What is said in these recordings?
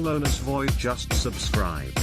channel known as Void just subscribed.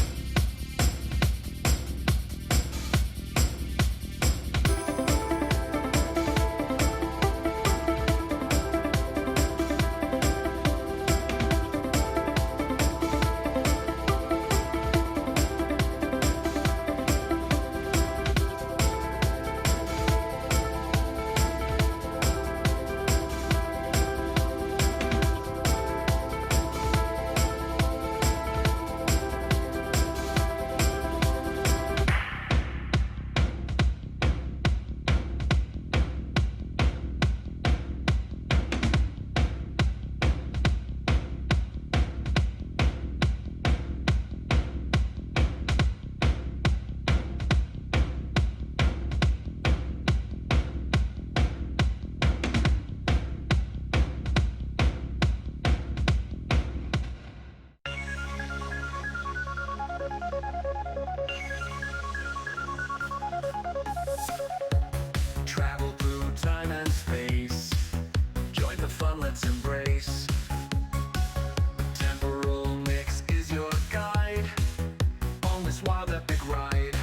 Travel through time and space. Join the fun, let's embrace. Temporal mix is your guide on this wild epic ride.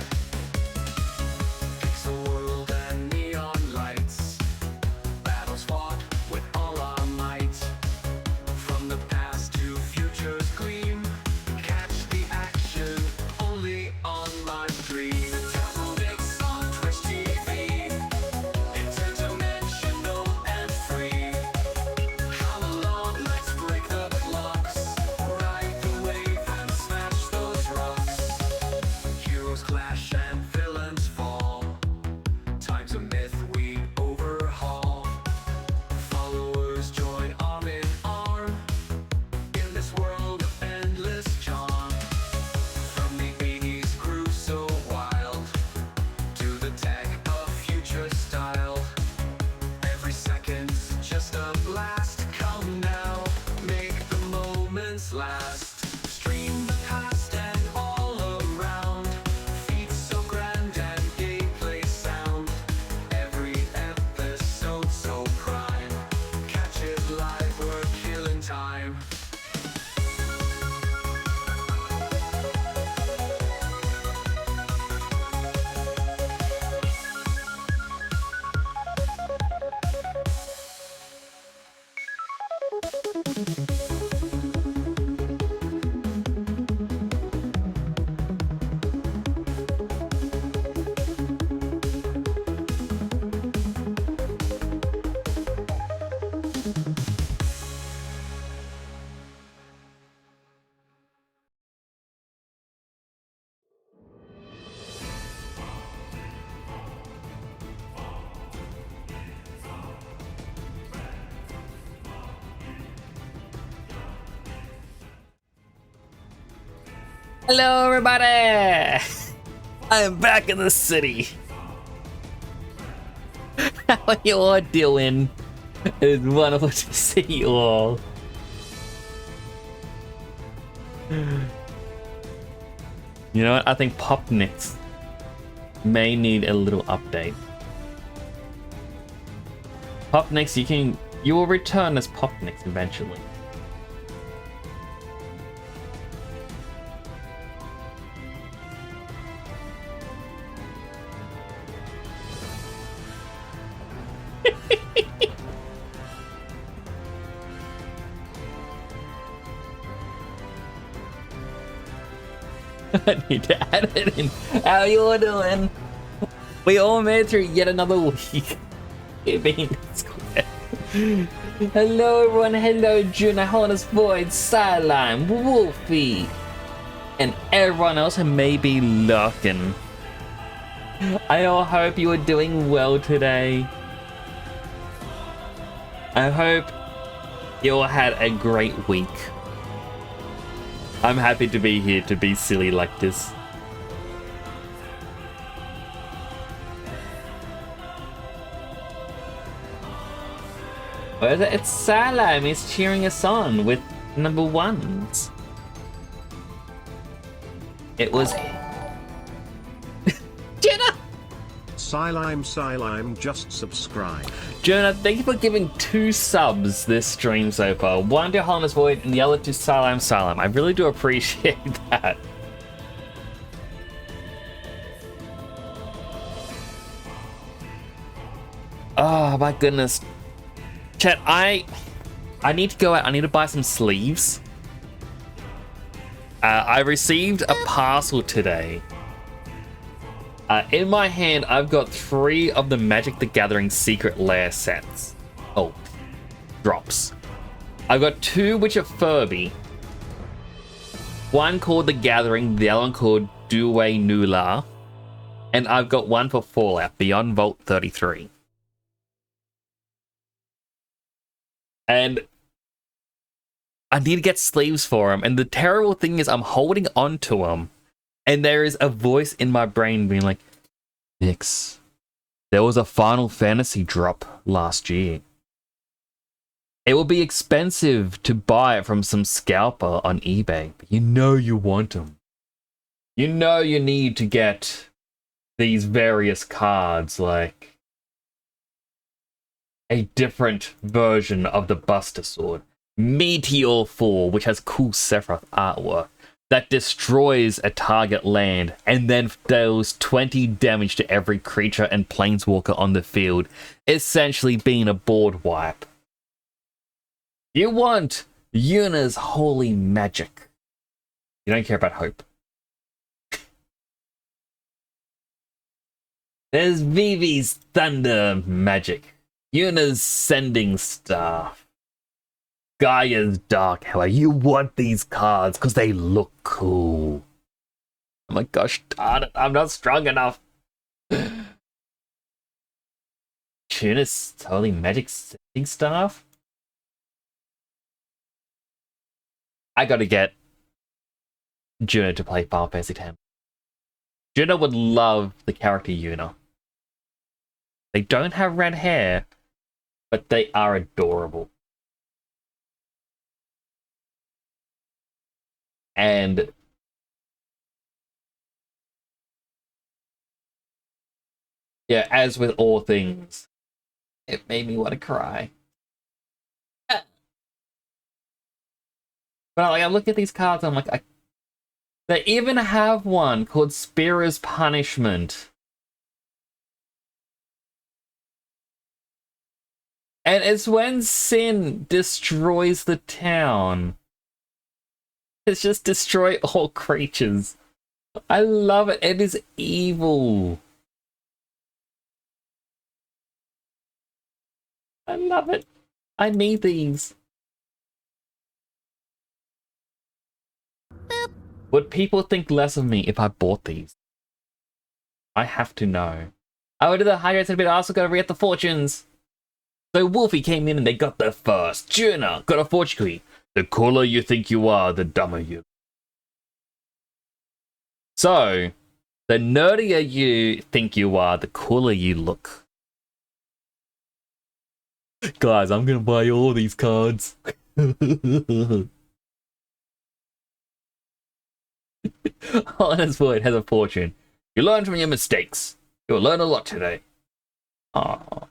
Pixel world and neon lights. Battles fought with all our might. From the past to future's gleam. Catch the action only on live stream. Temporal mix on Twitch TV. Interdimensional and free. Come along, let's break the blocks. Ride the wave and smash those rocks. Heroes clash and villains fall. Time's a myth we overhaul. Followers join arm in arm. In this world of endless charm. From the 80s crew so wild. To the tech of future style. Every second's just a blast. Come now, make the moments last. Stream the past and all around. Feats so grand and gameplay sound. Every episode so prime. Catch it live, we're killing time. Hello, everybody! I am back in the city. How are you all doing? It's wonderful to see you all. You know what? I think Popnix may need a little update. Popnix, you will return as Popnix eventually. I need to add it in. How you all doing? We all made it through yet another week. Hello everyone, hello Juna, Honest Void, Sideline, Wolfie, and everyone else who may be lurking. I all hope you are doing well today. I hope you all had a great week. I'm happy to be here to be silly like this. Where is it? It's Salam. He's cheering us on with number ones. It was... Jenna! Silime just subscribe. Jonah, thank you for giving 2 subs this stream so far. One to Harness Void and the other to Silime. I really do appreciate that. Oh my goodness. Chat, I need to go out. I need to buy some sleeves. I received a parcel today. In my hand, I've got 3 of the Magic the Gathering Secret Lair sets. Oh, drops. I've got 2 which are Furby. One called The Gathering, the other one called Duwe Nula. And I've got one for Fallout, Beyond Vault 33. And I need to get sleeves for them. And the terrible thing is I'm holding on to them. And there is a voice in my brain being like, Nix, there was a Final Fantasy drop last year. It will be expensive to buy it from some scalper on eBay, but you know you want them. You know you need to get these various cards, like a different version of the Buster Sword. Meteor 4, which has cool Sephiroth artwork that destroys a target land and then deals 20 damage to every creature and planeswalker on the field, essentially being a board wipe. You want Yuna's holy magic. You don't care about hope. There's Vivi's thunder magic. Yuna's sending staff. Gaia's dark hell. You want these cards because they look cool. Oh my gosh, darn it, I'm not strong enough. Yuna's holy magic sending staff? I gotta get Juno to play Final Fantasy X. Juno would love the character Yuna. They don't have red hair, but they are adorable. And yeah, as with all things, it made me want to cry. But like, I look at these cards, I'm like, they even have one called Spira's Punishment. And it's when Sin destroys the town. It's just destroy all creatures. I love it. It is evil. I love it. I need these. Boop. Would people think less of me if I bought these? I have to know. I would do the high rates a bit. I also got to re-get the fortunes. So Wolfie came in and they got there first. Juna got a fortune key. The cooler you think you are, the dumber you. So, the nerdier you think you are, the cooler you look. Guys, I'm gonna buy all these cards. Honest Void has a fortune. You learn from your mistakes. You'll learn a lot today. Aww.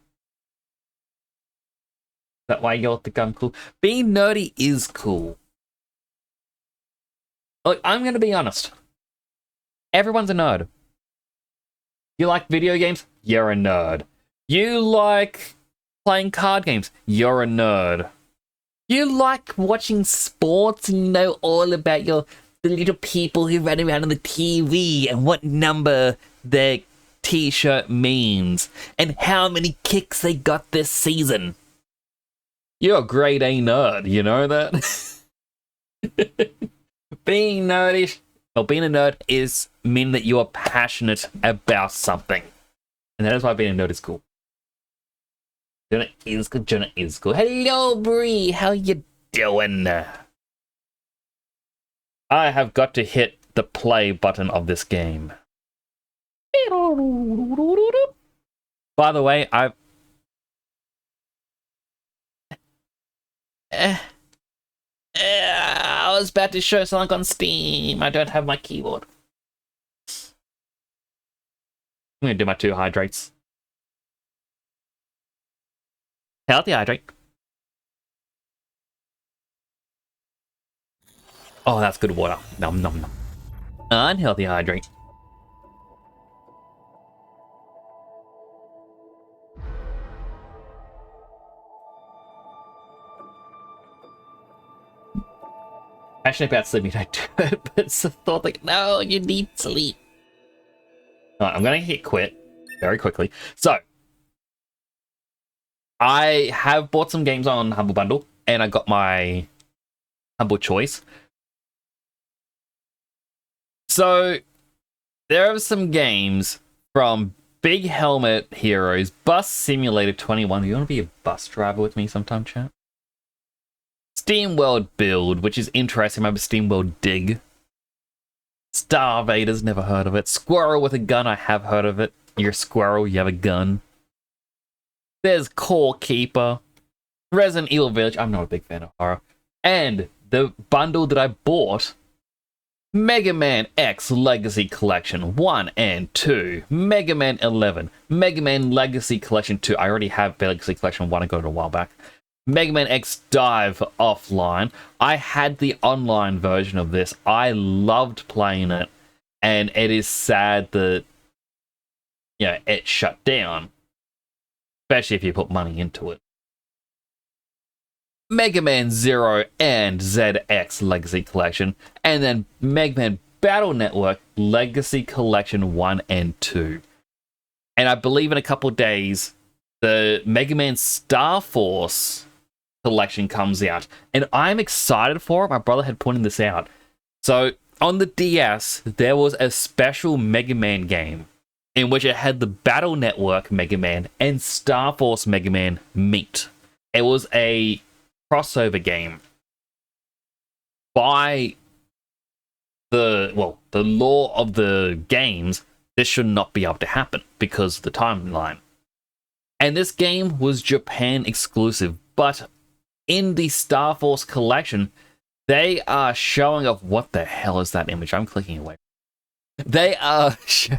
That why you're the gun cool? Being nerdy is cool. Look, I'm gonna be honest. Everyone's a nerd. You like video games? You're a nerd. You like playing card games? You're a nerd. You like watching sports and you know all about the little people who run around on the TV and what number their t-shirt means and how many kicks they got this season. You're a grade A nerd, you know that? Being nerdish, or being a nerd, is mean that you are passionate about something. And that is why being a nerd is cool. Jonah is cool, Jonah is cool. Hello, Bree, how you doing? I have got to hit the play button of this game. By the way, I was about to show something on Steam. I don't have my keyboard. I'm gonna do my 2 hydrates. Healthy hydrate. Oh, that's good water. Nom nom nom. Unhealthy hydrate. Passionate about sleeping, don't do it, but it's a thought like, no, you need sleep. Alright, I'm gonna hit quit very quickly. So, I have bought some games on Humble Bundle, and I got my Humble Choice. So, there are some games from Big Helmet Heroes, Bus Simulator 21. You want to be a bus driver with me sometime, chat? Steam World Build, which is interesting. Remember Steam World Dig? Star Vader's never heard of it. Squirrel with a gun, I have heard of it. You're a squirrel, you have a gun. There's Core Keeper. Resident Evil Village, I'm not a big fan of horror. And the bundle that I bought, Mega Man X Legacy Collection 1 and 2, Mega Man 11, Mega Man Legacy Collection 2. I already have Legacy Collection 1, I got it a while back. Mega Man X Dive Offline. I had the online version of this. I loved playing it, and it is sad that, you know, it shut down, especially if you put money into it. Mega Man Zero and ZX Legacy Collection, and then Mega Man Battle Network Legacy Collection 1 and 2. And I believe in a couple of days, the Mega Man Star Force collection comes out, and I'm excited for it. My brother had pointed this out. So on the DS, there was a special Mega Man game in which it had the Battle Network Mega Man and Star Force Mega Man meet. It was a crossover game. By the law of the games, this should not be able to happen because of the timeline. And this game was Japan exclusive, but in the Star Force collection, they are showing off. What the hell is that image? I'm clicking away. They are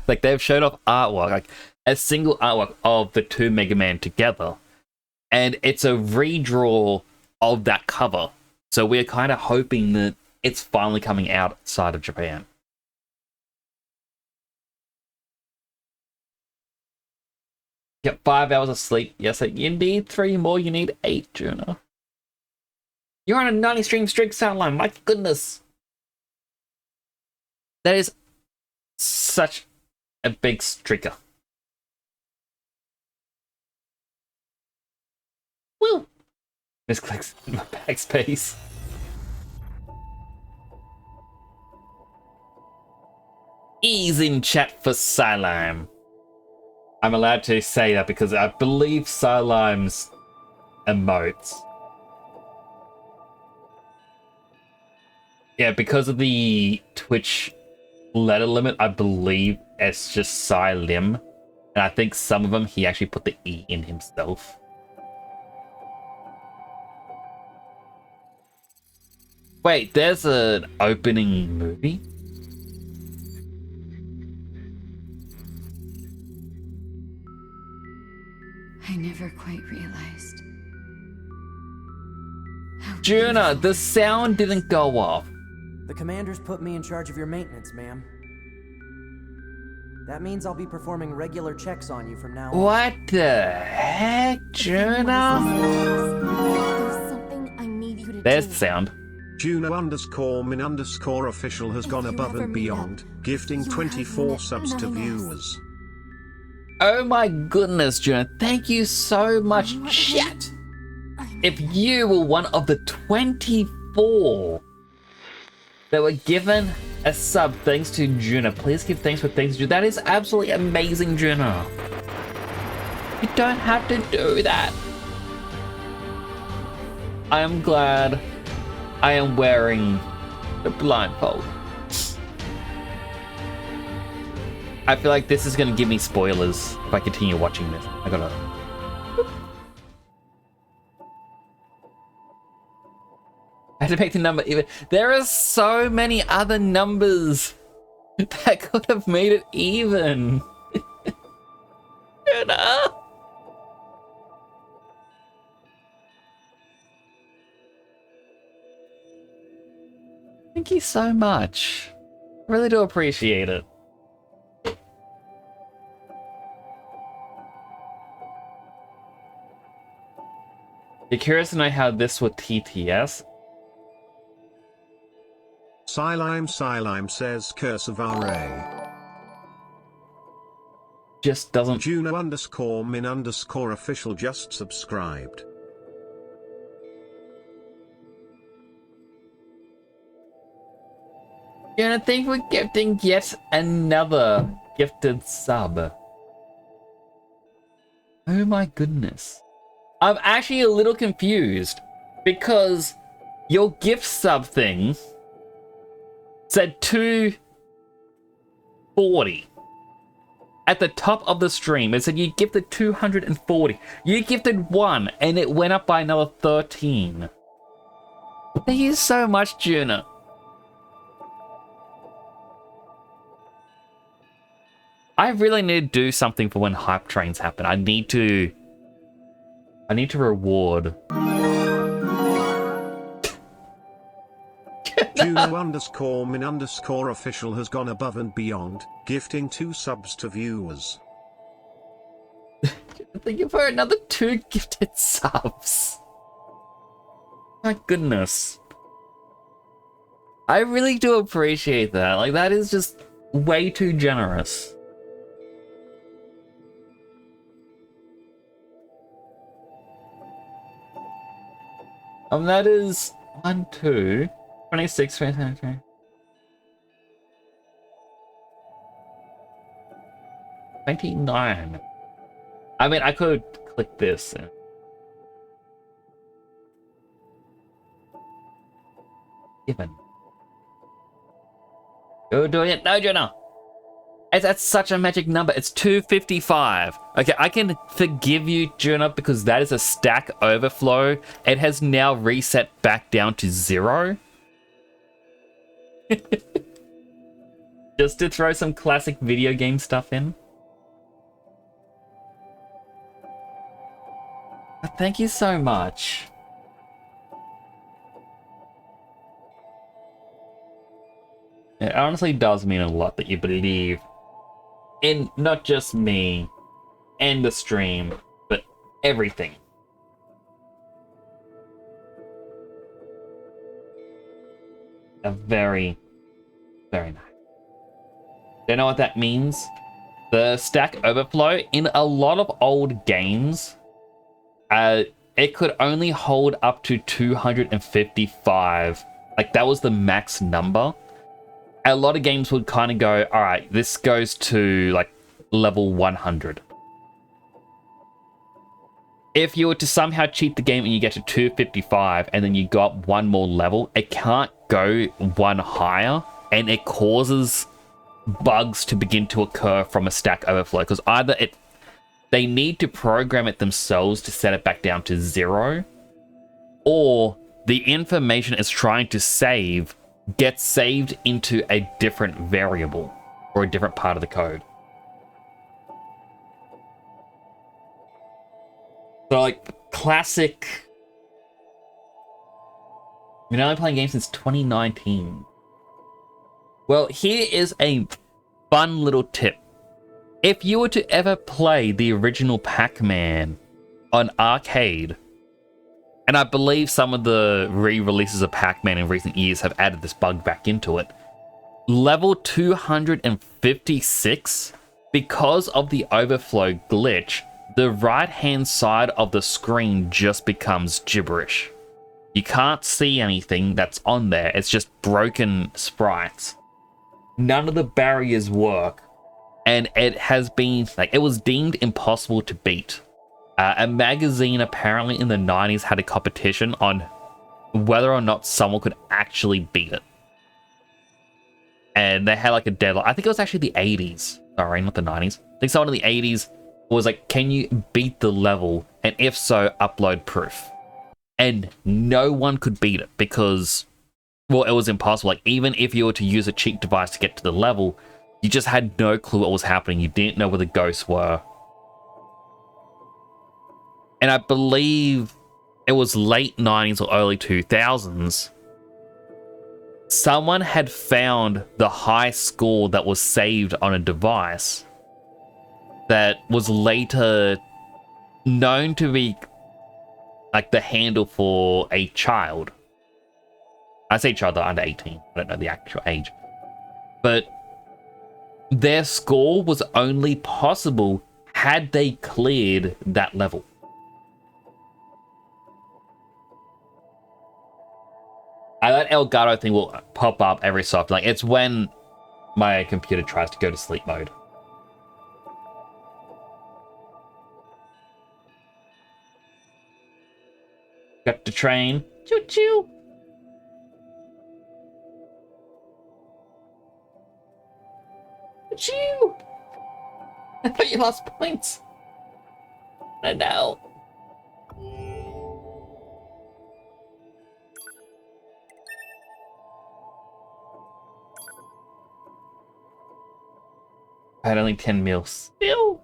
like, they've showed off artwork, like a single artwork of the 2 Mega Man together, and it's a redraw of that cover. So we're kind of hoping that it's finally coming outside of Japan. Get 5 hours of sleep. Yes, you need 3 more. You need 8, Juno. You're on a 90 stream streak, Soundline. My goodness. That is such a big streaker. Woo! Misclicks in my backspace. Ease in chat for Silime. I'm allowed to say that because I believe Silime's emotes. Yeah, because of the Twitch letter limit, I believe it's just Silim. And I think some of them, he actually put the E in himself. Wait, there's an opening movie? I never quite realized. Juna, the sound didn't go off. The commander's put me in charge of your maintenance, ma'am. That means I'll be performing regular checks on you from now on. What the heck, Juna? There's something I need you to There's do. the sound. Juno_min_ official has gone you above ever and meet beyond, up, gifting you're 24 having subs to another mess. viewers. Oh my goodness, Juna. Thank you so much, chat. If you were one of the 24 that were given a sub thanks to Juna, please give thanks for things to Juna. That is absolutely amazing, Juna. You don't have to do that. I am glad I am wearing the blindfold. I feel like this is going to give me spoilers if I continue watching this. I gotta... I had to make the number even. There are so many other numbers that could have made it even. Juna. Thank you so much. I really do appreciate it. You're curious to know how this would TTS? Silime says Curse of RA. Just doesn't... Juno_min_official just subscribed. Juna, thank you for gifting yet another gifted sub. Oh my goodness. I'm actually a little confused because your gift sub thing said 240 at the top of the stream. It said you gifted 240. You gifted one and it went up by another 13. Thank you so much, Juna. I really need to do something for when hype trains happen. I need to reward. Juno_min_official has gone above and beyond, gifting 2 subs to viewers. Thank you for another 2 gifted subs. My goodness. I really do appreciate that. Like, that is just way too generous. That is 1, 2, 26, 27, 29. I mean, I could click this. And... Given. Go do it. No, Jonah. That's such a magic number. It's 255. Okay, I can forgive you, Juna, because that is a stack overflow. It has now reset back down to 0. Just to throw some classic video game stuff in. But thank you so much. It honestly does mean a lot that you believe in not just me and the stream, but everything. A very, very nice. Do you know what that means? The stack overflow in a lot of old games, it could only hold up to 255. Like, that was the max number. A lot of games would kind of go, all right, this goes to like level 100. If you were to somehow cheat the game and you get to 255 and then you go up one more level, it can't go one higher, and it causes bugs to begin to occur from a stack overflow, because either they need to program it themselves to set it back down to 0, or the information it's trying to save gets saved into a different variable or a different part of the code. So, like, classic... I've been only playing games since 2019. Well, here is a fun little tip. If you were to ever play the original Pac-Man on arcade, and I believe some of the re-releases of Pac-Man in recent years have added this bug back into it. Level 256, because of the overflow glitch, the right-hand side of the screen just becomes gibberish. You can't see anything that's on there. It's just broken sprites. None of the barriers work. And it has been, like, it was deemed impossible to beat. A magazine apparently in the 90s had a competition on whether or not someone could actually beat it. And they had like a deadline. I think it was actually the 80s. Sorry, not the 90s. I think someone in the 80s was like, can you beat the level? And if so, upload proof. And no one could beat it because, well, it was impossible. Like, even if you were to use a cheat device to get to the level, you just had no clue what was happening. You didn't know where the ghosts were. and I believe it was late 90s or early 2000s, someone had found the high score that was saved on a device that was later known to be like the handle for a child. I say child, they're under 18. I don't know the actual age. But their score was only possible had they cleared that level. That Elgato thing will pop up every so often. Like, it's when my computer tries to go to sleep mode. Got the train. Choo choo. Choo. I thought you lost points. I know. I had only 10 mils. Still.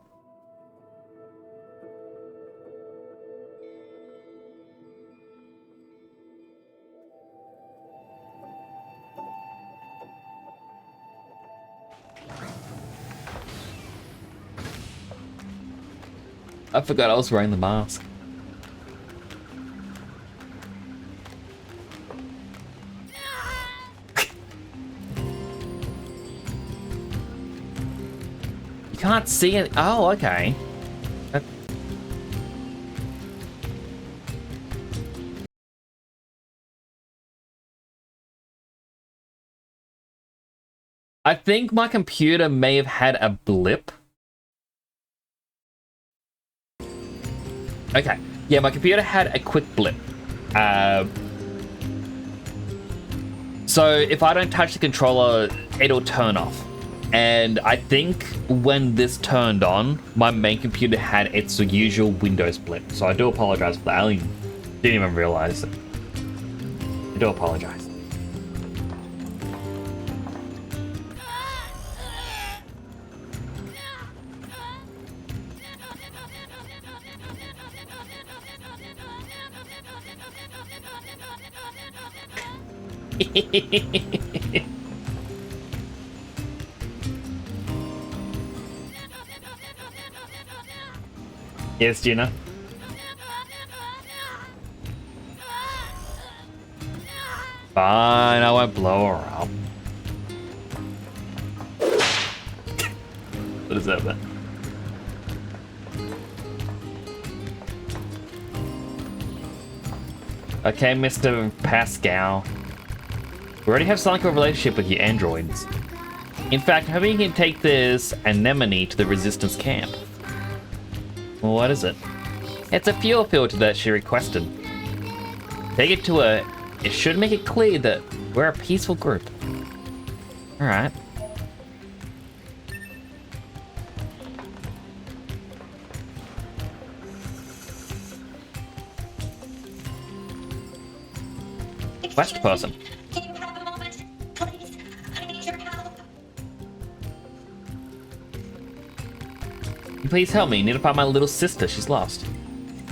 I forgot I was wearing the mask. You can't see it. Oh, okay. I think my computer may have had a blip. Okay, yeah, my computer had a quick blip. So if I don't touch the controller, it'll turn off. And I think when this turned on, my main computer had its usual Windows blip. So I do apologize for that. I didn't even realize it. I do apologize. Yes, Gina. Fine, I won't blow her up. What is that, man? Okay, Mr. Pascal. We already have something like a relationship with you androids. In fact, hoping you can take this anemone to the resistance camp. Well, what is it? It's a fuel filter that she requested. Take it to her. It should make it clear that we're a peaceful group. Alright. Quest person. Please help me. Need to find my little sister. She's lost.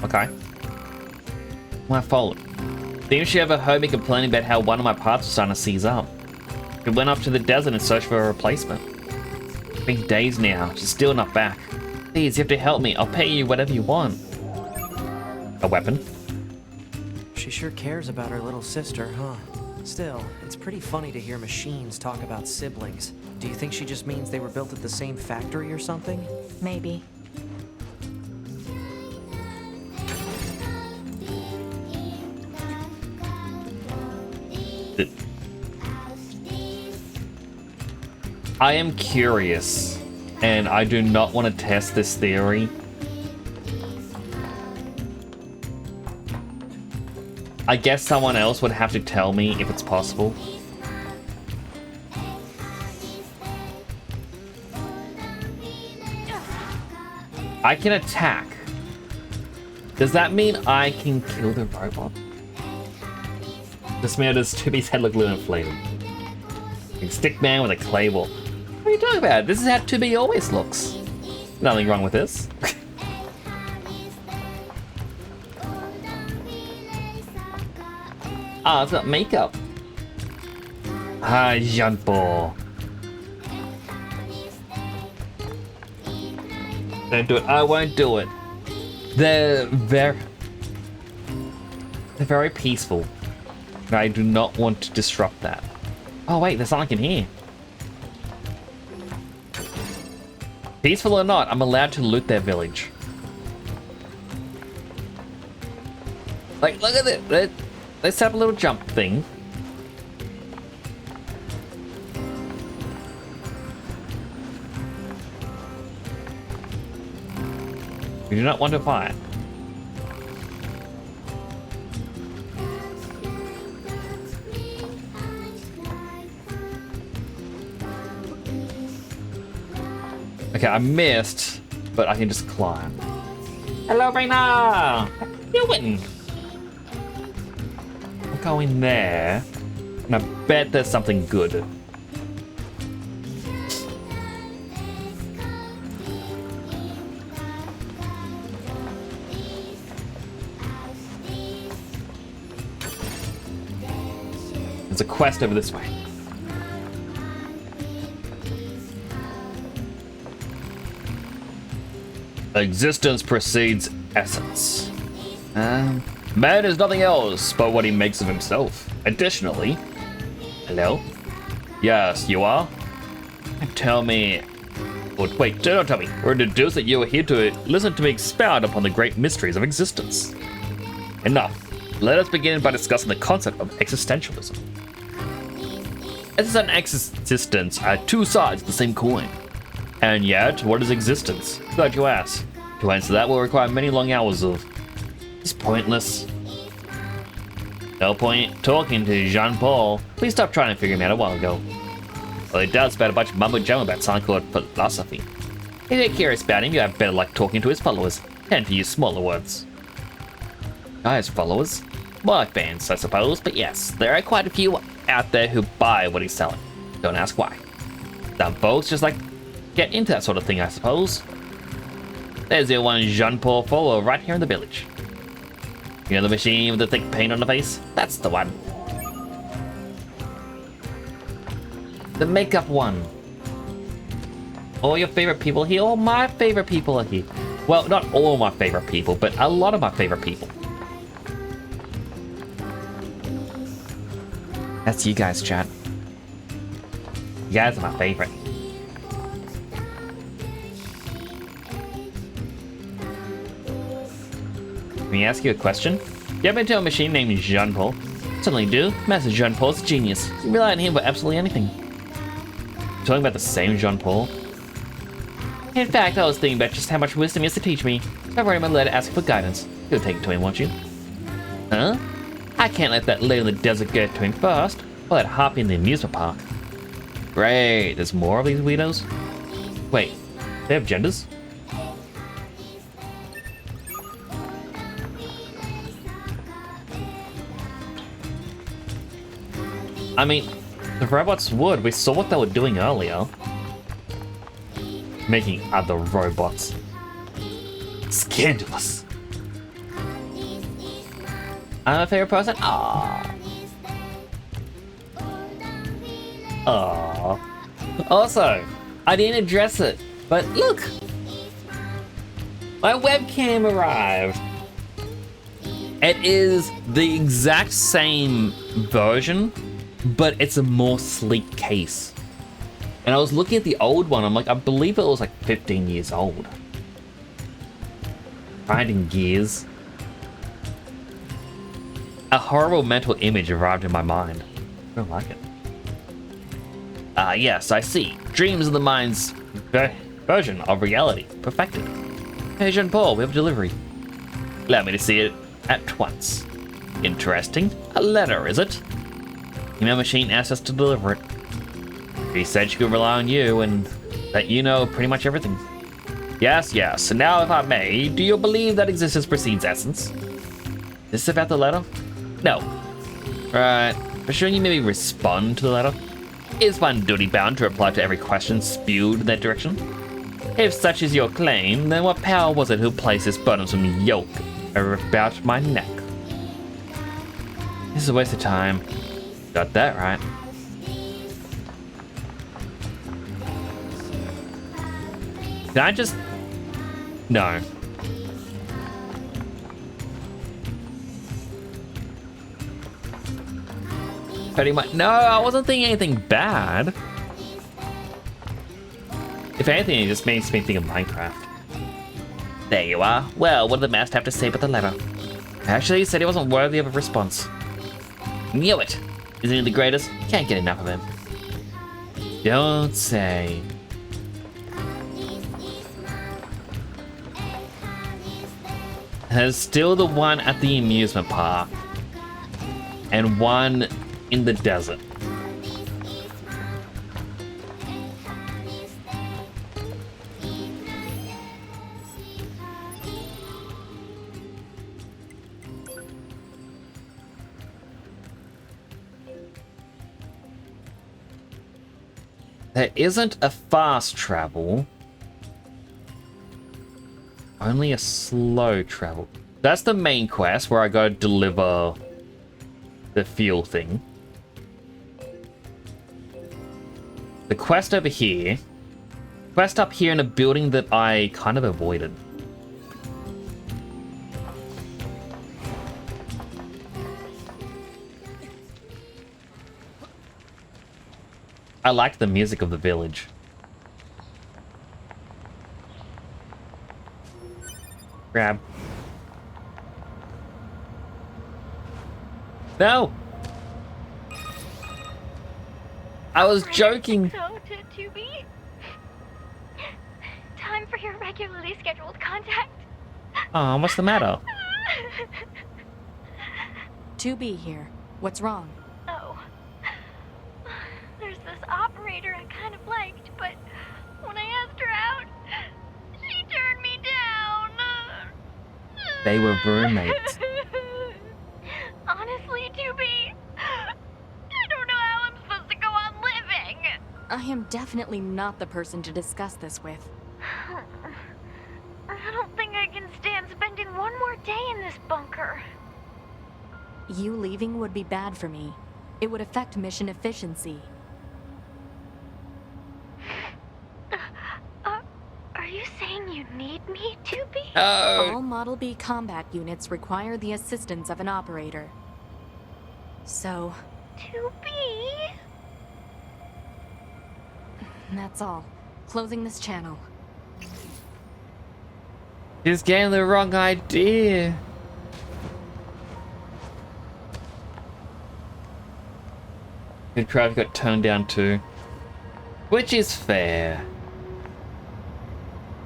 Okay. My fault. Seems she overheard me complaining about how one of my parts was starting to seize up. She went off to the desert in search for a replacement. It's been days now. She's still not back. Please, you have to help me. I'll pay you whatever you want. A weapon? She sure cares about her little sister, huh? Still, it's pretty funny to hear machines talk about siblings. Do you think she just means they were built at the same factory or something? Maybe. I am curious, and I do not want to test this theory. I guess someone else would have to tell me if it's possible. I can attack. Does that mean I can kill the robot? This man does 2B's head look a little inflated. Like stick man with a clay ball. What are you talking about? This is how 2B always looks. Nothing wrong with this. Ah, it's got makeup. Ah, Jean-Paul. Don't do it. I won't do it. They're very peaceful. And I do not want to disrupt that. Oh wait, there's something in here. Peaceful or not, I'm allowed to loot their village. Like, look at it. They set up a little jump thing. We do not want to fight. Okay, I missed, but I can just climb. Hello, Raina! How you doing? I'll go in there, and I bet there's something good. There's a quest over this way. Existence precedes essence. Man is nothing else but what he makes of himself. Additionally, hello? Yes, you are? Tell me... Oh, wait, don't tell me. We're deduced that you are here to listen to me expound upon the great mysteries of existence. Enough. Let us begin by discussing the concept of existentialism. Essence and existence are two sides of the same coin. And yet, what is existence? Glad you asked. To answer that will require many long hours of... It's pointless. No point talking to Jean-Paul. Please stop trying to figure him out a while ago. Well, he does about a bunch of mumbo-jumbo about something called philosophy. If you're curious about him, you have better luck talking to his followers. Tend to use smaller words. His followers? More like fans, I suppose, but yes, there are quite a few out there who buy what he's selling. Don't ask why. Some folks just like get into that sort of thing, I suppose. There's your one Jean-Paul follower right here in the village. You know the machine with the thick paint on the face? That's the one. The makeup one. All your favorite people here, all my favorite people are here. Well, not all my favorite people, but a lot of my favorite people. That's you guys, chat. You guys are my favorite. Let me ask you a question. You ever been to a machine named Jean-Paul? Certainly do. Master Jean-Paul's a genius. You rely on him for absolutely anything. Talking about the same Jean-Paul? In fact, I was thinking about just how much wisdom he has to teach me. So I wrote him a letter asking for guidance. You'll take it to him, won't you? Huh? I can't let that lady in the desert get to him first. Or that harpy in the amusement park. Great, there's more of these weirdos? Wait, they have genders? I mean, the robots would. We saw what they were doing earlier. Making other robots. Scandalous. I'm a favorite person? Aww. Aww. Also, I didn't address it, but look! My webcam arrived. It is the exact same version, but it's a more sleek case. And I was looking at the old one, I'm like, I believe it was like 15 years old. Grinding gears. A horrible mental image arrived in my mind. I don't like it. Yes, I see. Dreams of the mind's version of reality. Perfected. Hey, Jean-Paul, we have a delivery. Allow me to see it at once. Interesting. A letter, is it? Email machine asked us to deliver it. She said she could rely on you and that you know pretty much everything. Yes, yes. And now, if I may, do you believe that existence precedes essence? Is this about the letter? No. Right. But shouldn't you maybe respond to the letter? Is one duty bound to reply to every question spewed in that direction? If such is your claim, then what power was it who placed this burdensome yoke about my neck? This is a waste of time. Got that right. Can I just... No. Pretty much. No, I wasn't thinking anything bad. If anything, it just makes me think of Minecraft. There you are. Well, what did the master have to say about the letter? Actually, he said he wasn't worthy of a response. Knew it. Isn't he the greatest? Can't get enough of him. Don't say. There's still the one at the amusement park. And one in the desert. There isn't a fast travel. Only a slow travel. That's the main quest where I go deliver the fuel thing. The quest over here. Quest up here in a building that I kind of avoided. I like the music of the village. Grab. No! I was joking. So, to be time for your regularly scheduled contact. Oh, what's the matter? To be here. What's wrong? Oh, there's this operator I kind of liked, but when I asked her out, she turned me down. They were roommates. Honestly, to be, I don't know how I'm supposed to go on living. I am definitely not the person to discuss this with. I don't think I can stand spending one more day in this bunker. You leaving would be bad for me. It would affect mission efficiency. Are you saying you need me, to be? All Model B combat units require the assistance of an operator. So, To be? that's all. Closing this channel. He's getting the wrong idea. Good crowd got toned down too. Which is fair.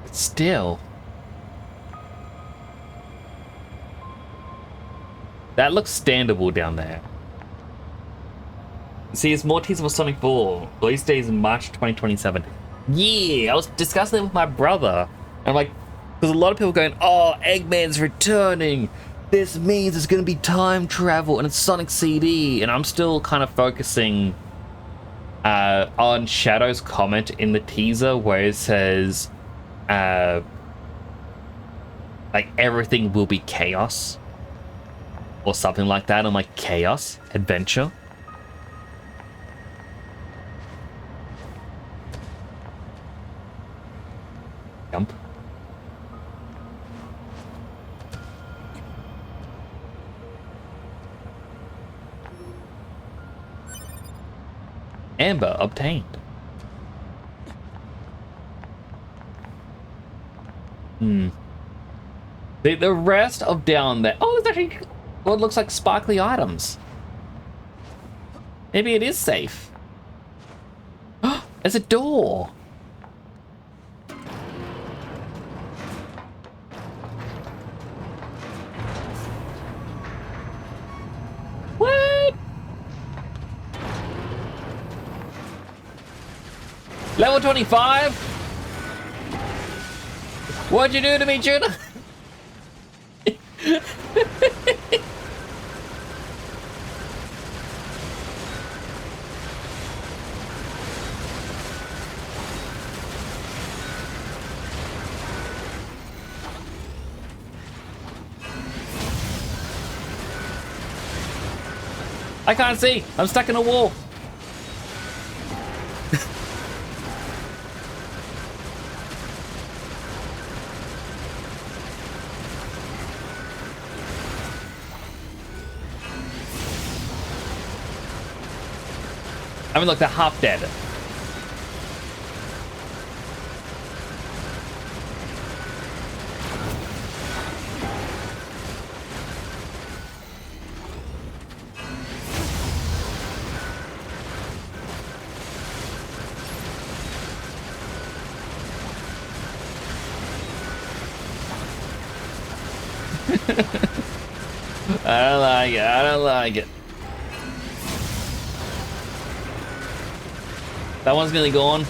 But still. That looks standable down there. See, it's more teasers for Sonic 4. Release date is March 2027. Yeah, I was discussing it with my brother. And I'm like, because a lot of people going, oh, Eggman's returning. This means there's going to be time travel and it's Sonic CD. And I'm still kind of focusing on Shadow's comment in the teaser where it says, like, everything will be chaos. Or something like that. I'm like, chaos? Adventure? Jump. Amber obtained. The rest of down there. Oh, there's actually what looks like sparkly items. Maybe it is safe. There's a door. What? Level 25? What'd you do to me, Judah? I can't see. I'm stuck in a wall. I mean, look, they're half dead. I don't like it. I don't like it. That one's nearly gone.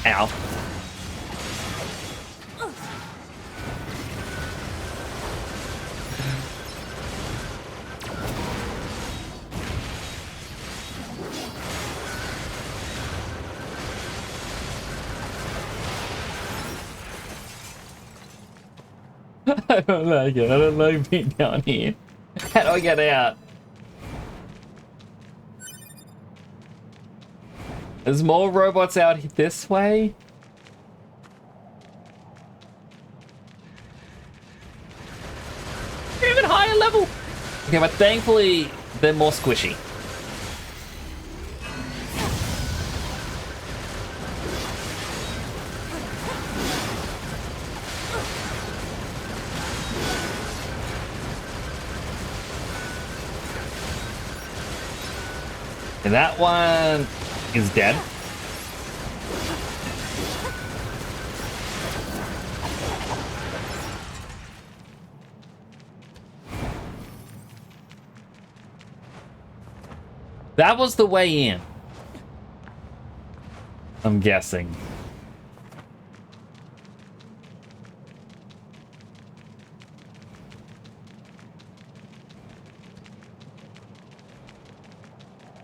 Ow. I don't like it. I don't like being down here. How do I get out? There's more robots out this way. Even higher level. Okay, but thankfully they're more squishy. And that one is dead. That was the way in. I'm guessing.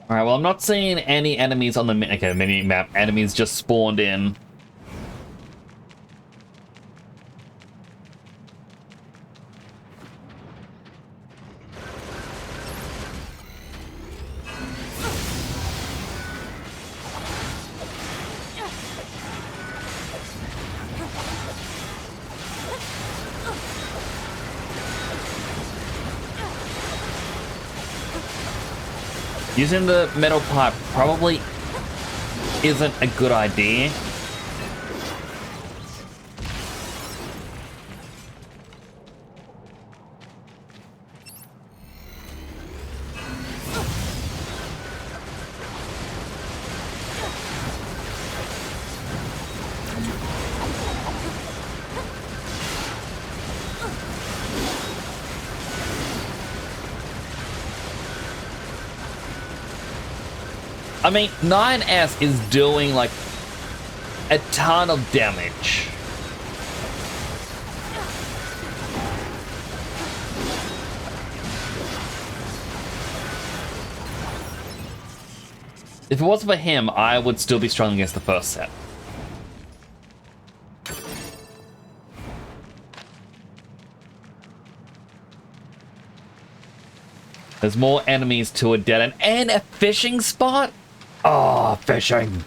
Alright, well, I'm not seeing any enemies on the mini map. Enemies just spawned in. Using the metal pipe probably isn't a good idea. I mean, 9S is doing like a ton of damage. If it wasn't for him, I would still be struggling against the first set. There's more enemies to a dead end and a fishing spot? Oh, fishing.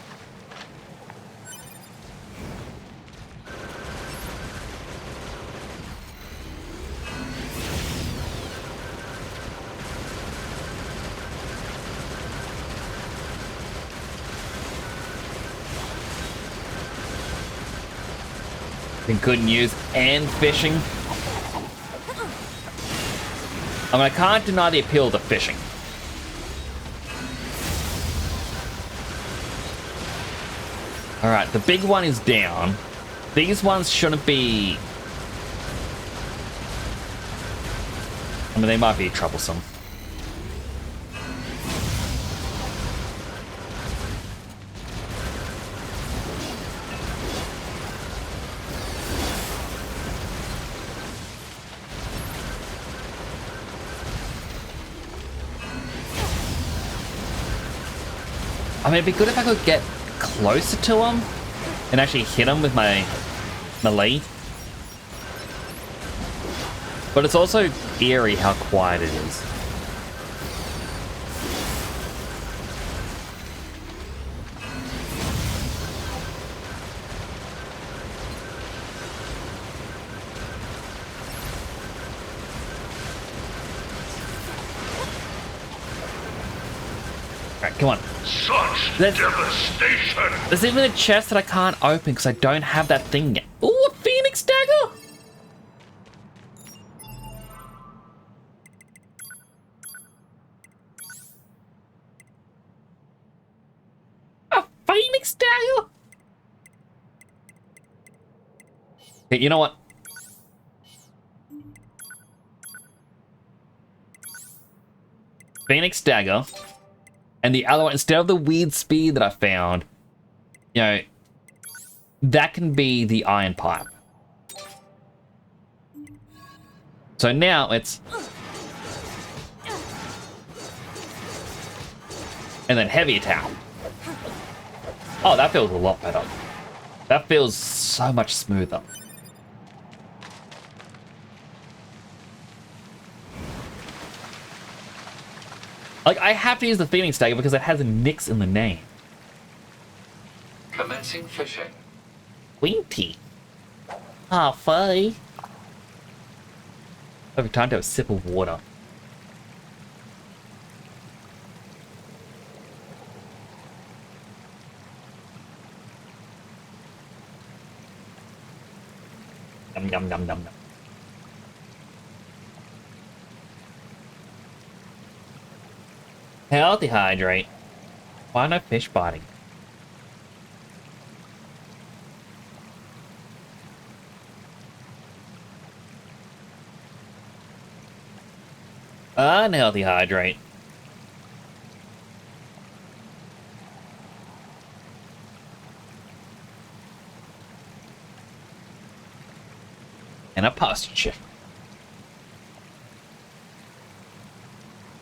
Been good news and fishing. I mean, I can't deny the appeal of the fishing. Alright, the big one is down. These ones shouldn't be... I mean, they might be troublesome. I mean, it'd be good if I could get closer to him and actually hit him with my melee. But it's also eerie how quiet it is. Alright, come on. Such devastation! There's even a chest that I can't open because I don't have that thing yet. Ooh, a Phoenix Dagger! A Phoenix Dagger? Okay, you know what? Phoenix Dagger. And the other one, instead of the weird speed that I found, you know, that can be the iron pipe. So now it's... And then heavy attack. Oh, that feels a lot better. That feels so much smoother. Like, I have to use the Phoenix Dagger because it has a Nyx in the name. Commencing fishing. Winty. Ah, fuddy. Every time to have a sip of water. Yum, yum, yum, yum, yum. Healthy hydrate. Why no fish biting? Unhealthy hydrate. And a posture.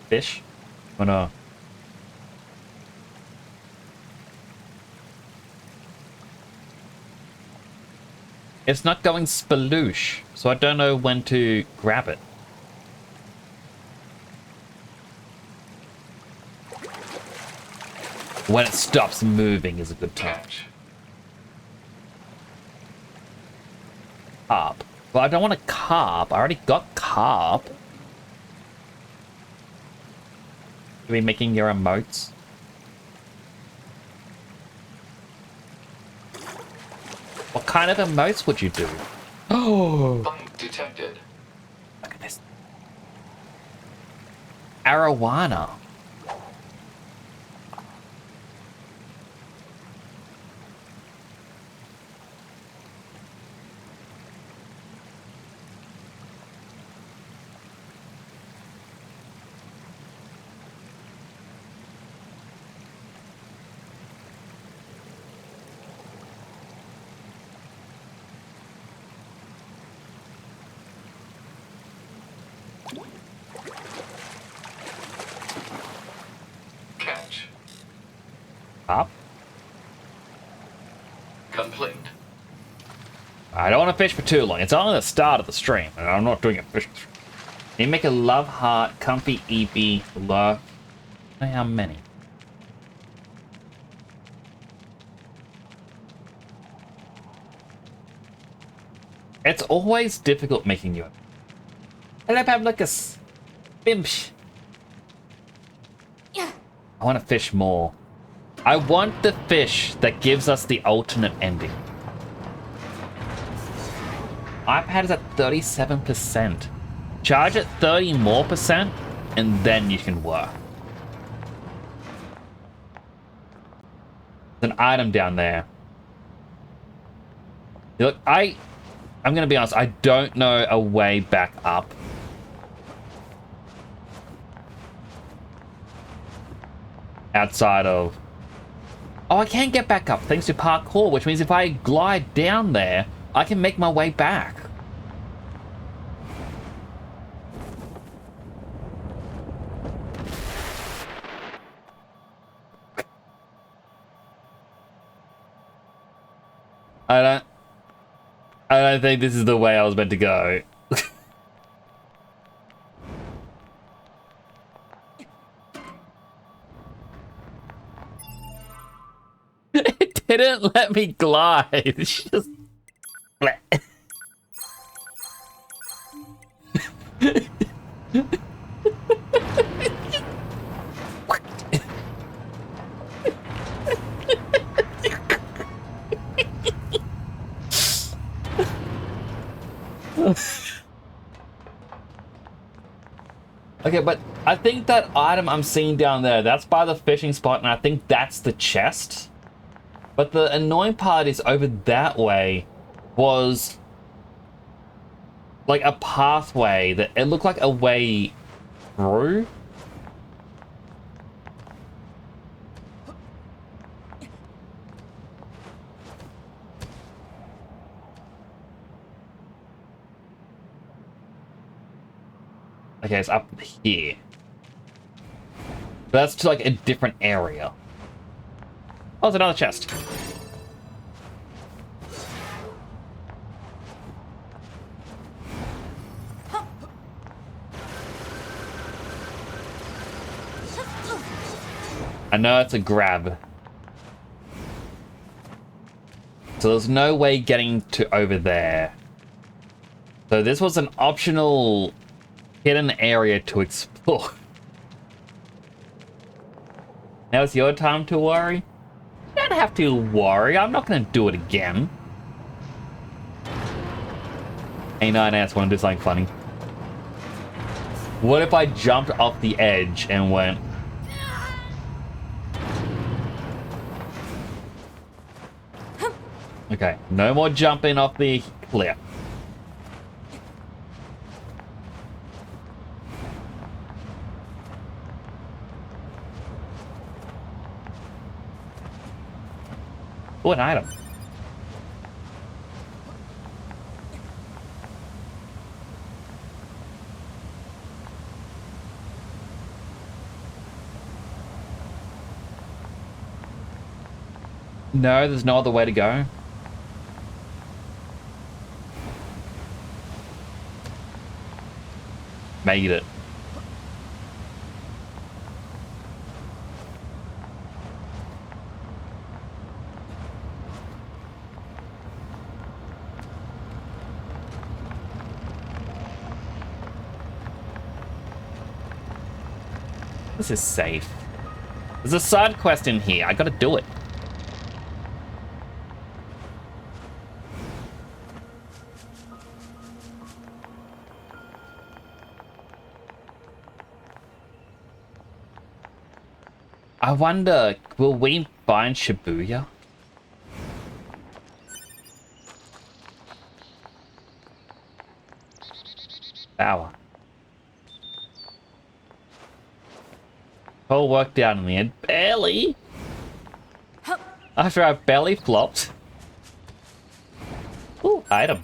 Fish? Oh no. It's not going spaloosh, so I don't know when to grab it. When it stops moving is a good time. Catch. Carp. Well, I don't want a carp. I already got carp. Are we making your emotes? What kind of emotes would you do? Oh! Bite detected. Look at this. Arowana. Catch. Carp? Complete. I don't want to fish for too long. It's only the start of the stream, and I'm not doing a fishing stream. You make a love heart, comfy, EP, love. I don't know how many. It's always difficult making you. I have like a bimsh. Yeah. I want to fish more. I want the fish that gives us the alternate ending. iPad is at 37%. Charge it 30 more percent, and then you can work. There's an item down there. Look, I'm gonna be honest, I don't know a way back up. Outside of... Oh, I can get back up thanks to parkour, which means if I glide down there, I can make my way back. I don't... I don't think this is the way I was meant to go. It didn't let me glide. It's just... Okay, but I think that item I'm seeing down there, that's by the fishing spot, and I think that's the chest. But the annoying part is over that way was like a pathway that it looked like a way through. Okay, it's up here. But that's to like a different area. Oh, it's another chest. I know it's a grab. So there's no way getting to over there. So this was an optional hidden area to explore. Now it's your time to worry. You don't have to worry. I'm not going to do it again. Hey, 9S, want to do something funny? What if I jumped off the edge and went... Okay, no more jumping off the cliff. Oh, an item. No, there's no other way to go. Made it. This is safe. There's a side quest in here. I gotta do it. I wonder, will we find Shibuya? Power. All worked out in the end. Barely. After I belly flopped. Ooh, item.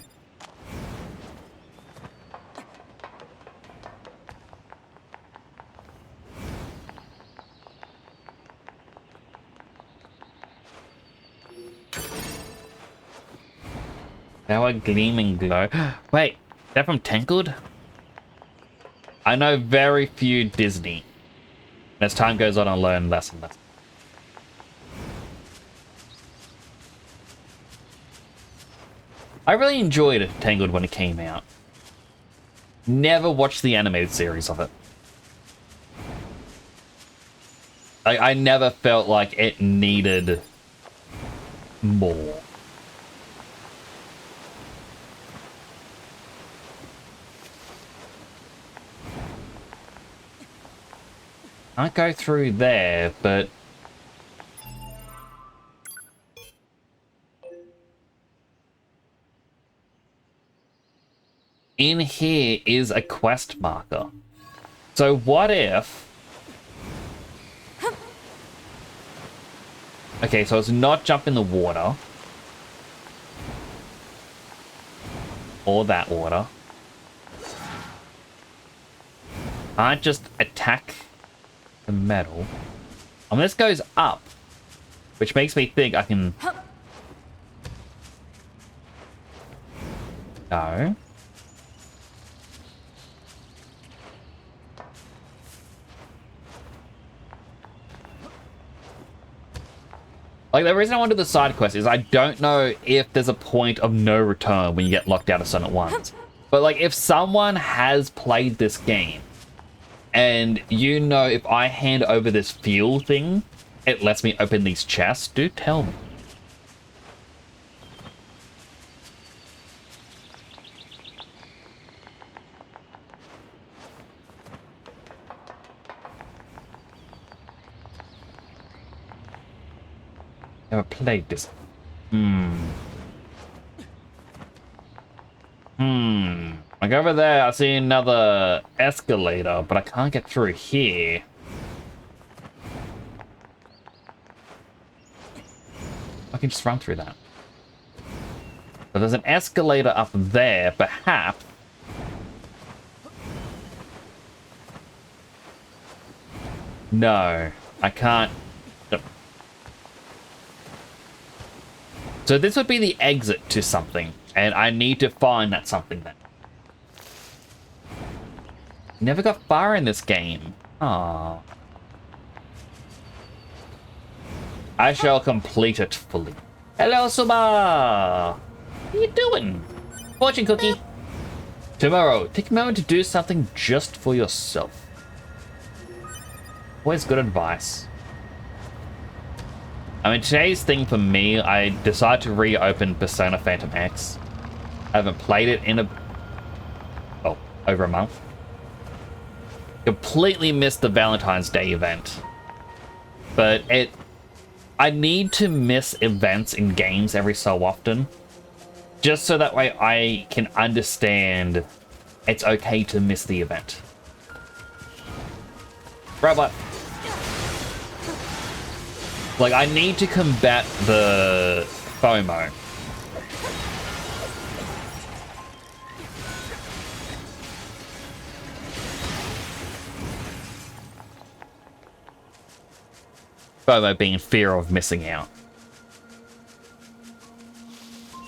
Now a gleaming glow. Wait, is that from Tangled? I know very few Disney. As time goes on, I learn less and less. I really enjoyed Tangled when it came out. Never watched the animated series of it. I never felt like it needed more. I go through there, but in here is a quest marker. So what if... Okay, so it's not jump in the water. Or that water. I just attack the metal. And this goes up. Which makes me think I can... No. Like, the reason I want to do the side quest is I don't know if there's a point of no return when you get locked out of something at once. But, like, if someone has played this game, and you know if I hand over this fuel thing, it lets me open these chests, do tell me. Never played this. Like over there, I see another escalator, but I can't get through here. I can just run through that. But there's an escalator up there, perhaps. No, I can't. So this would be the exit to something, and I need to find that something then. Never got far in this game. Aww. I shall complete it fully. Hello, Suba! What are you doing? Fortune cookie. Tomorrow, take a moment to do something just for yourself. Always good advice. I mean, today's thing for me, I decided to reopen Persona Phantom X. I haven't played it in over a month. Completely missed the Valentine's Day event. But I need to miss events in games every so often. Just so that way I can understand it's okay to miss the event. Robot. Like, I need to combat the FOMO. FOMO being fear of missing out.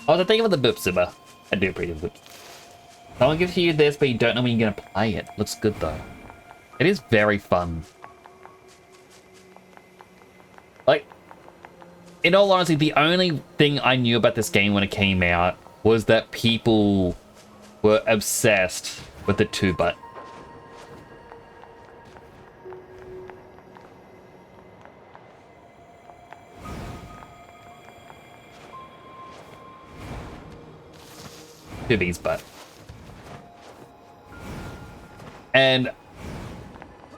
Oh, the thing about the boop super. I do appreciate the boop. Someone gives you this, but you don't know when you're gonna play it. Looks good though. It is very fun. Like, in all honesty, the only thing I knew about this game when it came out was that people were obsessed with the two-butt. Two-B's butt. And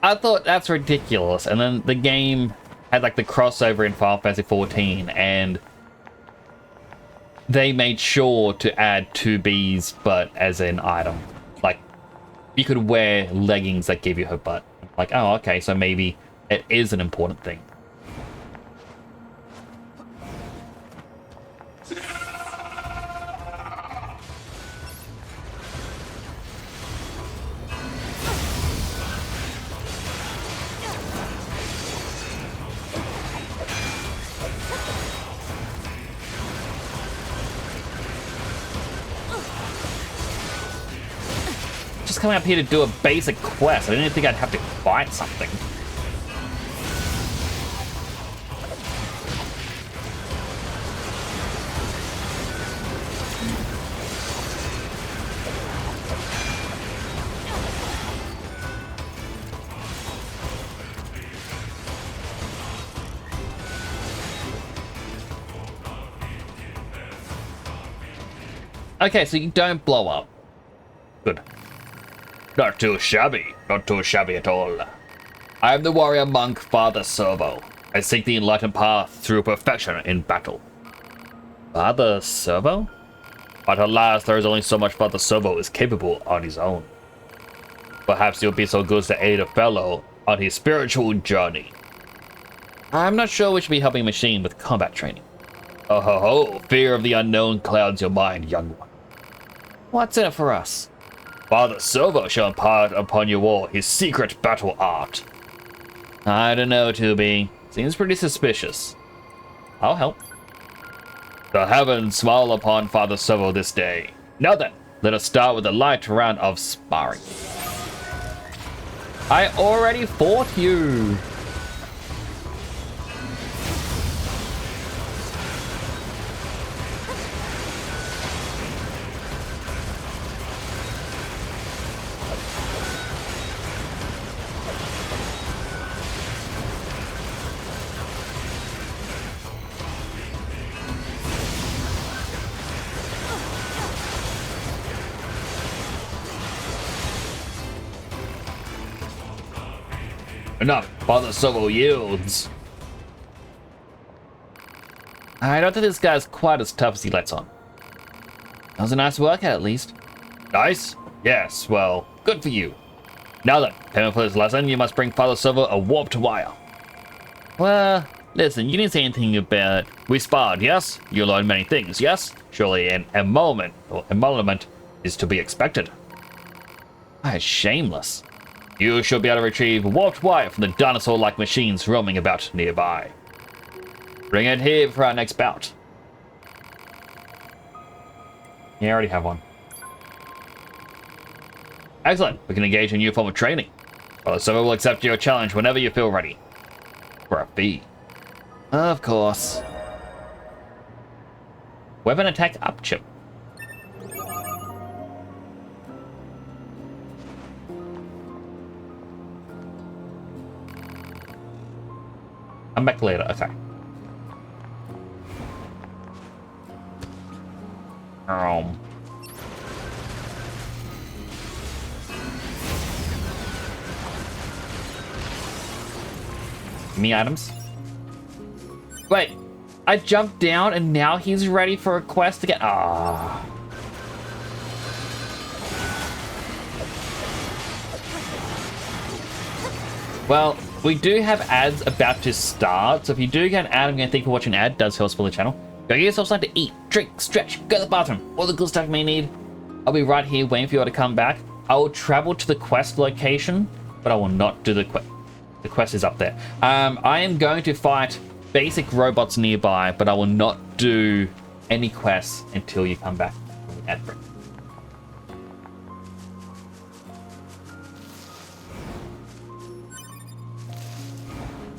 I thought that's ridiculous. And then the game had like the crossover in Final Fantasy 14, and they made sure to add 2B's butt as an item. Like, you could wear leggings that give you her butt. Like, oh, okay, so maybe it is an important thing. Coming up here to do a basic quest. I didn't think I'd have to fight something. Okay, so you don't blow up. Good. Not too shabby. Not too shabby at all. I am the warrior monk Father Servo. I seek the enlightened path through perfection in battle. Father Servo? But alas, there is only so much Father Servo is capable on his own. Perhaps you'll be so good as to aid a fellow on his spiritual journey. I'm not sure we should be helping a machine with combat training. Oh ho ho, fear of the unknown clouds your mind, young one. What's in it for us? Father Servo shall impart upon you all his secret battle art. I don't know, 2B. Seems pretty suspicious. I'll help. The heavens smile upon Father Servo this day. Now then, Let us start with a light round of sparring. I already fought you. Enough, Father Servo yields. I don't think this guy's quite as tough as he lets on. That was a nice workout, at least. Nice? Yes, well, good for you. Now then, payment for this lesson, you must bring Father Servo a warped wire. Well, listen, you didn't say anything about... We sparred, yes? You learned many things, yes? Surely an emolument is to be expected. Ah, shameless. You should be able to retrieve warped wire from the dinosaur-like machines roaming about nearby. Bring it here for our next bout. Yeah, I already have one. Excellent. We can engage in a new form of training. Father Servo will accept your challenge whenever you feel ready. For a fee. Of course. Weapon attack up chip. I'm back later, okay. Give me items. Wait, I jumped down and now he's ready for a quest to get... Ah. Well, we do have ads about to start, so if you do get an ad, I'm going to think of watching an ad. It does help support the channel. Go get yourself something to eat, drink, stretch, go to the bathroom, all the good stuff you may need. I'll be right here waiting for you all to come back. I will travel to the quest location, but I will not do the quest. The quest is up there. I am going to fight basic robots nearby, but I will not do any quests until you come back from the ad break.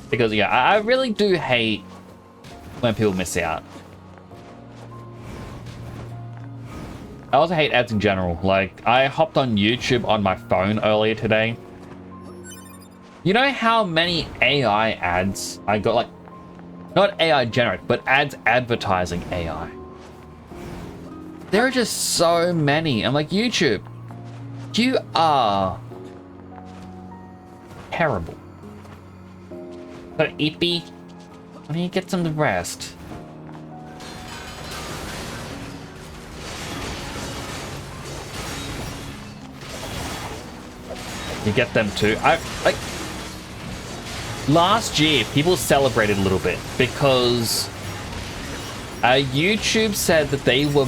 Because, yeah, I really do hate when people miss out. I also hate ads in general. Like, I hopped on YouTube on my phone earlier today. You know how many AI ads I got? Like, not AI generic, but ads advertising AI. There are just so many. I'm like, YouTube, you are terrible. So, Ippy, why don't you get some rest? You get them too. Last year, people celebrated a little bit because YouTube said that they were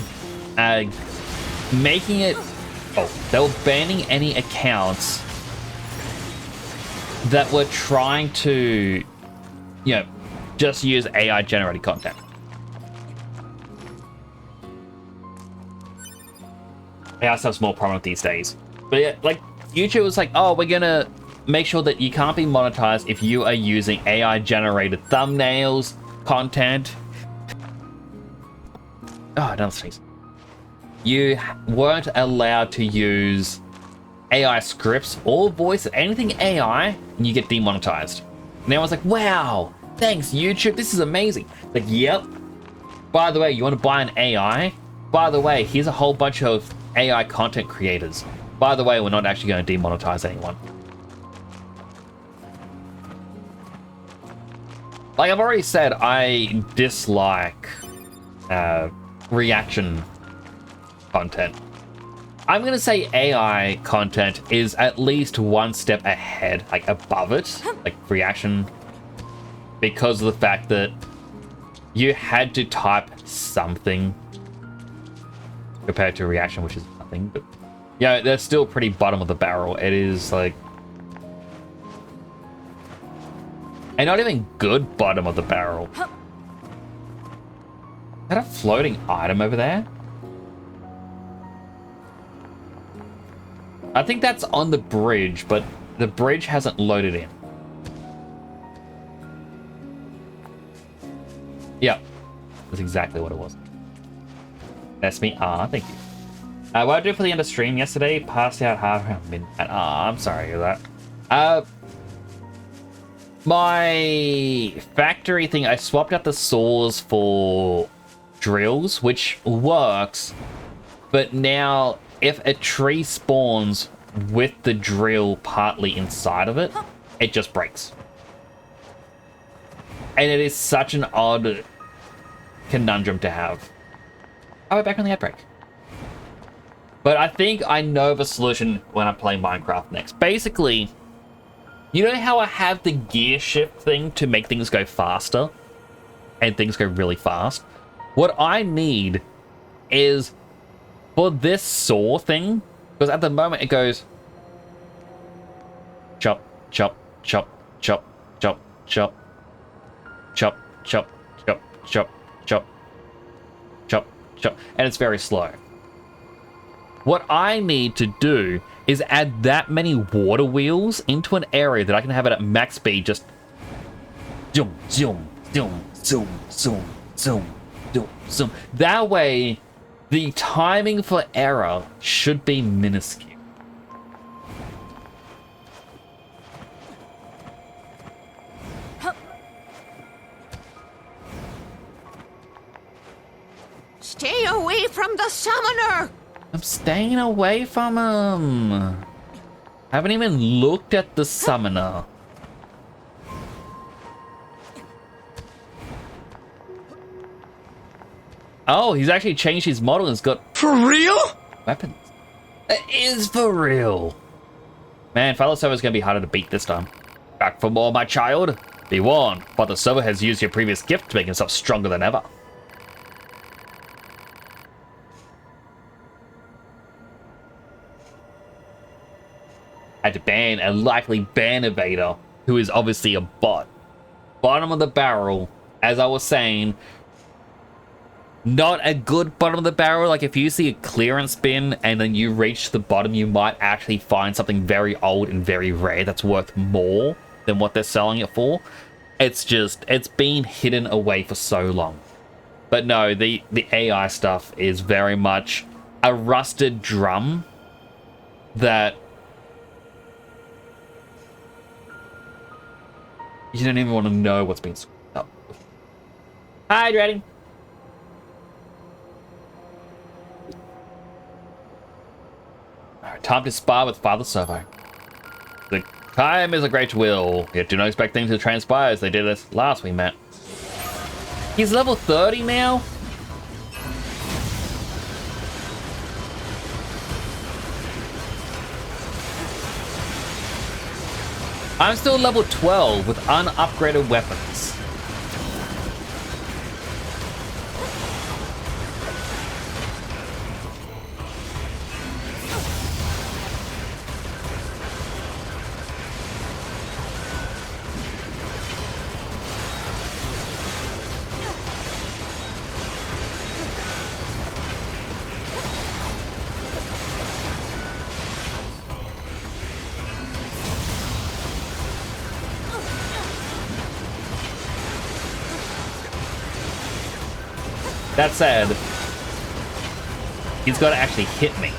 making it... Oh, they were banning any accounts that were trying to, you know, just use AI-generated content. AI stuff's more prominent these days. But yeah, like, YouTube was like, oh, we're gonna make sure that you can't be monetized if you are using AI-generated thumbnails, content. Oh, another sneeze. You weren't allowed to use AI scripts or voice, anything AI, and you get demonetized. And I was like, wow, thanks, YouTube, this is amazing. Like, yep. By the way, you want to buy an AI? By the way, here's a whole bunch of AI content creators. By the way, we're not actually going to demonetize anyone. Like I've already said, I dislike reaction content. I'm going to say AI content is at least one step ahead, like above it, like reaction, because of the fact that you had to type something compared to reaction, which is nothing, but yeah, they're still pretty bottom of the barrel. It is like, and not even good bottom of the barrel. Is that a floating item over there? I think that's on the bridge, but the bridge hasn't loaded in. Yep. That's exactly what it was. That's me. Ah, thank you. What I did for the end of stream yesterday, passed out half around midnight. Ah, I'm sorry to hear that. My factory thing, I swapped out the saws for drills, which works. But now, if a tree spawns with the drill partly inside of it, it just breaks. And it is such an odd conundrum to have. Oh, we're back on the ad break. But I think I know of a solution when I play Minecraft next. Basically, you know how I have the gear shift thing to make things go faster? And things go really fast? What I need is for this saw thing, because at the moment it goes chop, chop, chop, chop, chop, chop, chop, chop, chop, chop, chop, chop, chop, and it's very slow. What I need to do is add that many water wheels into an area that I can have it at max speed, just zoom, zoom, zoom, zoom, zoom, zoom, zoom, zoom. That way, the timing for error should be minuscule. Stay away from the summoner! I'm staying away from him. Haven't even looked at the summoner. Oh, he's actually changed his model and has got... For real? Weapons. It is for real. Man, Father Server's gonna be harder to beat this time. Back for more, my child. Be warned, Father Server has used your previous gift to make himself stronger than ever. Had to ban a likely ban evader, who is obviously a bot. Bottom of the barrel, as I was saying, not a good bottom of the barrel. Like if you see a clearance bin and then you reach the bottom, you might actually find something very old and very rare that's worth more than what they're selling it for. It's just, it's been hidden away for so long. But no, the AI stuff is very much a rusted drum that you don't even want to know what's been screwed up. Hi, Dreading. Time to spar with Father Servo. The time is a great will, yet do not expect things to transpire as they did this last we met. He's level 30 now? I'm still level 12 with unupgraded weapons. That said, he's got to actually hit me.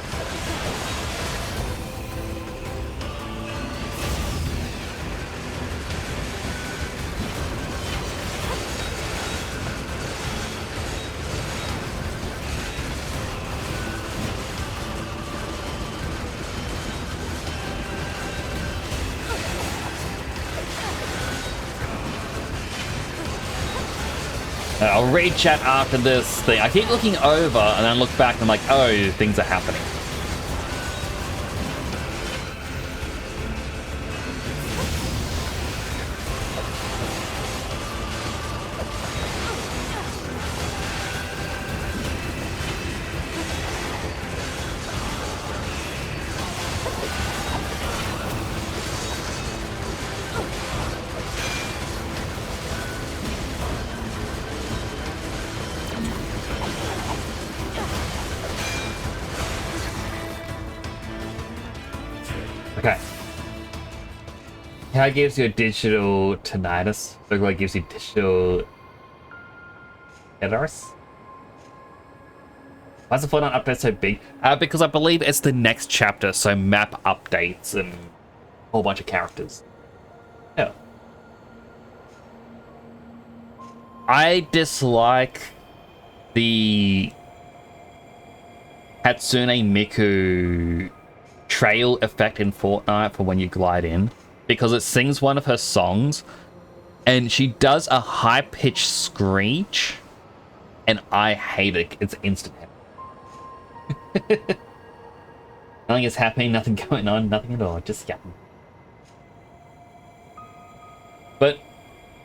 I'll read chat after this thing. I keep looking over and then look back and I'm like, oh, things are happening. How it gives you a digital tinnitus. Look like it gives you digital errors. Why is the Fortnite update so big? Because I believe it's the next chapter, so map updates and a whole bunch of characters. Yeah. I dislike the Hatsune Miku trail effect in Fortnite for when you glide in, because it sings one of her songs and she does a high-pitched screech and I hate it. It's instant. Nothing is happening, nothing going on, nothing at all, just yapping. But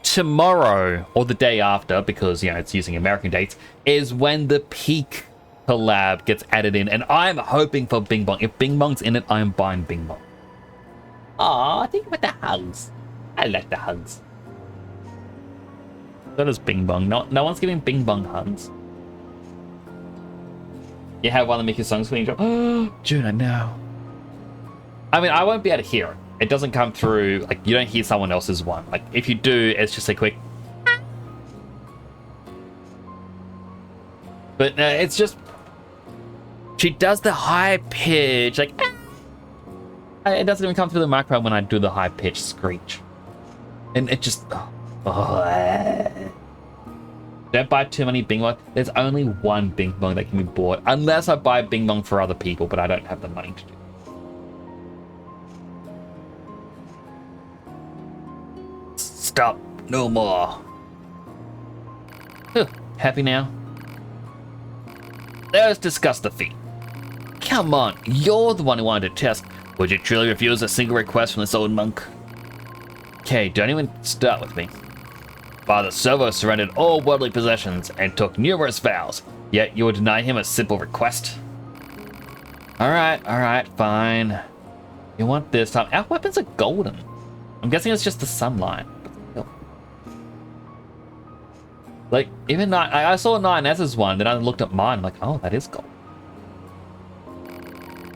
tomorrow, or the day after, because, you know, it's using American dates, is when the Peak collab gets added in, and I'm hoping for Bing Bong. If Bing Bong's in it, I'm buying Bing Bong. Aw, think about the hugs. I like the hugs. So does Bing Bong. No one's giving Bing Bong hugs. You have one of Mickey's songs when you drop. Oh, June, I know. I mean, I won't be able to hear it. It doesn't come through, like, you don't hear someone else's one. Like, if you do, it's just a quick. But it's just. She does the high pitch, like. It doesn't even come through the microphone when I do the high pitched screech. And it just. Don't buy too many Bing Bong. There's only one Bing Bong that can be bought, unless I buy Bing Bong for other people, but I don't have the money to do it. Stop. No more. Happy now? Let's discuss the fee. Come on, you're the one who wanted to test. Would you truly refuse a single request from this old monk? Okay, don't even start with me. Father Servo surrendered all worldly possessions and took numerous vows, yet you would deny him a simple request? Alright, fine. You want this time? Our weapons are golden. I'm guessing it's just the sunlight. Like, even I saw 9S's one, then I looked at mine, like, oh, that is gold.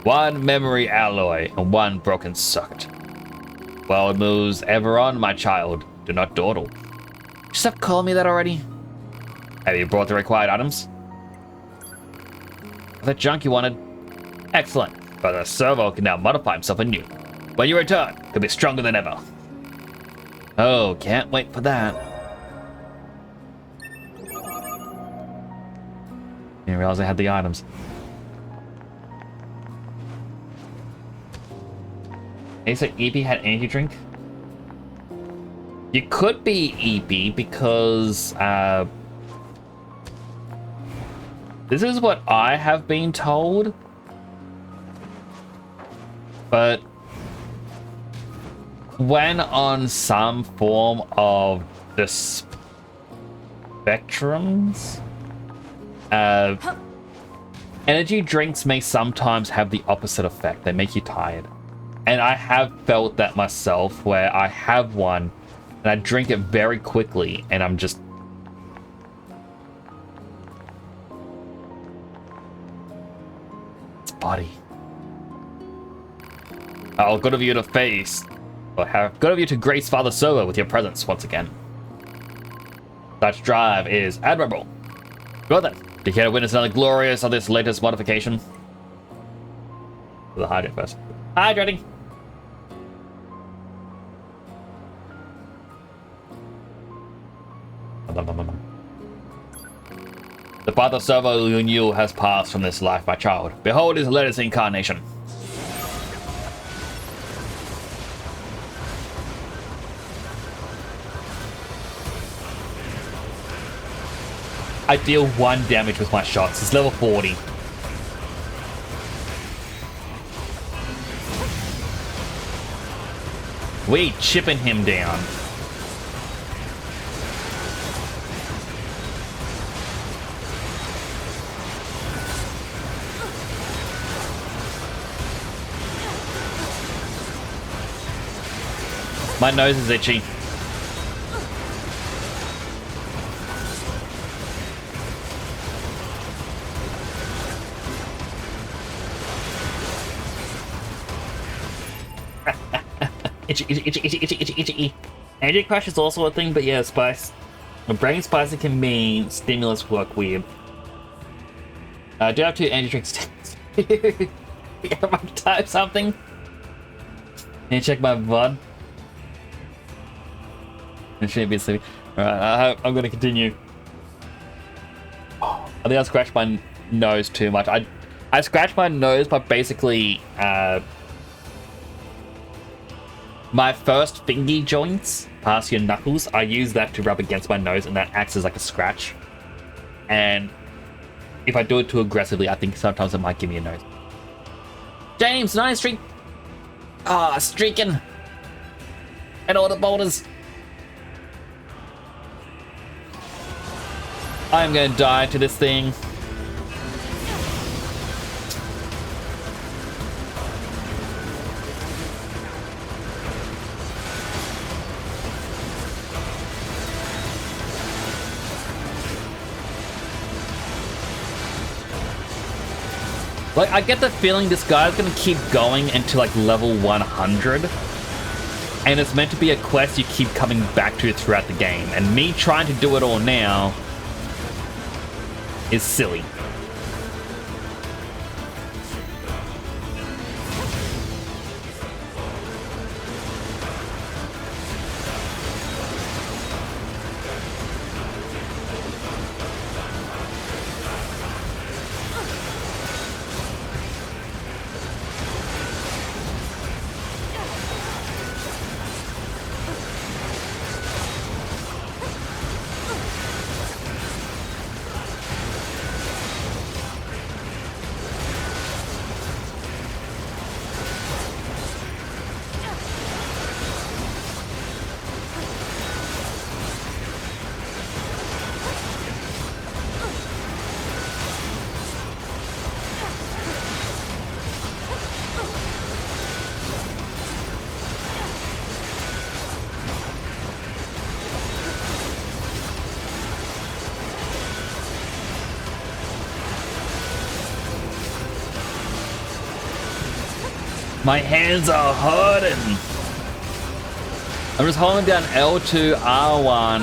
One memory alloy and one broken socket. World moves ever on, my child. Do not dawdle. Stop calling me that already. Have you brought the required items? That junk you wanted? Excellent. But the servo can now modify himself anew. When you return, he'll be stronger than ever. Oh, can't wait for that. Didn't realize I had the items. Hey, so EP had energy drink? You could be EP because this is what I have been told, but when on some form of the spectrums, energy drinks may sometimes have the opposite effect. They make you tired. And I have felt that myself, where I have one and I drink it very quickly and I'm just... It's body. Oh, good of you to face. Or how good of you to grace Father Servo with your presence once again. Such drive is admirable. Well then, do you care to witness another glorious of this latest modification? The hydrate first. Hydrating. The Father Servo you knew has passed from this life, my child. Behold his latest incarnation. I deal 1 damage with my shots. It's level 40. We chipping him down. My nose is itchy. Itchy. Energy crash is also a thing, but yeah, spice. Brain spicy can mean stimulus work weird. I do have 2 energy drinks. Am I to type something? Need to check my VOD. I shouldn't be sleeping. Alright, I'm gonna continue. I think I scratched my nose too much. I scratched my nose by basically my first finger joints past your knuckles. I use that to rub against my nose, and that acts as like a scratch. And if I do it too aggressively, I think sometimes it might give me a nose. James, 9th Street. Ah, streaking at all the boulders. I'm gonna die to this thing. Like, I get the feeling this guy's gonna keep going until like level 100. And it's meant to be a quest you keep coming back to throughout the game. And me trying to do it all now is silly. My hands are hurting. I'm just holding down L2, R1.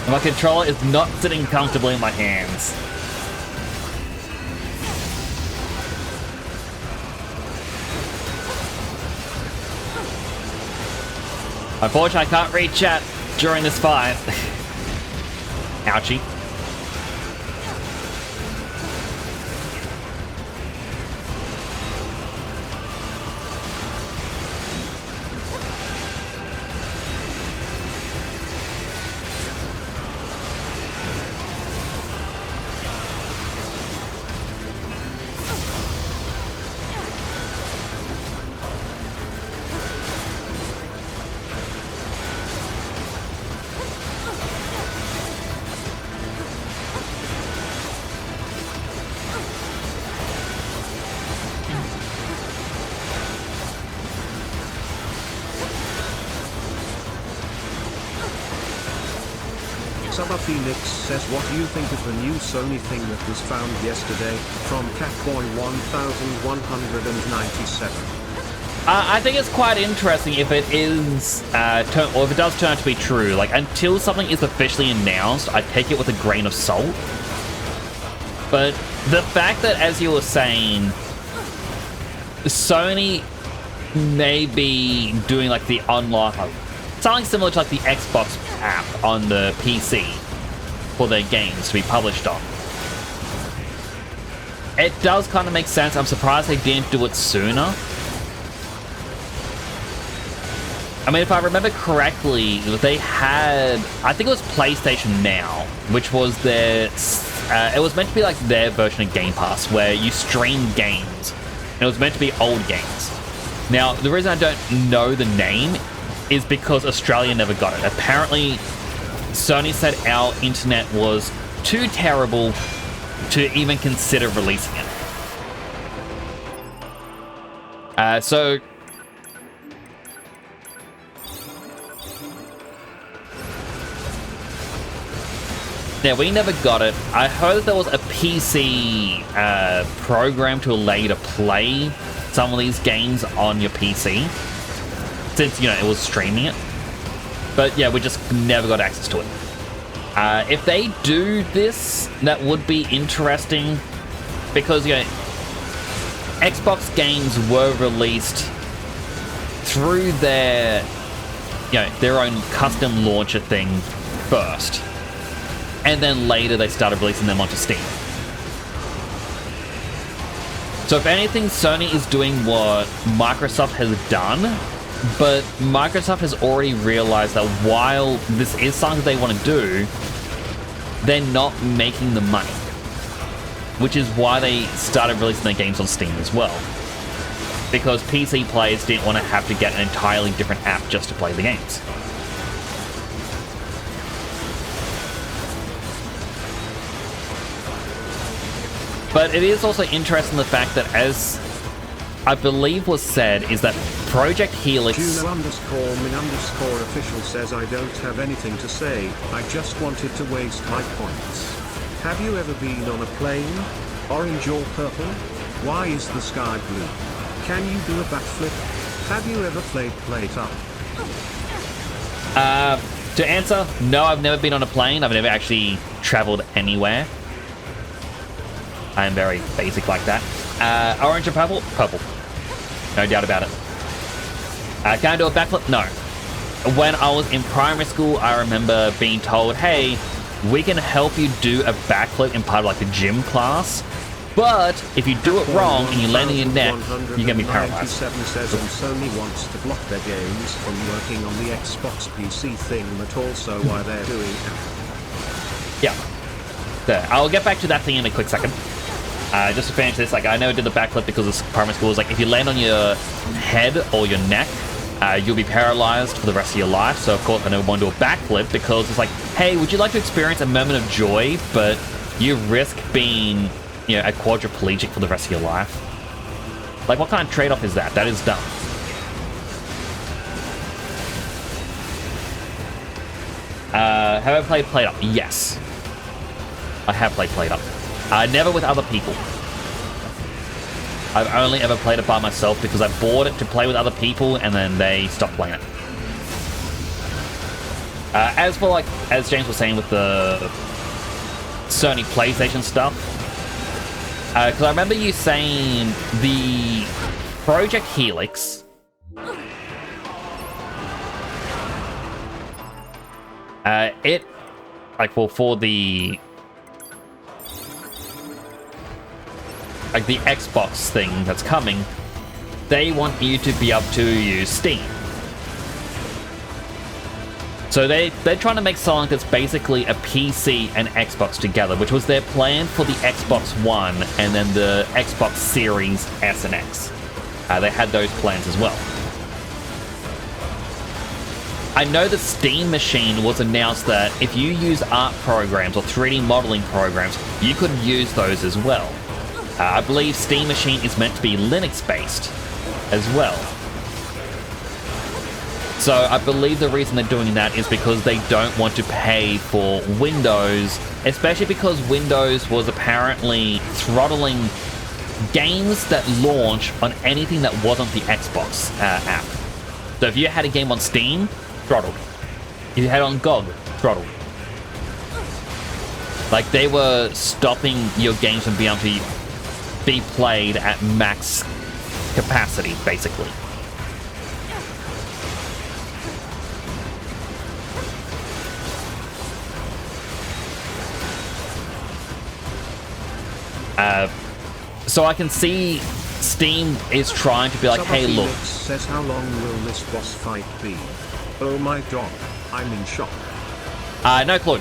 And my controller is not sitting comfortably in my hands. Unfortunately, I can't read chat during this fight. Ouchie. Summer Phoenix says, what do you think of the new Sony thing that was found yesterday, from Catboy 1197? I think it's quite interesting if it is, or if it does turn out to be true. Like, until something is officially announced, I take it with a grain of salt. But the fact that, as you were saying, Sony may be doing like the unlock, something similar to like the Xbox app on the PC for their games to be published on. It does kind of make sense. I'm surprised they didn't do it sooner. I mean, if I remember correctly, they had, I think it was PlayStation Now, which was their, it was meant to be like their version of Game Pass, where you stream games, and it was meant to be old games. Now, the reason I don't know the name is because Australia never got it. Apparently, Sony said our internet was too terrible to even consider releasing it. So yeah, we never got it. I heard that there was a PC program to allow you to play some of these games on your PC, since, you know, it was streaming it. But yeah, we just never got access to it. If they do this, that would be interesting, because, you know, Xbox games were released through their, you know, their own custom launcher thing first, and then later they started releasing them onto Steam. So if anything, Sony is doing what Microsoft has done, but Microsoft has already realized that while this is something they want to do, they're not making the money, which is why they started releasing their games on Steam as well, because PC players didn't want to have to get an entirely different app just to play the games. But it is also interesting the fact that, as I believe was said, is that Project Helix... Juno_min_official says, I don't have anything to say, I just wanted to waste my points. Have you ever been on a plane? Orange or purple? Why is the sky blue? Can you do a backflip? Have you ever played Plate Up? To answer, no, I've never been on a plane. I've never actually traveled anywhere. I am very basic like that. Orange or purple? Purple. No doubt about it. Can I do a backflip? No. When I was in primary school, I remember being told, hey, we can help you do a backflip in part of like the gym class, but if you do it wrong and you land on your neck, you're going to be paralyzed. Says Sony wants to block their games from working on the Xbox PC thing, but also why they're doing it. Yeah. There. I'll get back to that thing in a quick second. Just to finish this, like, I never did the backflip because this primary school was like, if you land on your head or your neck, you'll be paralyzed for the rest of your life. So of course I never want to do a backflip, because it's like, hey, would you like to experience a moment of joy, but you risk being, you know, a quadriplegic for the rest of your life? Like, what kind of trade-off is that? That is dumb. Have I played Plate Up? Yes. I have played Plate Up. Never with other people. I've only ever played it by myself because I bought it to play with other people and then they stopped playing it. As for, like, as James was saying with the Sony PlayStation stuff, because I remember you saying the Project Helix it, like, well, for the, like, the Xbox thing that's coming, they want you to be able to use Steam. So they're trying to make something that's basically a PC and Xbox together, which was their plan for the Xbox One and then the Xbox Series S and X. They had those plans as well. I know the Steam Machine was announced that if you use art programs or 3D modeling programs, you could use those as well. I believe Steam Machine is meant to be Linux-based as well. So I believe the reason they're doing that is because they don't want to pay for Windows, especially because Windows was apparently throttling games that launch on anything that wasn't the Xbox app. So if you had a game on Steam, throttled. If you had it on GOG, throttled. Like, they were stopping your games from being able to be played at max capacity, basically. So I can see Steam is trying to be like, hey, look. Says, how long will this boss fight be? Oh my god, I'm in shock. No clue.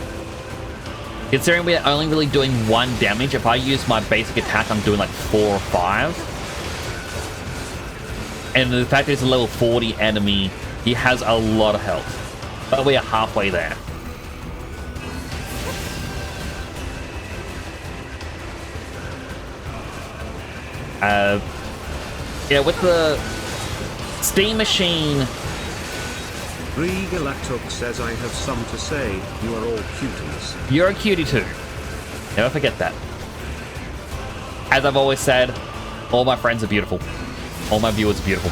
Considering we're only really doing 1 damage, if I use my basic attack, I'm doing like 4 or 5. And the fact that it's a level 40 enemy, he has a lot of health. But we are halfway there. Yeah, with the Steam Machine... Galactic says, I have some to say, you are all cuties. You're a cutie too. Never forget that. As I've always said, all my friends are beautiful. All my viewers are beautiful.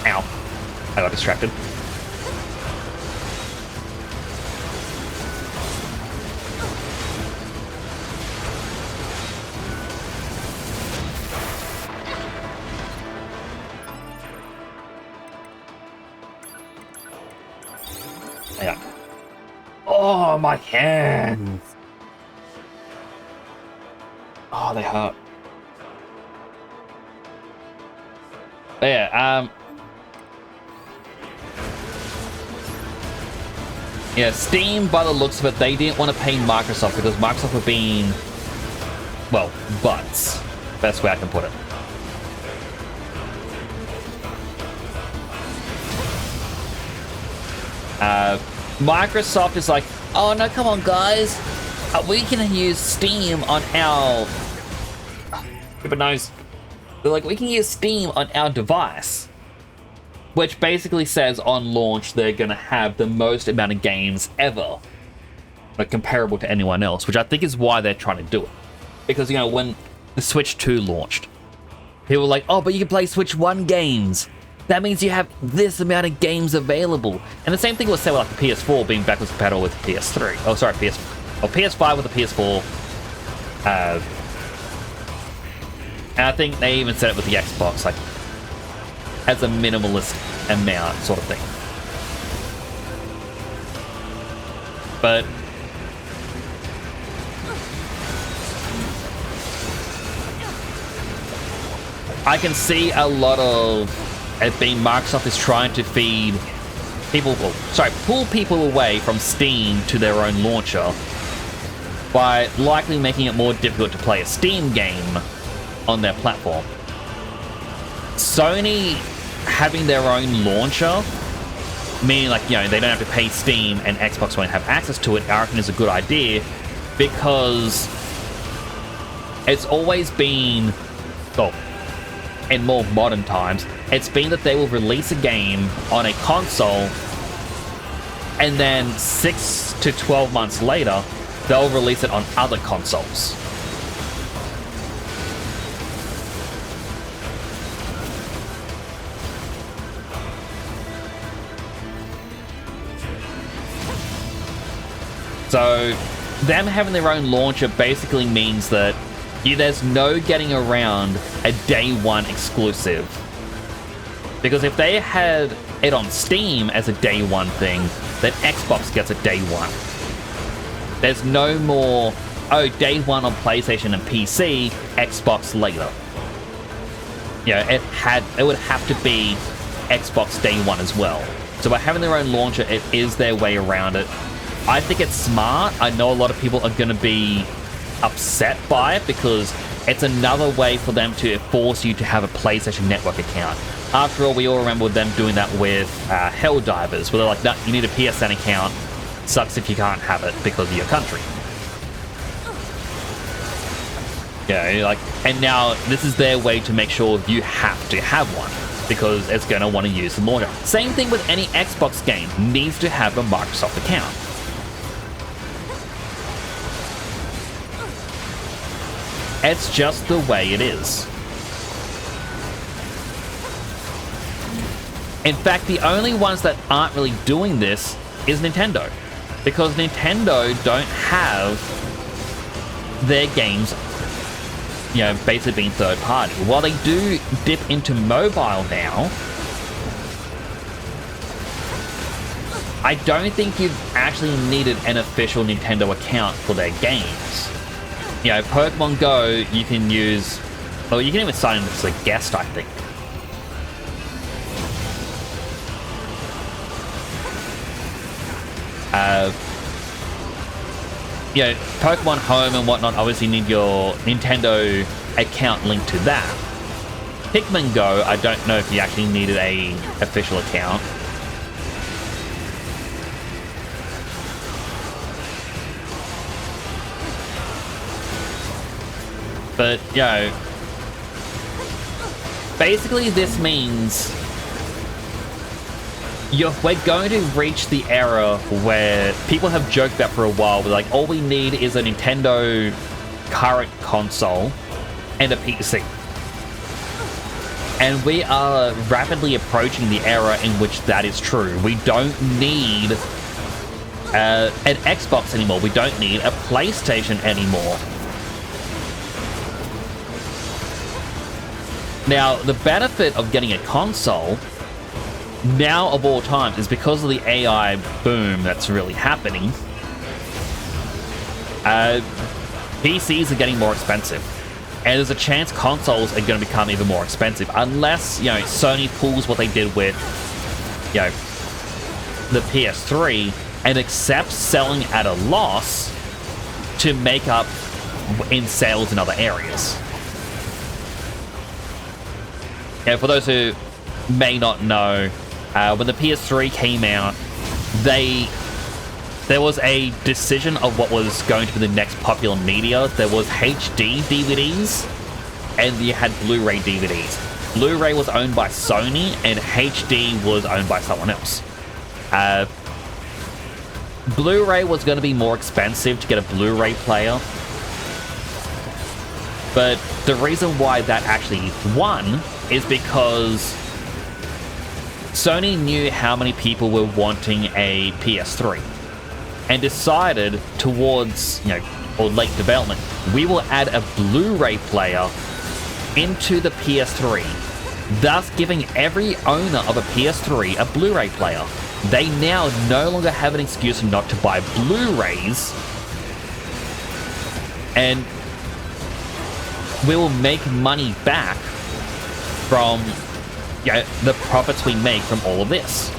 Ow. I got distracted. Hang on. Oh, my hands. Oh, they hurt. But yeah, yeah, Steam, by the looks of it, they didn't want to pay Microsoft because Microsoft were being, well, butts. Best way I can put it. Microsoft is like, oh no, come on guys, we can use Steam on our... Stupid nose. They're like, we can use Steam on our device. Which basically says on launch they're going to have the most amount of games ever. Like, comparable to anyone else, which I think is why they're trying to do it. Because, you know, when the Switch 2 launched, people were like, oh, but you can play Switch 1 games. That means you have this amount of games available. And the same thing was said with like the PS4 being backwards compatible with the PS3. Oh, sorry, PS5 with the PS4. And I think they even said it with the Xbox, like, as a minimalist amount sort of thing. But I can see a lot of it being Microsoft is trying to feed people, well, sorry, pull people away from Steam to their own launcher by likely making it more difficult to play a Steam game on their platform. Sony having their own launcher, meaning like, you know, they don't have to pay Steam and Xbox won't have access to it, I reckon is a good idea because it's always been, well, in more modern times, it's been that they will release a game on a console and then 6 to 12 months later, they'll release it on other consoles. So, them having their own launcher basically means that there's no getting around a day one exclusive. Because if they had it on Steam as a day one thing, then Xbox gets a day one. There's no more, oh, day one on PlayStation and PC, Xbox later. You know, it would have to be Xbox day one as well. So by having their own launcher, it is their way around it. I think it's smart. I know a lot of people are going to be upset by it because it's another way for them to force you to have a PlayStation Network account. After all, we all remember them doing that with Helldivers, where they're like, no, you need a PSN account. Sucks if you can't have it because of your country. Yeah, like, and now this is their way to make sure you have to have one because it's going to want to use the launcher. Same thing with any Xbox game, needs to have a Microsoft account. It's just the way it is. In fact, the only ones that aren't really doing this is Nintendo. Because Nintendo don't have their games, you know, basically being third party. While they do dip into mobile now, I don't think you've actually needed an official Nintendo account for their games. You know, Pokemon Go, you can use... Well, you can even sign in as a guest, I think. You know, Pokemon Home and whatnot obviously need your Nintendo account linked to that. Pikmin Go, I don't know if you actually needed a official account. But, you know, basically this means we're going to reach the era where people have joked about for a while, but like, all we need is a Nintendo current console and a PC. And we are rapidly approaching the era in which that is true. We don't need an Xbox anymore. We don't need a PlayStation anymore. Now, the benefit of getting a console, now of all time, is because of the AI boom that's really happening. PCs are getting more expensive. And there's a chance consoles are going to become even more expensive. Unless, you know, Sony pulls what they did with, you know, the PS3 and accepts selling at a loss to make up in sales in other areas. And for those who may not know, when the PS3 came out, there was a decision of what was going to be the next popular media. There was HD DVDs, and you had Blu-ray DVDs. Blu-ray was owned by Sony, and HD was owned by someone else. Blu-ray was going to be more expensive to get a Blu-ray player. But the reason why that actually won is because Sony knew how many people were wanting a PS3 and decided towards, you know, or late development, we will add a Blu-ray player into the PS3, thus giving every owner of a PS3 a Blu-ray player. They now no longer have an excuse not to buy Blu-rays, and we will make money back from, you know, the profits we make from all of this.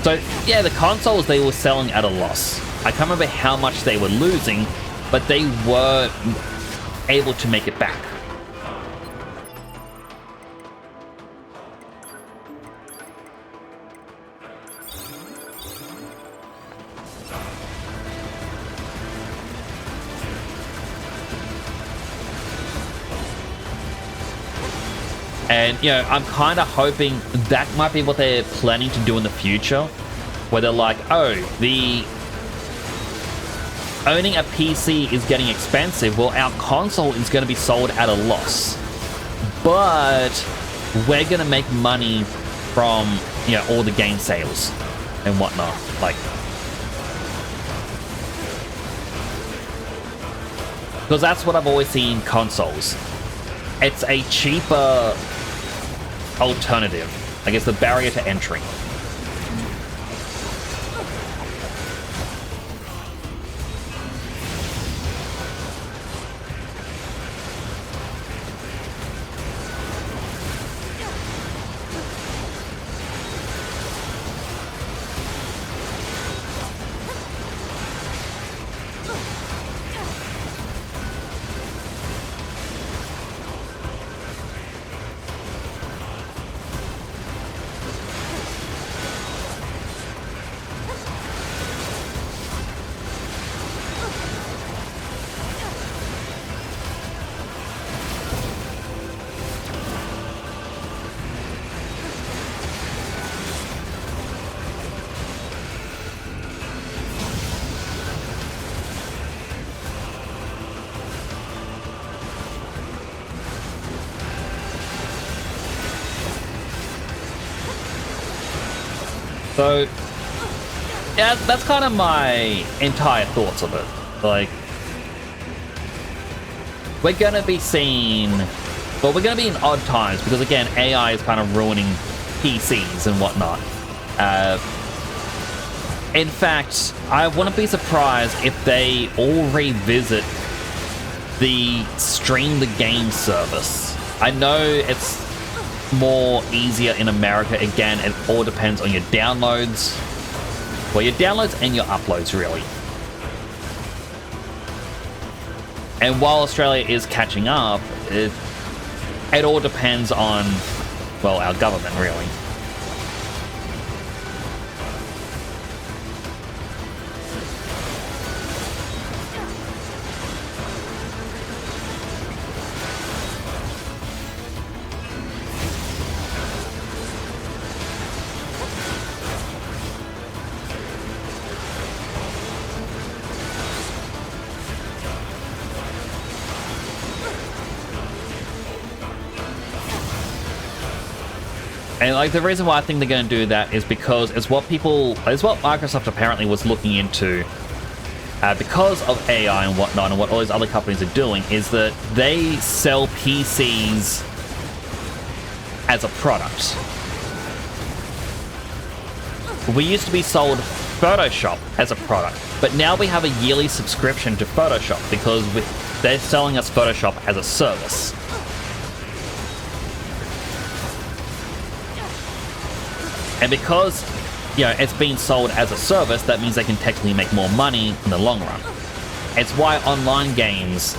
So, yeah, the consoles, they were selling at a loss. I can't remember how much they were losing, but they were able to make it back. And, you know, I'm kind of hoping that might be what they're planning to do in the future, where they're like, oh, owning a PC is getting expensive, well, our console is going to be sold at a loss. But we're going to make money from, you know, all the game sales and whatnot. Like, because that's what I've always seen in consoles. It's a cheaper alternative. I guess the barrier to entry. So, yeah, that's kind of my entire thoughts of it. Like, we're gonna be seeing, well, we're gonna be in odd times because, again, AI is kind of ruining PCs and whatnot. In fact, I wouldn't be surprised if they all revisit the stream the game service. I know it's more easier in America. Again, it all depends on your downloads. Well, your downloads and your uploads, really. And while Australia is catching up, it all depends on, well, our government, really. And like the reason why I think they're going to do that is because it's what Microsoft apparently was looking into. Because of AI and whatnot, and what all these other companies are doing, is that they sell PCs as a product. We used to be sold Photoshop as a product, but now we have a yearly subscription to Photoshop because they're selling us Photoshop as a service. And because, you know, it's being sold as a service, that means they can technically make more money in the long run. It's why online games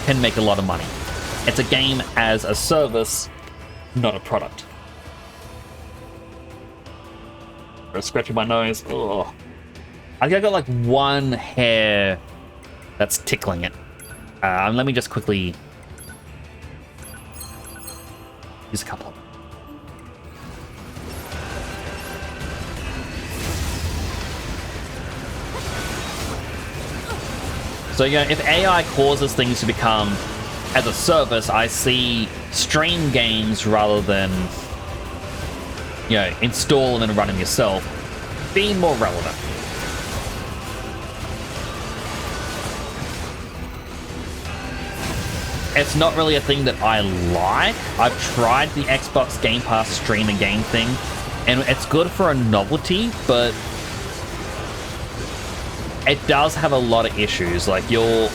can make a lot of money. It's a game as a service, not a product. I'm scratching my nose. Ugh. I think I got like one hair that's tickling it. Let me just quickly use a couple of them. So yeah, if AI causes things to become as a service, I see stream games rather than, you know, install them and run them yourself being more relevant. It's not really a thing that I like. I've tried the Xbox Game Pass stream a game thing, and it's good for a novelty, but it does have a lot of issues. Like, your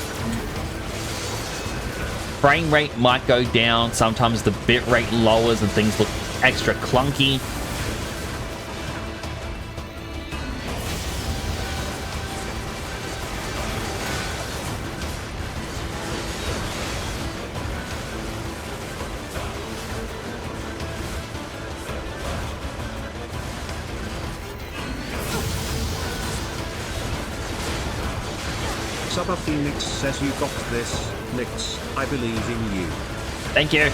frame rate might go down, sometimes the bit rate lowers and things look extra clunky. Subba Phoenix says you got this, Nix, I believe in you. Thank you.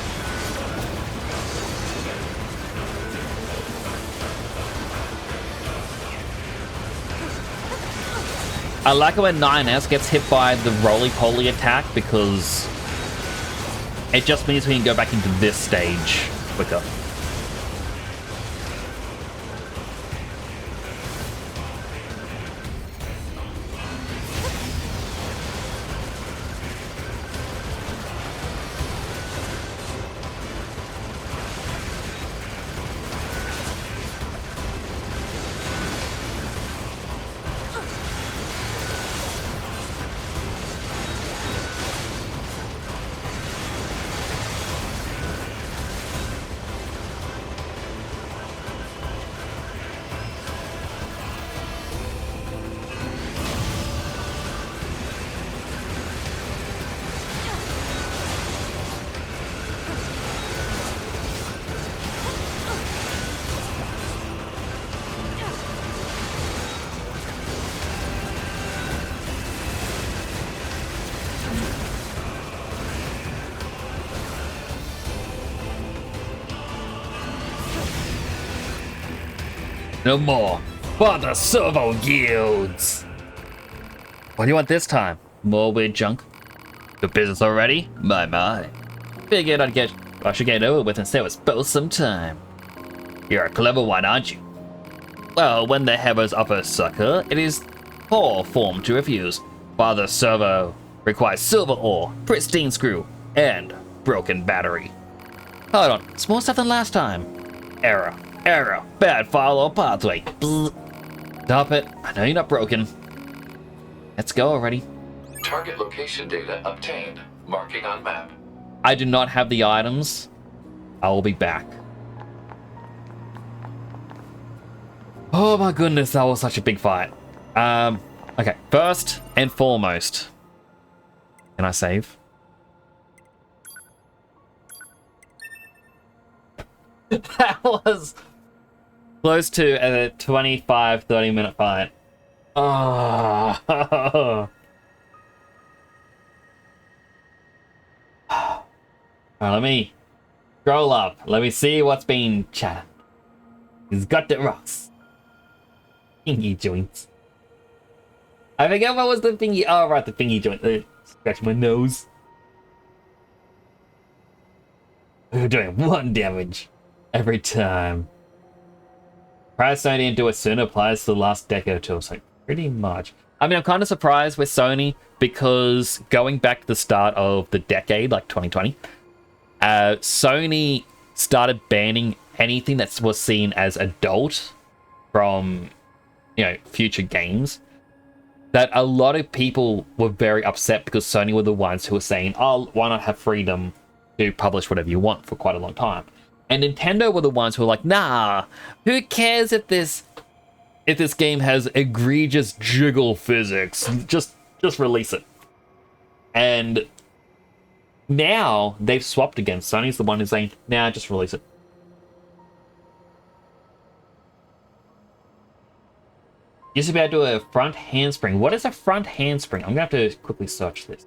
I like it when 9S gets hit by the roly-poly attack because it just means we can go back into this stage quicker. No more for the servo guilds. What do you want this time? More weird junk? Good business already? My. Figured I should get it over with and save us both some time. You're a clever one, aren't you? Well, when the heavens offer a sucker, it is poor form to refuse. Father servo requires silver ore, pristine screw, and broken battery. Hold on, it's more stuff than last time. Error, bad file or pathway. Bzz. Stop it, I know you're not broken. Let's go already. Target location data obtained. Marking on map. I do not have the items. I will be back. Oh my goodness, that was such a big fight. Okay, first and foremost. Can I save? That was close to a 25-30 minute fight. Oh. Alright, let me scroll up. Let me see what's being chatted. He's got the rocks. Thingy joints. I forget what was the thingy. Oh, right, the thingy joint. Scratch my nose. We're doing 1 damage. Every time. Perhaps Sony didn't do it sooner applies to the last decade or two. It's like, pretty much. I mean, I'm kind of surprised with Sony because going back to the start of the decade, like 2020, Sony started banning anything that was seen as adult from, future games. That a lot of people were very upset because Sony were the ones who were saying, oh, why not have freedom to publish whatever you want for quite a long time. And Nintendo were the ones who were like, nah, who cares if this game has egregious jiggle physics? Just release it. And now they've swapped again. Sony's the one who's saying, nah, just release it. Used to be able to do a front handspring. What is a front handspring? I'm gonna have to quickly search this.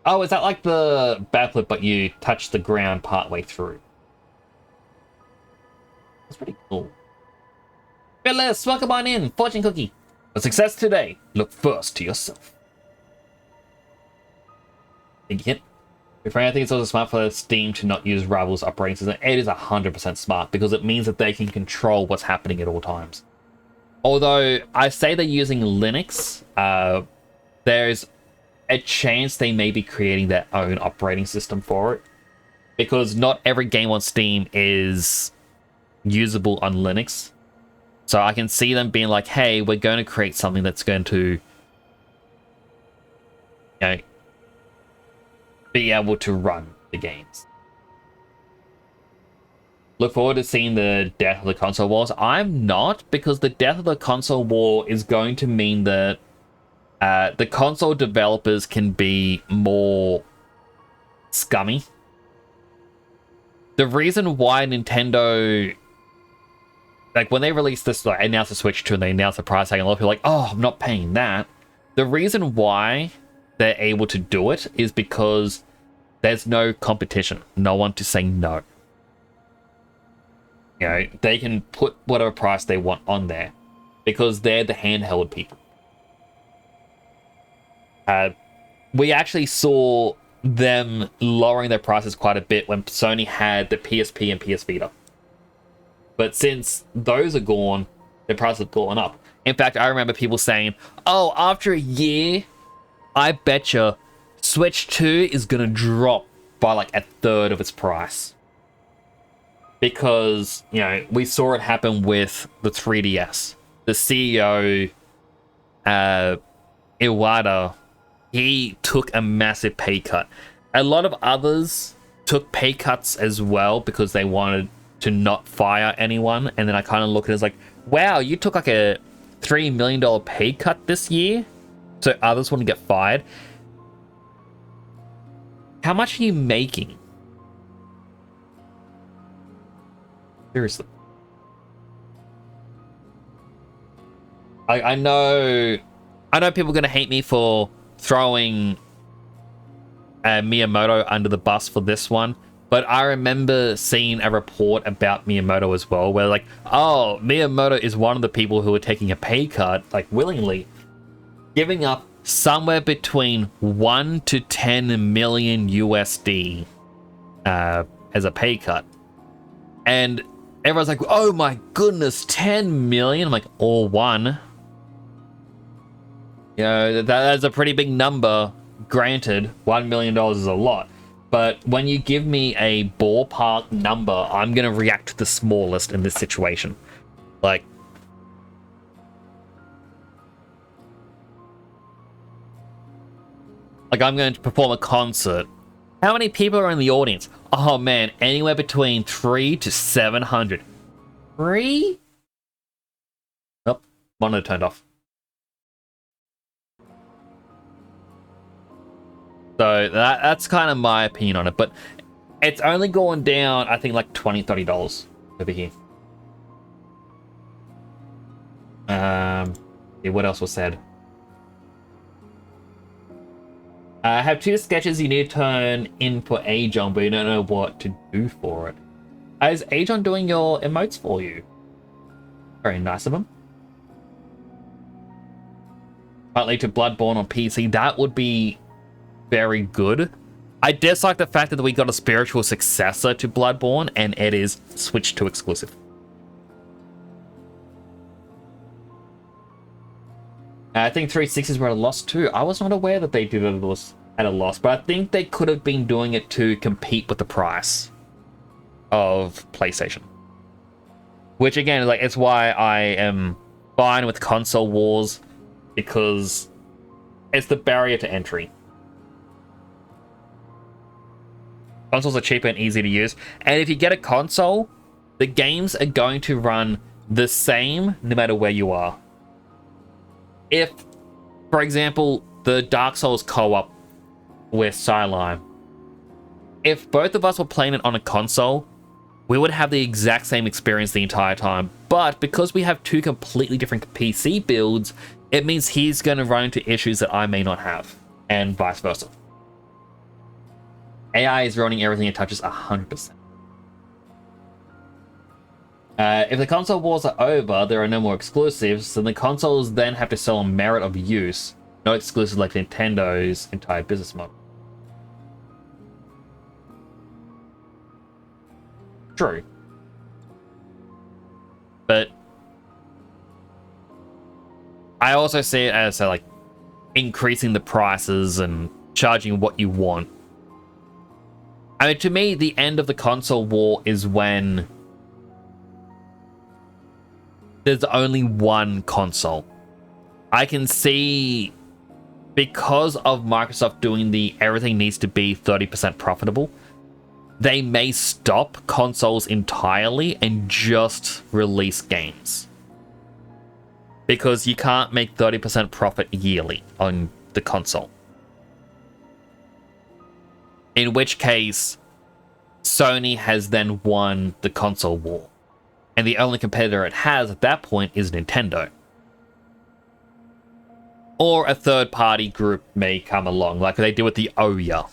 Oh, is that like the backflip, but you touch the ground partway through? That's pretty cool. Phyllis, welcome on in. Fortune cookie. A success today. Look first to yourself. Big hit. If anything, it's also smart for Steam to not use Rival's operating system. It is 100% smart because it means that they can control what's happening at all times. Although I say they're using Linux, there's a chance they may be creating their own operating system for it, because not every game on Steam is usable on Linux. So I can see them being like, hey, we're going to create something that's going to, be able to run the games. Look forward to seeing the death of the console wars. I'm not, because the death of the console war is going to mean that the console developers can be more scummy. The reason why Nintendo, like when they released this, like announced the Switch 2 and they announced the price tag, and a lot of people are like, oh, I'm not paying that. The reason why they're able to do it is because there's no competition. No one to say no. They can put whatever price they want on there because they're the handheld people. We actually saw them lowering their prices quite a bit when Sony had the PSP and PS Vita. But since those are gone, their prices have gone up. In fact, I remember people saying, oh, after a year, I betcha Switch 2 is going to drop by like a third of its price. Because, we saw it happen with the 3DS. The CEO, Iwata, he took a massive pay cut. A lot of others took pay cuts as well because they wanted to not fire anyone. And then I kind of look at it as like, wow, you took like a $3 million pay cut this year? So others want to get fired? How much are you making? Seriously. I know people are going to hate me for throwing Miyamoto under the bus for this one, but I remember seeing a report about Miyamoto as well, where like, oh, Miyamoto is one of the people who are taking a pay cut, like willingly, giving up somewhere between 1 to 10 million USD as a pay cut. And everyone's like, oh my goodness, 10 million? I'm like, or one. That's a pretty big number. Granted, $1 million is a lot. But when you give me a ballpark number, I'm going to react to the smallest in this situation. Like, I'm going to perform a concert. How many people are in the audience? Oh man, anywhere between 300 to 700. 3? Nope, monitor turned off. So that's kind of my opinion on it, but it's only going down, I think, like $20, $30 over here. Yeah, what else was said? I have 2 sketches you need to turn in for Ajon, but you don't know what to do for it. Is Ajon doing your emotes for you? Very nice of him. might lead to Bloodborne on PC. That would be very good. I dislike the fact that we got a spiritual successor to Bloodborne and it is Switch 2 exclusive. I think 360s were at a loss too. I was not aware that they did it at a loss, but I think they could have been doing it to compete with the price of PlayStation. Which again, like, it's why I am fine with console wars, because it's the barrier to entry. Consoles are cheaper and easy to use, and if you get a console, the games are going to run the same no matter where you are. If, for example, the Dark Souls co-op with Skyline, if both of us were playing it on a console, we would have the exact same experience the entire time. But because we have two completely different PC builds, it means he's going to run into issues that I may not have, and vice versa. AI is ruining everything it touches 100%. If the console wars are over, there are no more exclusives, and the consoles then have to sell on merit of use, no exclusive like Nintendo's entire business model. True. But I also see it as like increasing the prices and charging what you want. I mean, to me, the end of the console war is when there's only one console. I can see, because of Microsoft doing the everything needs to be 30% profitable, they may stop consoles entirely and just release games. Because you can't make 30% profit yearly on the console. In which case, Sony has then won the console war. And the only competitor it has at that point is Nintendo. Or a third-party group may come along, like they did with the Ouya.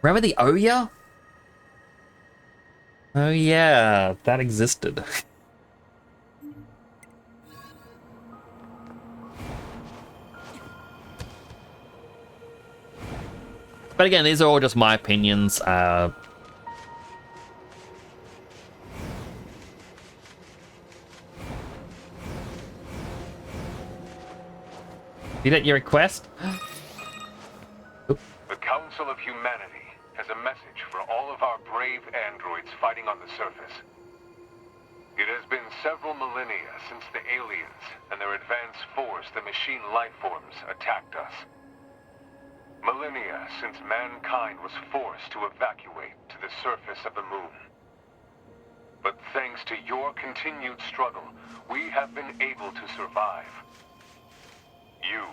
Remember the Ouya? Oh yeah, that existed. But again, these are all just my opinions. Did that your request? The Council of Humanity has a message for all of our brave androids fighting on the surface. It has been several millennia since the aliens and their advanced force, the machine lifeforms, attacked us. Millennia since mankind was forced to evacuate to the surface of the moon. But thanks to your continued struggle, we have been able to survive. You,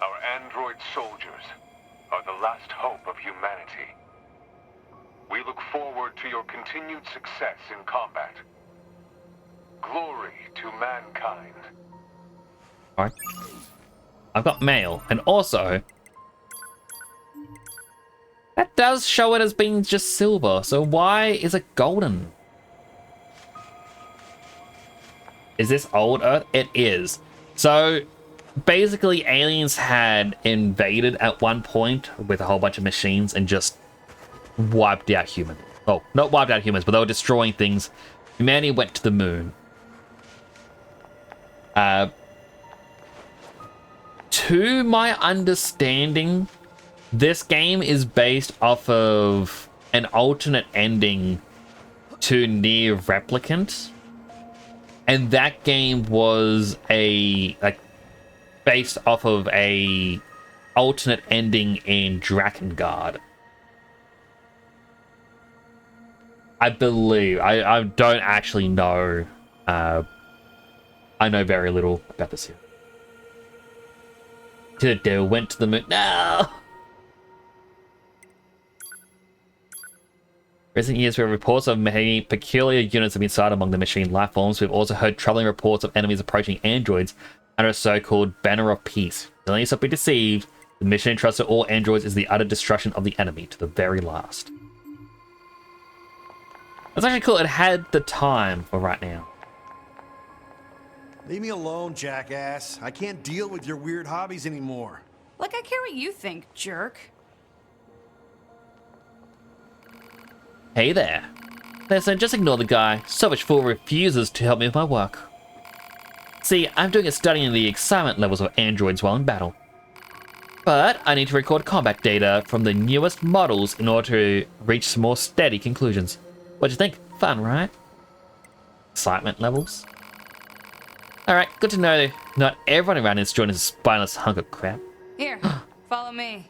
our android soldiers, are the last hope of humanity. We look forward to your continued success in combat. Glory to mankind. Alright. I've got mail, and also that does show it as being just silver, so why is it golden? Is this old Earth? It is. So basically, aliens had invaded at one point with a whole bunch of machines and just wiped out humans. Oh, not wiped out humans, but they were destroying things. Humanity went to the moon. To my understanding, this game is based off of an alternate ending to Nier Replicant. And that game was based off of a alternate ending in Drakengard. I believe. I don't actually know. I know very little about this here. The devil went to the moon. No! Recent years, we have reports of many peculiar units have been sighted among the machine lifeforms. We've also heard troubling reports of enemies approaching androids under a so-called Banner of Peace. Don't let yourself be deceived. The mission entrusted to all androids is the utter destruction of the enemy to the very last. That's actually cool. It had the time for right now. Leave me alone, jackass. I can't deal with your weird hobbies anymore. Like I care what you think, jerk. Hey there. Listen, just ignore the guy. Savage Fool refuses to help me with my work. See, I'm doing a study in the excitement levels of androids while in battle. But I need to record combat data from the newest models in order to reach some more steady conclusions. What do you think? Fun, right? Excitement levels? Alright, good to know not everyone around is joining this spineless hunk of crap. Here, follow me.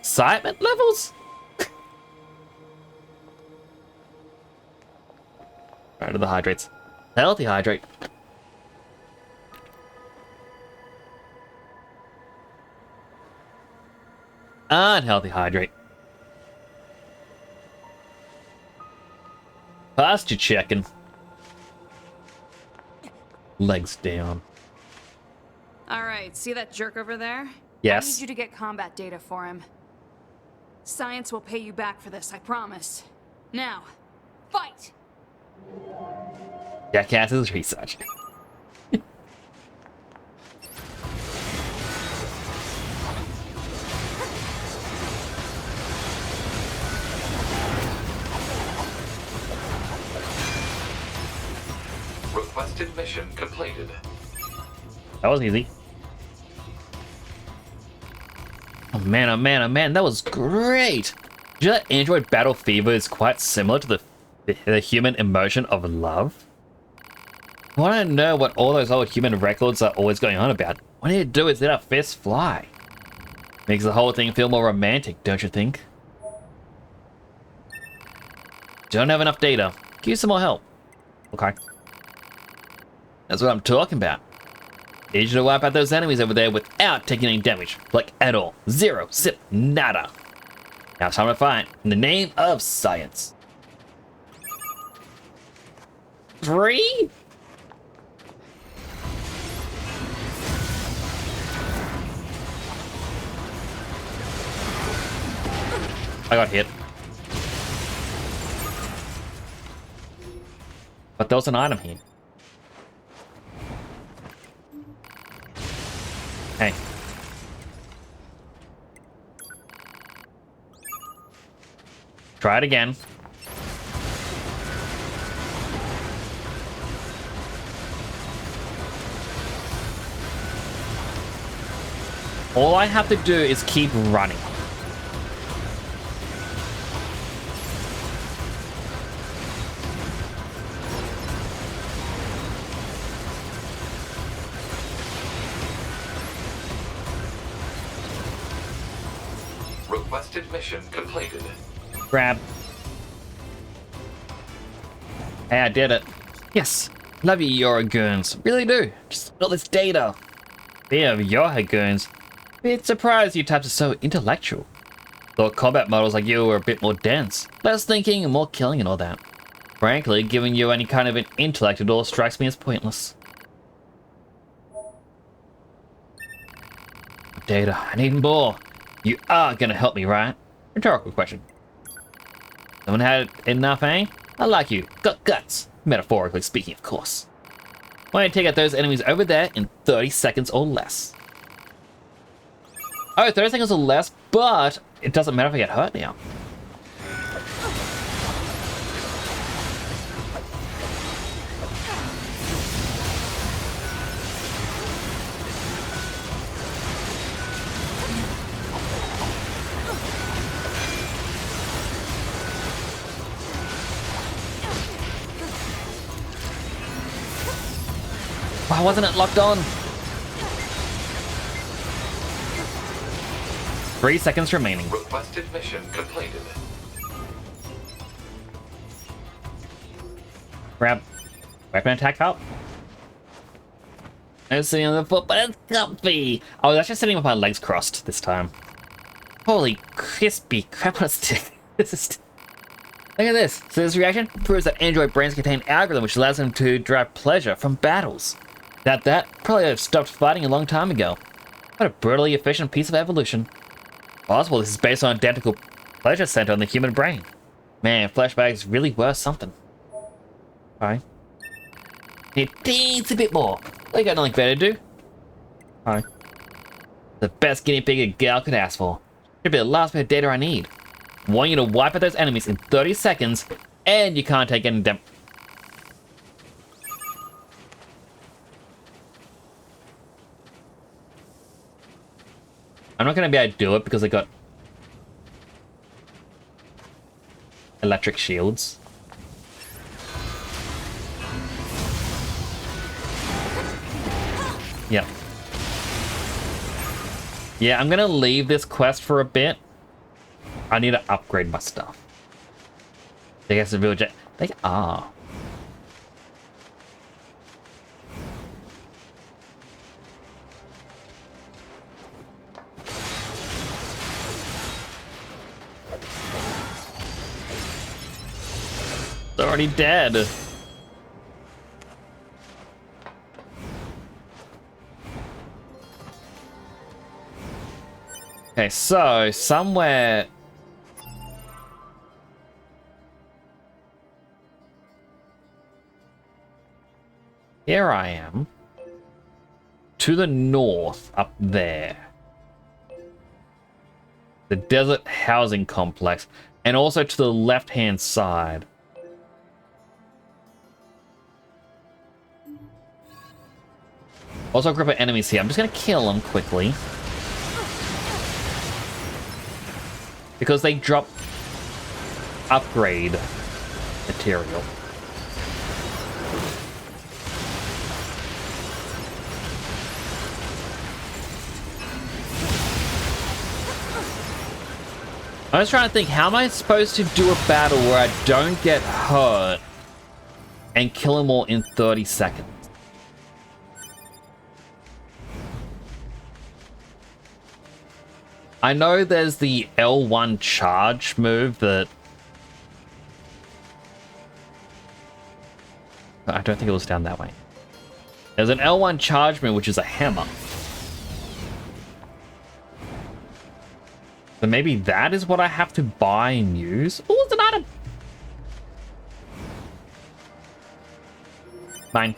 Excitement levels? Right to the hydrates. Healthy hydrate. Unhealthy hydrate. Posture checking. Legs down. Alright, see that jerk over there? Yes. I need you to get combat data for him. Science will pay you back for this, I promise. Now, fight! Jackass's research. Requested mission completed. That was easy. Oh man, oh man, oh man, that was great! Did you know that Android Battle Fever is quite similar to the human emotion of love? I want to know what all those old human records are always going on about. What I need to do is let our fists fly. Makes the whole thing feel more romantic, don't you think? Don't have enough data. Give you some more help. Okay. That's what I'm talking about. Need you to wipe out those enemies over there without taking any damage. Like, at all. Zero. Zip. Nada. Now it's time to fight. In the name of science. 3? I got hit. But there was an item here. Hey. Try it again. All I have to do is keep running. Requested mission completed. Grab. Hey, I did it. Yes. Love you, Eurogoons. Really do. Just all this data. Speaking of Eurogoons, bit surprised you types are so intellectual. Thought combat models like you were a bit more dense. Less thinking and more killing and all that. Frankly, giving you any kind of an intellect at all strikes me as pointless. Data, I need more. You are gonna help me, right? Rhetorical question. Someone had enough, eh? I like you. Got guts. Metaphorically speaking, of course. Why don't you take out those enemies over there in 30 seconds or less? Oh, 30 seconds or less, but it doesn't matter if I get hurt now. Why wasn't it locked on? 3 seconds remaining. Requested mission completed. Grab. Weapon attack up. I was sitting on the foot, but it's comfy. I was actually sitting with my legs crossed this time. Holy crispy crap on a stick. This is... Look at this. So this reaction proves that android brains contain algorithm which allows them to derive pleasure from battles. Without that, probably have stopped fighting a long time ago. What a brutally efficient piece of evolution. Possible this is based on an identical pleasure center in the human brain. Man, flashbacks really were something. Alright. A teensy bit more. They got nothing better to do. Alright. The best guinea pig a gal could ask for. Should be the last bit of data I need. Want you to wipe out those enemies in 30 seconds, and you can't take any damage. I'm not going to be able to do it because I got electric shields. Yep. Yeah, I'm going to leave this quest for a bit. I need to upgrade my stuff. I guess the village. They are. It's already dead. Okay, so somewhere. Here I am. To the north, up there. The desert housing complex. And also to the left-hand side. Also a group of enemies here. I'm just going to kill them quickly. Because they drop upgrade material. I was trying to think, how am I supposed to do a battle where I don't get hurt and kill them all in 30 seconds? I know there's the L1 charge move that... I don't think it was down that way. There's an L1 charge move, which is a hammer. So maybe that is what I have to buy and use? Oh, it's an item! Mine.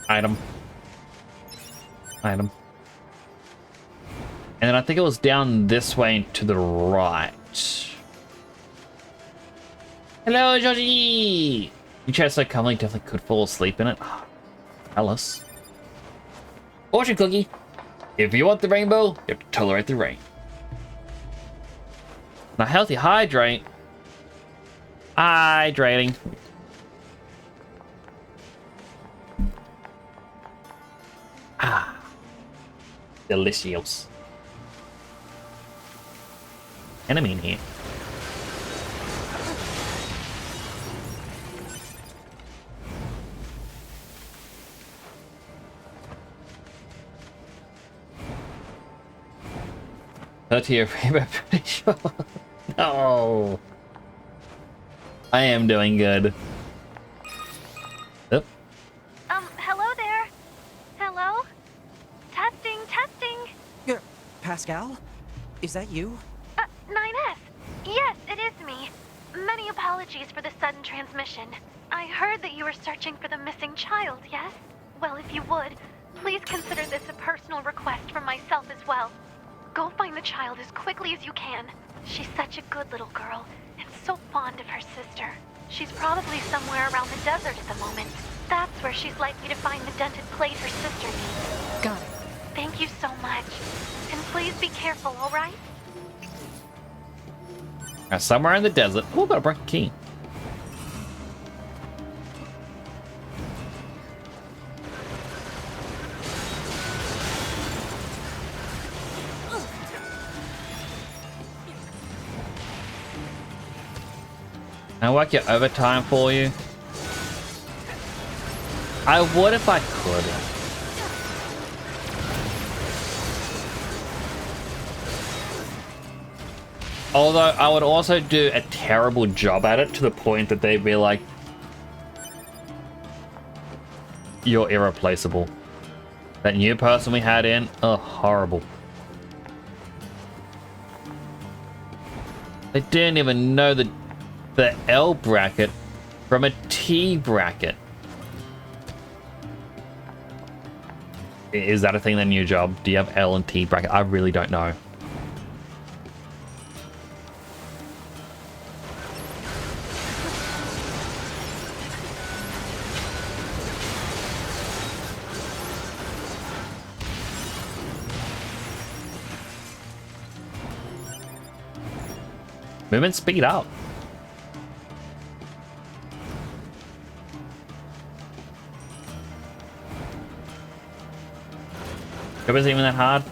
Item. Item. And then I think it was down this way and to the right. Hello, Georgie! You chat so calmly, definitely could fall asleep in it. Alice. Fortune cookie. If you want the rainbow, you have to tolerate the rain. Now, healthy hydrate. Hydrating. Ah, delicious. Enemy in here. Here, I'm pretty sure. No, I am doing good. Oh. Hello there. Hello? Testing, testing. Pascal? Is that you? 9S. Yes, it is me. Many apologies for the sudden transmission. I heard that you were searching for the missing child, yes? Well, if you would, please consider this a personal request from myself as well. Go find the child as quickly as you can. She's such a good little girl, and so fond of her sister. She's probably somewhere around the desert at the moment. That's where she's likely to find the dented plate her sister needs. Got it. Thank you so much. And please be careful, alright? Somewhere in the desert. Oh, got a broken key. I'll work your overtime for you. I would if I could. Although I would also do a terrible job at it to the point that they'd be like, you're irreplaceable. That new person we had in, oh, horrible. They didn't even know the L bracket from a T bracket. Is that a thing in your job? Do you have L and T bracket? I really don't know. Movement speed up. It wasn't even that hard.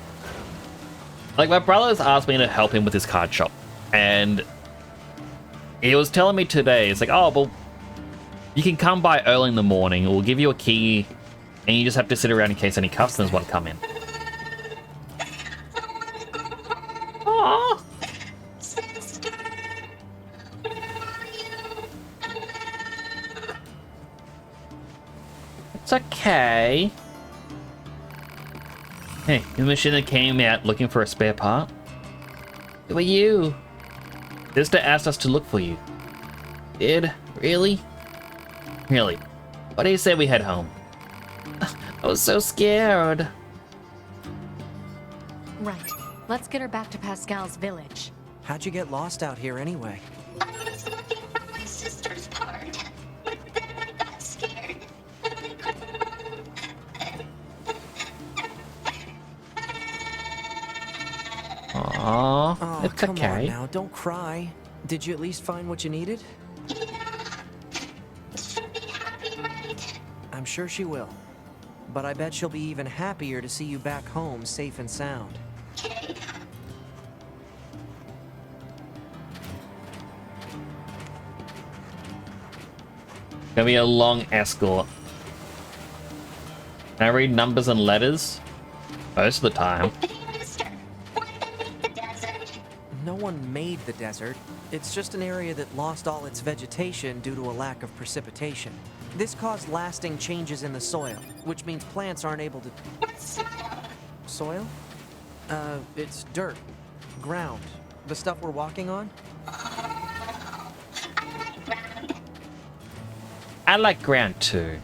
Like, my brother's asked me to help him with his card shop, and he was telling me today, it's like, oh, well, you can come by early in the morning, we'll give you a key, and you just have to sit around in case any customers want to come in. Aww. It's okay. Hey, the machine that came out looking for a spare part? Who are you? Sister asked us to look for you. Did? Really? Really? Why do you say we head home? I was so scared. Right. Let's get her back to Pascal's village. How'd you get lost out here anyway? I was looking for my sister's part, but then I got scared. Aww, Oh, it's come okay. on now, don't cry. Did you at least find what you needed? I'm sure she will. But I bet she'll be even happier to see you back home safe and sound. Gonna be a long escort. Can I read numbers and letters? Most of the time. No one made the desert. It's just an area that lost all its vegetation due to a lack of precipitation. This caused lasting changes in the soil, which means plants aren't able to... Soil? It's dirt. Ground. The stuff we're walking on? I like ground too.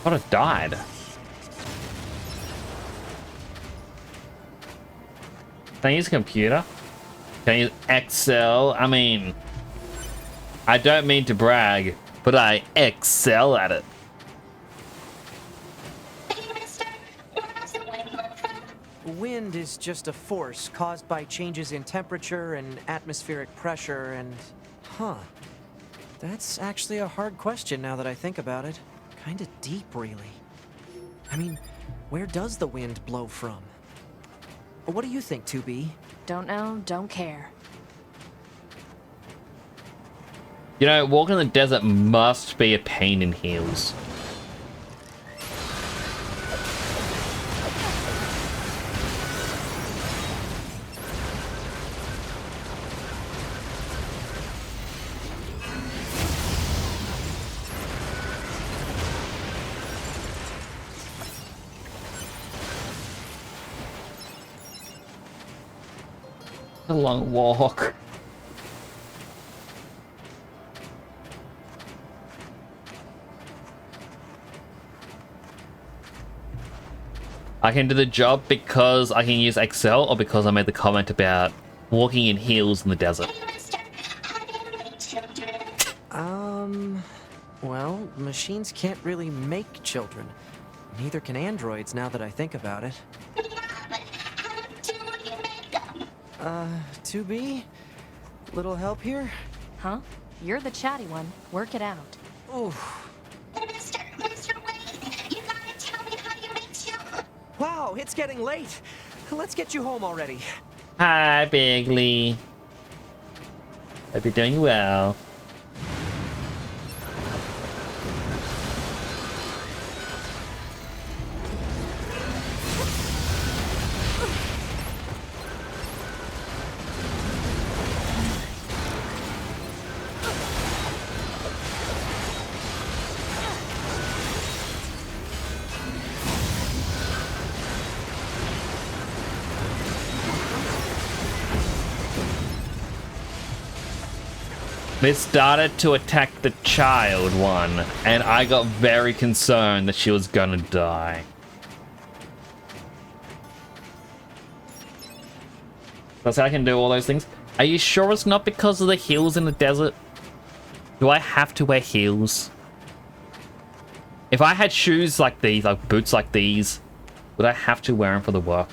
What have died? Can I use a computer? Can I use Excel? I mean, I don't mean to brag, but I excel at it. Wind is just a force caused by changes in temperature and atmospheric pressure and... Huh. That's actually a hard question now that I think about it. Kinda deep, really. I mean, where does the wind blow from? What do you think, 2B? Don't know, don't care. You know, walking in the desert must be a pain in heels. A long walk. I can do the job because I can use Excel or because I made the comment about walking in heels in the desert. Well, machines can't really make children. neither can androids now that I think about it. Yeah, but how do you make them? To be? Little help here? Huh? You're the chatty one. Work it out. Oof. Mr. Wayne, you gotta tell me how you make them. Wow, it's getting late. Let's get you home already. Hi, Bigley. Hope you're doing well. They started to attack the child one, and I got very concerned that she was gonna die. That's how I can do all those things. Are you sure it's not because of the heels in the desert? Do I have to wear heels? If I had shoes like these, like boots like these, would I have to wear them for the work?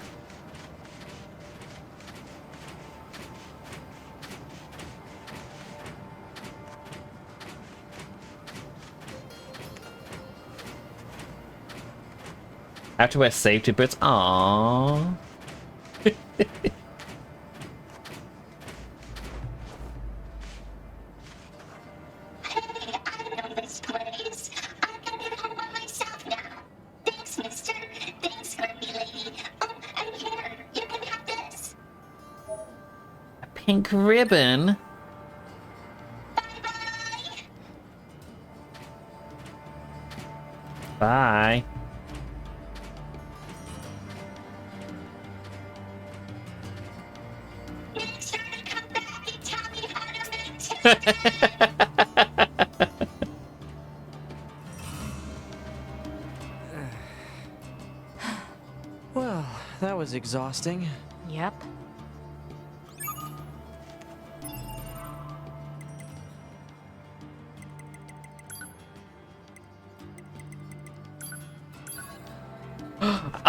I have to wear safety boots. Aww. Hey, I know this place. I can get home by myself now. Thanks, mister. Thanks, grumpy lady. Oh, and here, you can have this. A pink ribbon? Bye-bye. Bye. Make sure to come back and tell me how to make them. Well, that was exhausting. Yep.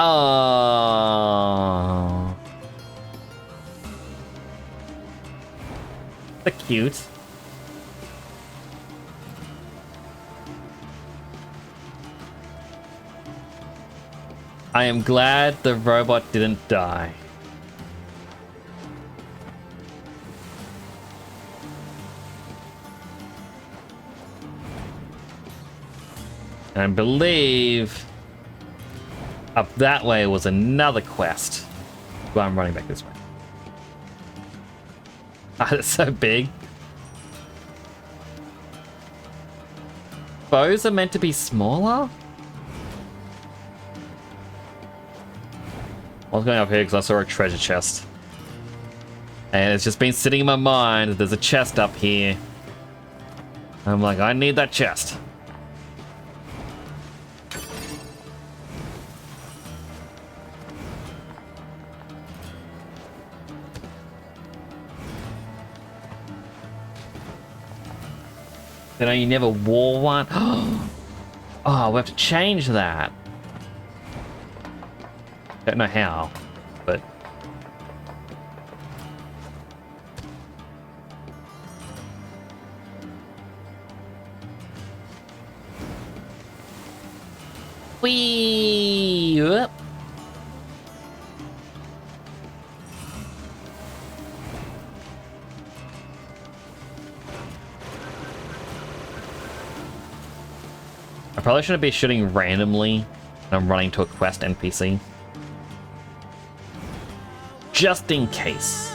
Oh. So cute. I am glad the robot didn't die. And I believe up that way was another quest. Well, I'm running back this way. Ah, that's so big. Bows are meant to be smaller? I was going up here because I saw a treasure chest. And it's just been sitting in my mind that there's a chest up here. I'm like, I need that chest. You know, you never wore one. Oh, we have to change that. Don't know how, but whee! Whoop. I probably shouldn't be shooting randomly when I'm running to a quest NPC. Just in case.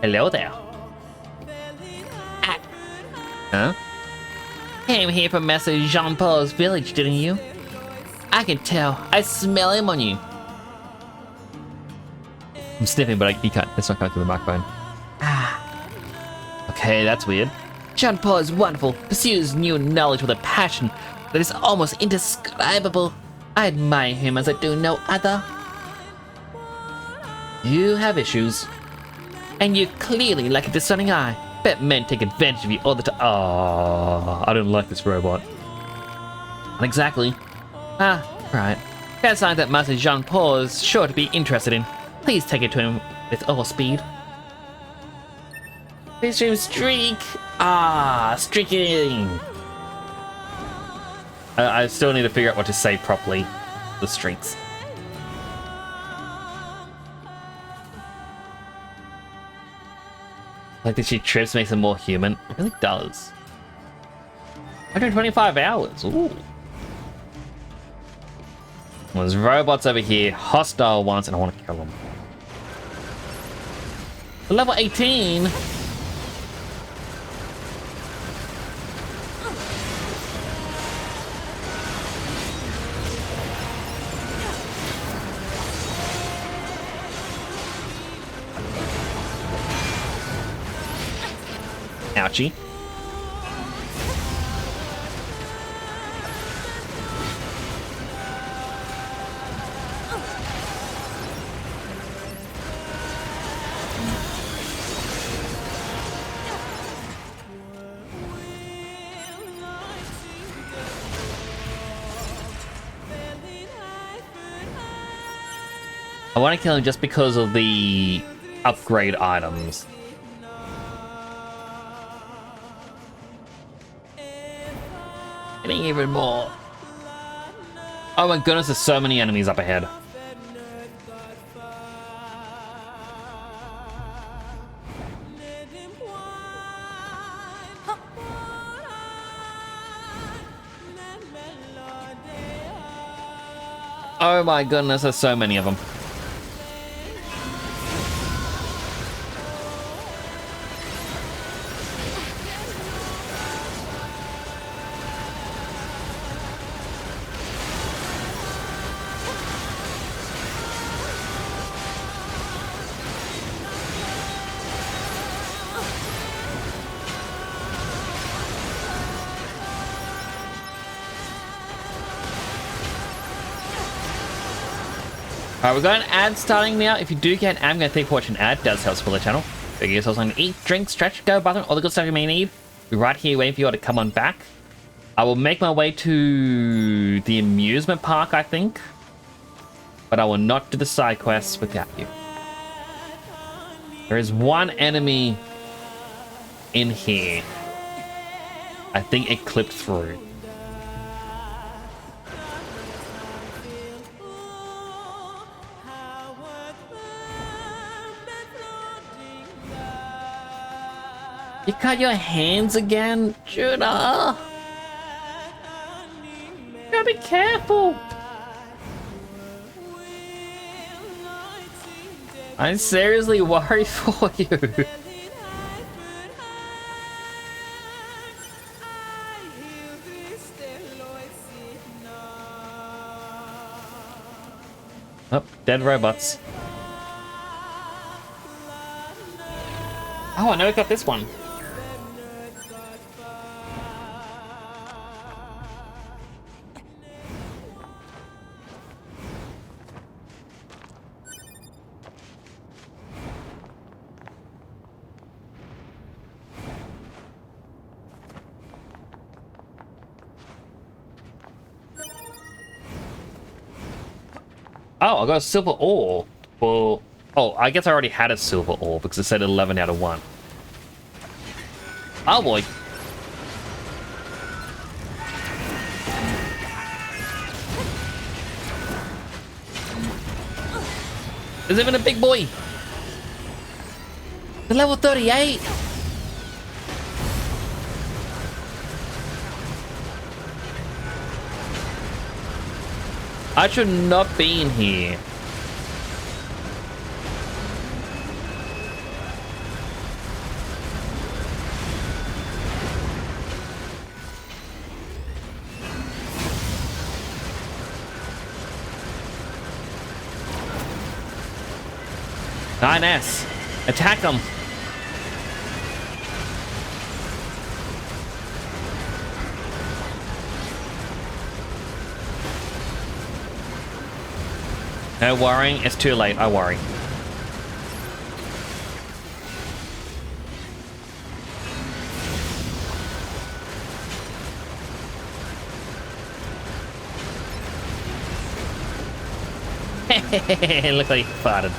Hello there. Huh? Came here from Master Jean-Paul's village, didn't you? I can tell. I smell him on you. I'm sniffing, but you can't. It's not coming through the microphone. Ah. Okay, that's weird. Jean-Paul is wonderful. Pursues new knowledge with a passion that is almost indescribable. I admire him as I do no other. You have issues. And you clearly lack a discerning eye. Bet men take advantage of you all the time. Oh, I don't like this robot. Not exactly. Ah, right. That's something that Master Jean-Paul is sure to be interested in. Please take it to him with all speed. Extreme streak! Ah, streaking! I still need to figure out what to say properly. The streaks. Like that she trips makes him more human. It really does. 125 hours. Ooh. Well, there's robots over here, hostile ones, and I want to kill them. Level 18. Ouchie. I want to kill him just because of the upgrade items. Getting even more. Oh my goodness, there's so many enemies up ahead. Oh my goodness, there's so many of them. Alright, we're going to ad starting now. If you do get an ad, I'm going to think watch an ad. It does help support the channel. Figure yourselves on eat, drink, stretch, go, bathroom, all the good stuff you may need. Be right here waiting for you all to come on back. I will make my way to the amusement park, I think. But I will not do the side quests without you. There is one enemy in here. I think it clipped through. You cut your hands again, Judah? You gotta be careful. I'm seriously worried for you. Oh, dead robots. Oh, I know I got this one. Oh, I got a silver ore. Well, oh, I guess I already had a silver ore because it said 11 out of 1. Oh boy. There's even a big boy. The level 38. I should not be in here. Nice. Attack them. No worrying, it's too late, I worry. Look like he farted.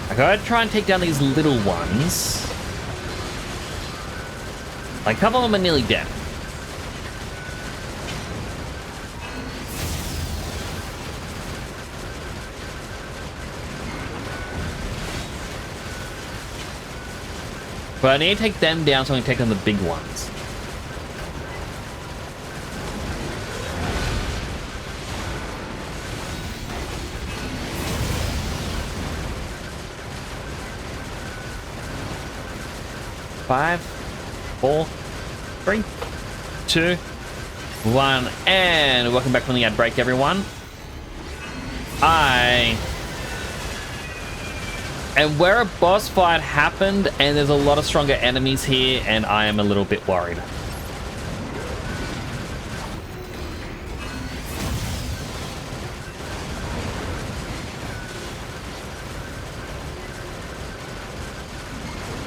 I gotta try and take down these little ones. Like, a couple of them are nearly dead. But I need to take them down so I can take on the big ones. Five, 4, 3, 2, 1, and welcome back from the ad break, everyone. And where a boss fight happened, and there's a lot of stronger enemies here, and I am a little bit worried.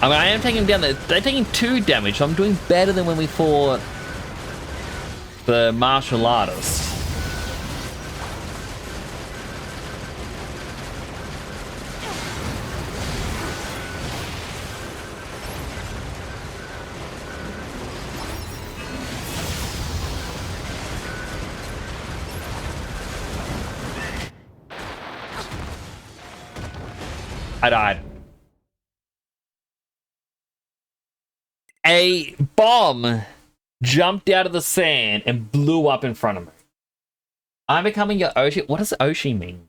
I mean, I am taking them down. They're taking 2 damage, so I'm doing better than when we fought the martial artists. I died. A bomb jumped out of the sand and blew up in front of me. I'm becoming your ocean. What does Oshi mean?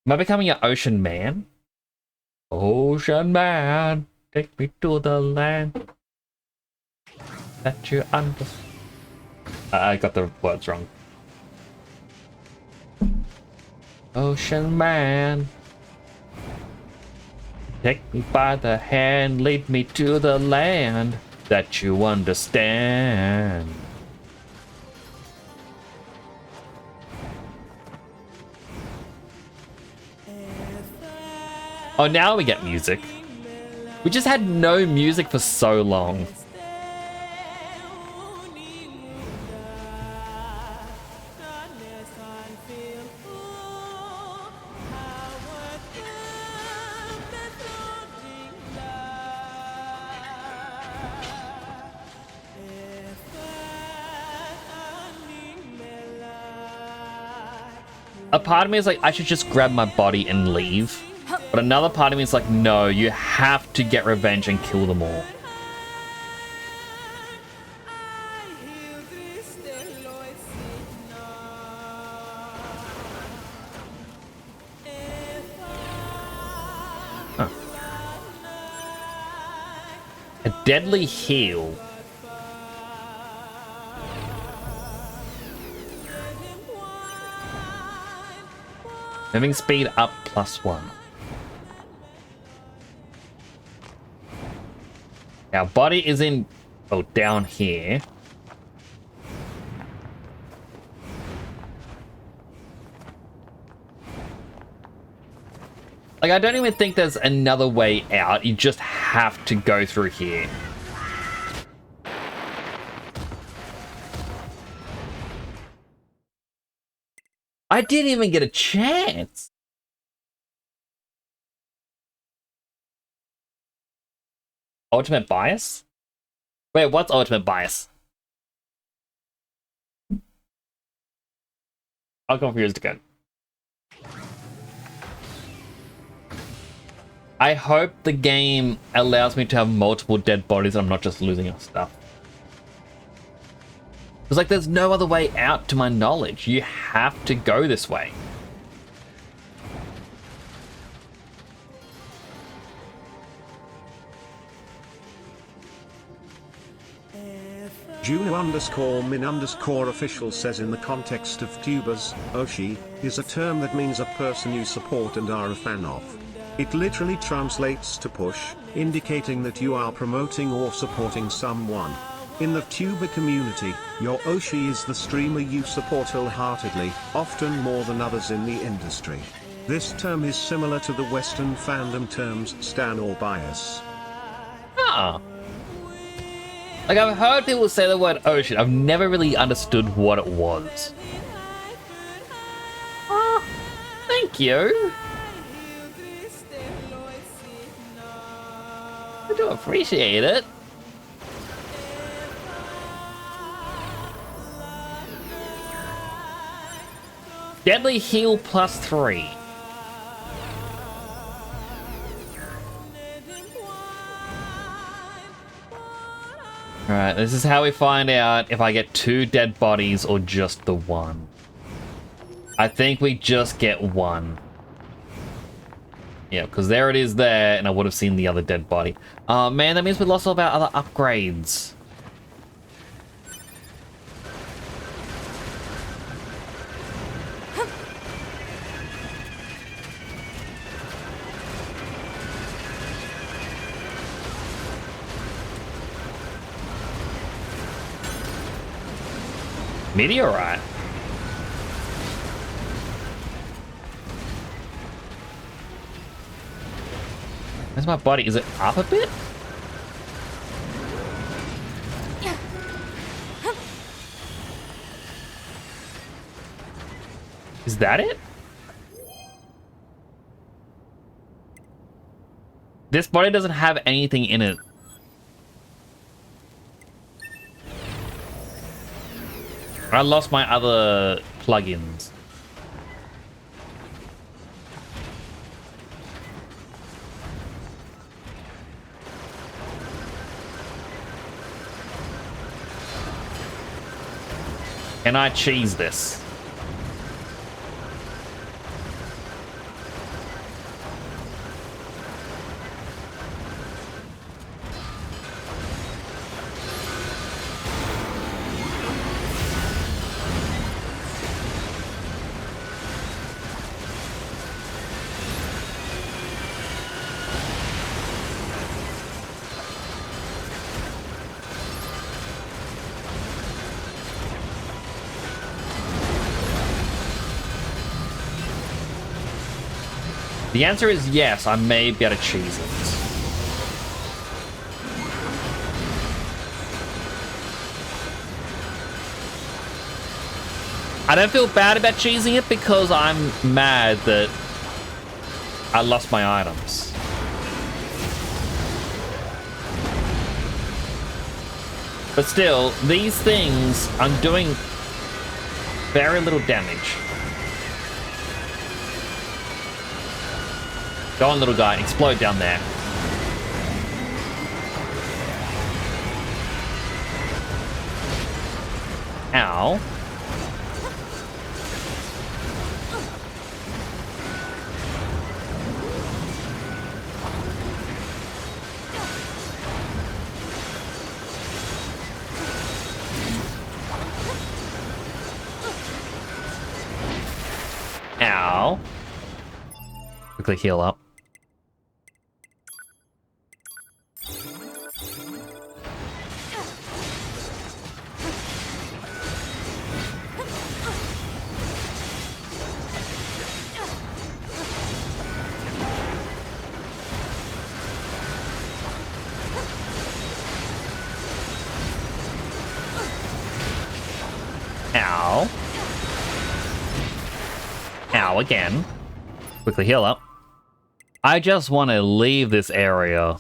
Am I becoming your ocean man? Ocean man, take me to the land that you understand. I got the words wrong. Ocean man, take me by the hand, lead me to the land that you understand. Oh, now we get music. We just had no music for so long. A part of me is like, I should just grab my body and leave. But another part of me is like, no, you have to get revenge and kill them all. Huh. A deadly heal. Moving speed up +1. Our body is in, oh, down here. Like, I don't even think there's another way out. You just have to go through here. I didn't even get a chance. Ultimate bias? Wait, what's ultimate bias? I'm confused again. I hope the game allows me to have multiple dead bodies and I'm not just losing our stuff. It's like there's no other way out to my knowledge. You have to go this way. Juno_min_official says in the context of tubers, Oshi is a term that means a person you support and are a fan of. It literally translates to push, indicating that you are promoting or supporting someone. In the tuber community, your Oshi is the streamer you support wholeheartedly, often more than others in the industry. This term is similar to the Western fandom terms stan or bias. Ah. Like, I've heard people say the word ocean. I've never really understood what it was. Oh, thank you. I do appreciate it. Deadly heal +3. Alright, this is how we find out if I get 2 dead bodies or just the 1. I think we just get 1. Yeah, because there it is there, and I would have seen the other dead body. Oh man, that means we lost all of our other upgrades. Meteorite. Where's my body? Is it up a bit? Is that it? This body doesn't have anything in it. I lost my other plugins. Can I cheese this? The answer is yes, I may be able to cheese it. I don't feel bad about cheesing it because I'm mad that I lost my items. But still, these things, I'm doing very little damage. Go on, little guy, explode down there. Ow. Ow. Quickly heal up. Ow. Ow again. Quickly heal up. I just want to leave this area.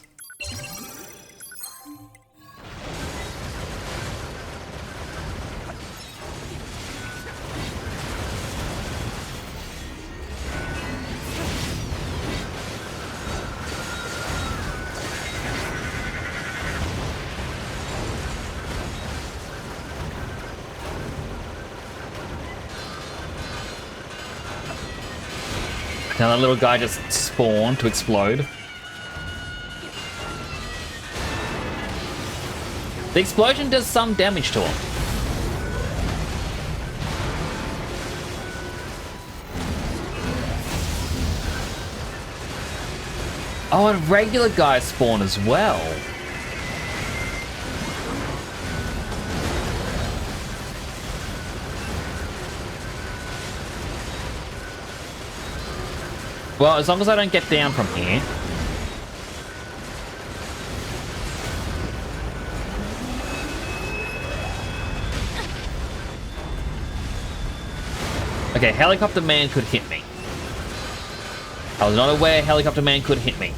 Now that little guy just spawned to explode. The explosion does some damage to him. Oh, and regular guys spawn as well. Well, as long as I don't get down from here. Okay, Helicopter Man could hit me. I was not aware Helicopter Man could hit me.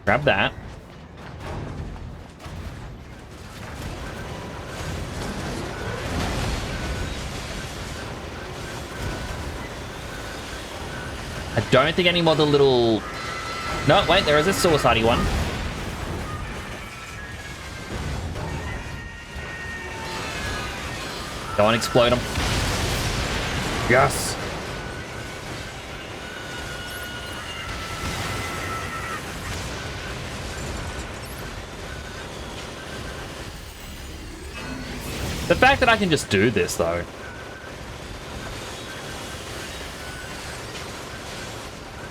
Grab that. I don't think any more of the little... No, wait, there is a suicide-y one. Go on, explode him. Yes! The fact that I can just do this, though.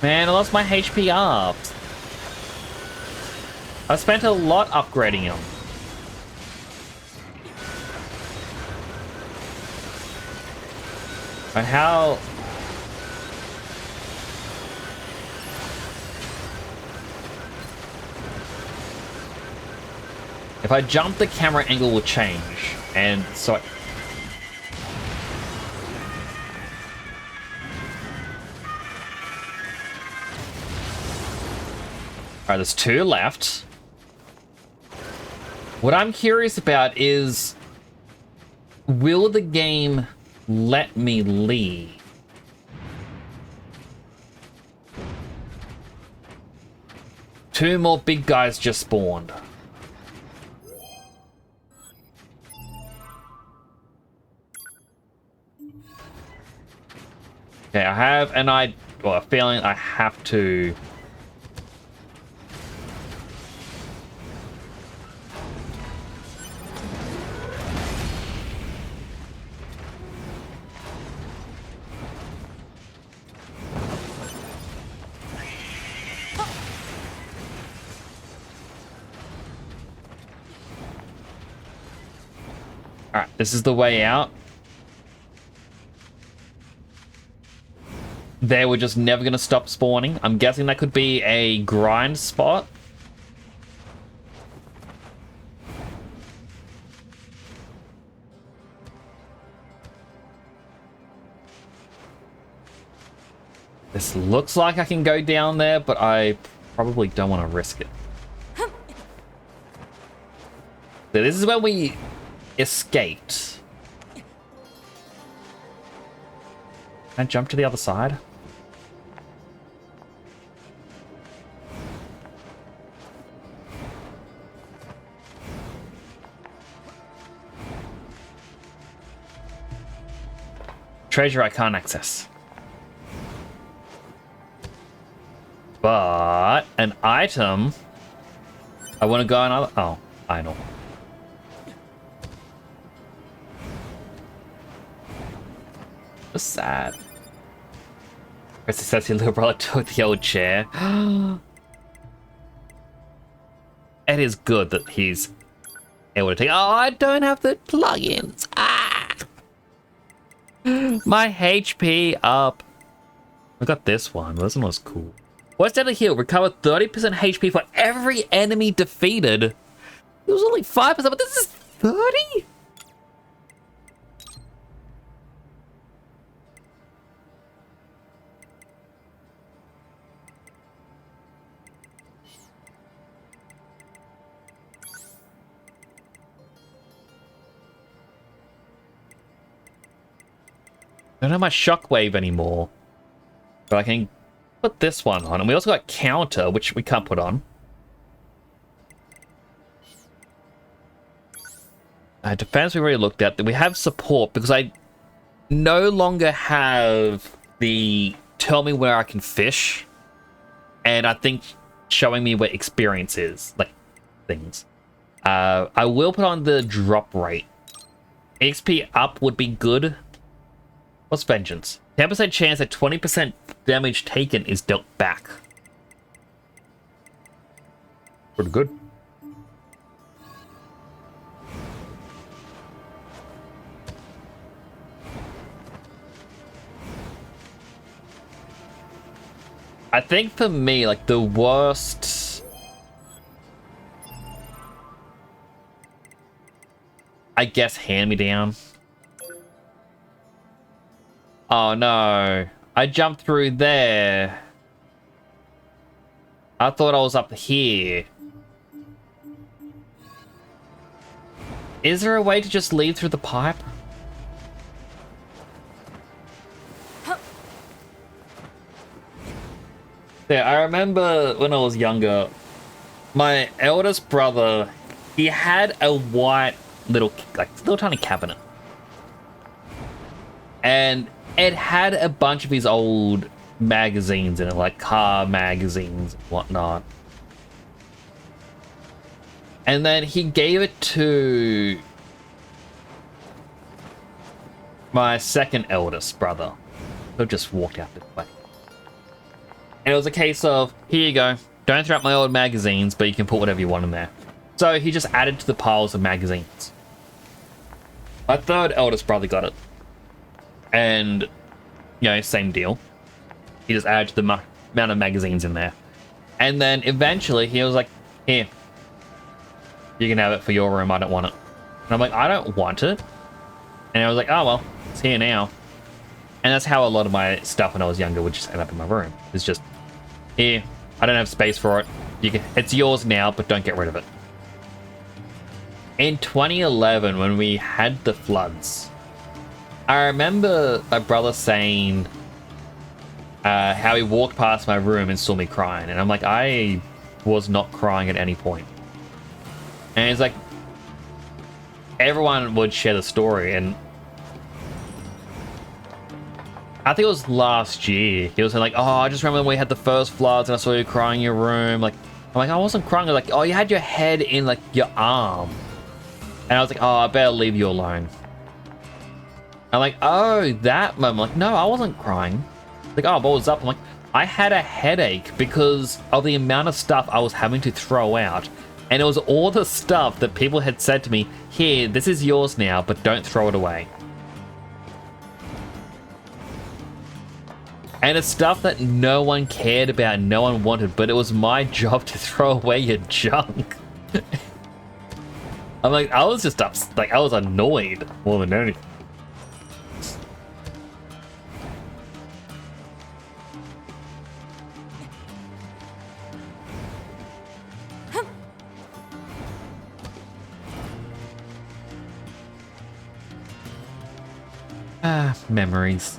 Man, I lost my HP up. I spent a lot upgrading him. But how... If I jump, the camera angle will change. And so... Alright, there's 2 left. What I'm curious about is... Will the game let me leave? Two more big guys just spawned. Okay, I have a feeling I have to... Alright, this is the way out. They were just never going to stop spawning. I'm guessing that could be a grind spot. This looks like I can go down there, but I probably don't want to risk it. So this is where we escaped. Can I jump to the other side? Treasure I can't access. But an item... I want to go another... Oh, I know. Just sad. Chris says your little brother took the old chair. It is good that he's able to take... Oh, I don't have the plugins. Ah! My HP up. I got this one. This one was cool. What's Deadly Heal? Recover 30% HP for every enemy defeated. It was only 5%, but this is 30? don't have my shockwave anymore. But I can put this one on. And we also got counter, which we can't put on. Defense we already looked at. We have support because I no longer have the tell me where I can fish. And I think showing me where experience is. Like, things. I will put on the drop rate. XP up would be good. What's vengeance? 10% chance that 20% damage taken is dealt back. Pretty good. I think for me, like, the worst... I guess hand-me-down. Oh no, I jumped through there. I thought I was up here. Is there a way to just leave through the pipe? Yeah, I remember when I was younger, my eldest brother, he had a white little tiny cabinet. And it had a bunch of his old magazines in it, like car magazines and whatnot. And then he gave it to my second eldest brother, who just walked out this way. And it was a case of, here you go, don't throw out my old magazines, but you can put whatever you want in there. So he just added to the piles of magazines. My third eldest brother got it. And, you know, same deal. He just added to the amount of magazines in there. And then eventually he was like, here, you can have it for your room, I don't want it. And I'm like, I don't want it. And I was like, oh well, it's here now. And that's how a lot of my stuff when I was younger would just end up in my room. It's just, here, I don't have space for it. It's yours now, but don't get rid of it. In 2011, when we had the floods, I remember my brother saying how he walked past my room and saw me crying. And I'm like, I was not crying at any point. And it's like, everyone would share the story. And I think it was last year. He was like, oh, I just remember when we had the first floods and I saw you crying in your room. Like, I'm like, I wasn't crying. Like, oh, you had your head in like your arm. And I was like, oh, I better leave you alone. I'm like, oh, that moment. Like, no, I wasn't crying. Like, oh, what was up? I'm like, I had a headache because of the amount of stuff I was having to throw out. And it was all the stuff that people had said to me, here, this is yours now, but don't throw it away. And it's stuff that no one cared about, no one wanted, but it was my job to throw away your junk. I'm like, I was just like, I was annoyed more than anything. Ah, memories.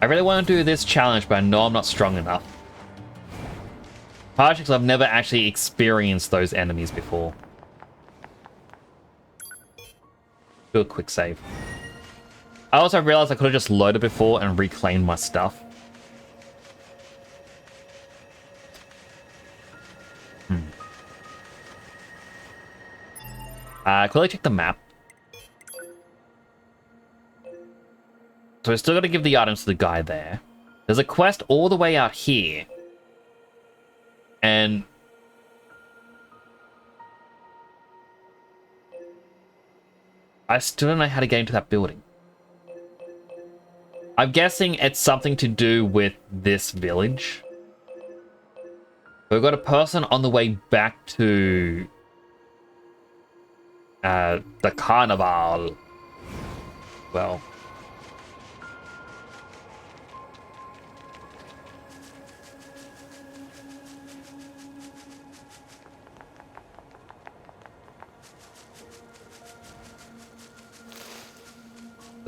I really want to do this challenge, but I know I'm not strong enough. Partially because I've never actually experienced those enemies before. Do a quick save. I also realized I could have just loaded before and reclaimed my stuff. Quickly check the map. So I still got to give the items to the guy there. There's a quest all the way out here. And I still don't know how to get into that building. I'm guessing it's something to do with this village. We've got a person on the way back to the carnival. Well,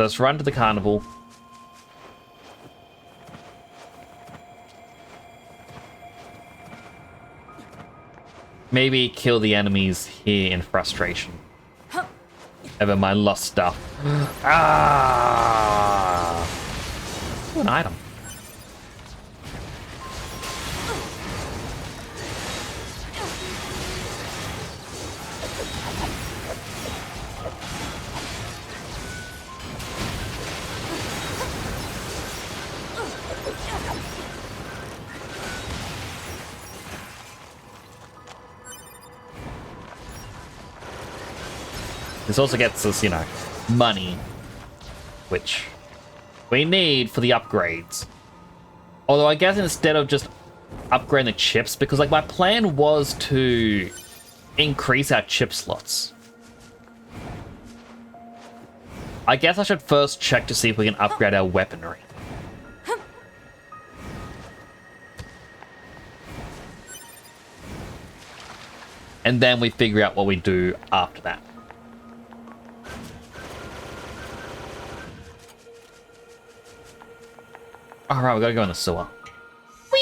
let's run to the carnival. Maybe kill the enemies here in frustration. Over my lost stuff. Ah! Ooh, an item. This also gets us, you know, money, which we need for the upgrades. Although I guess instead of just upgrading the chips, because like my plan was to increase our chip slots. I guess I should first check to see if we can upgrade our weaponry. And then we figure out what we do after that. Alright, we gotta go in the sewer. Whee!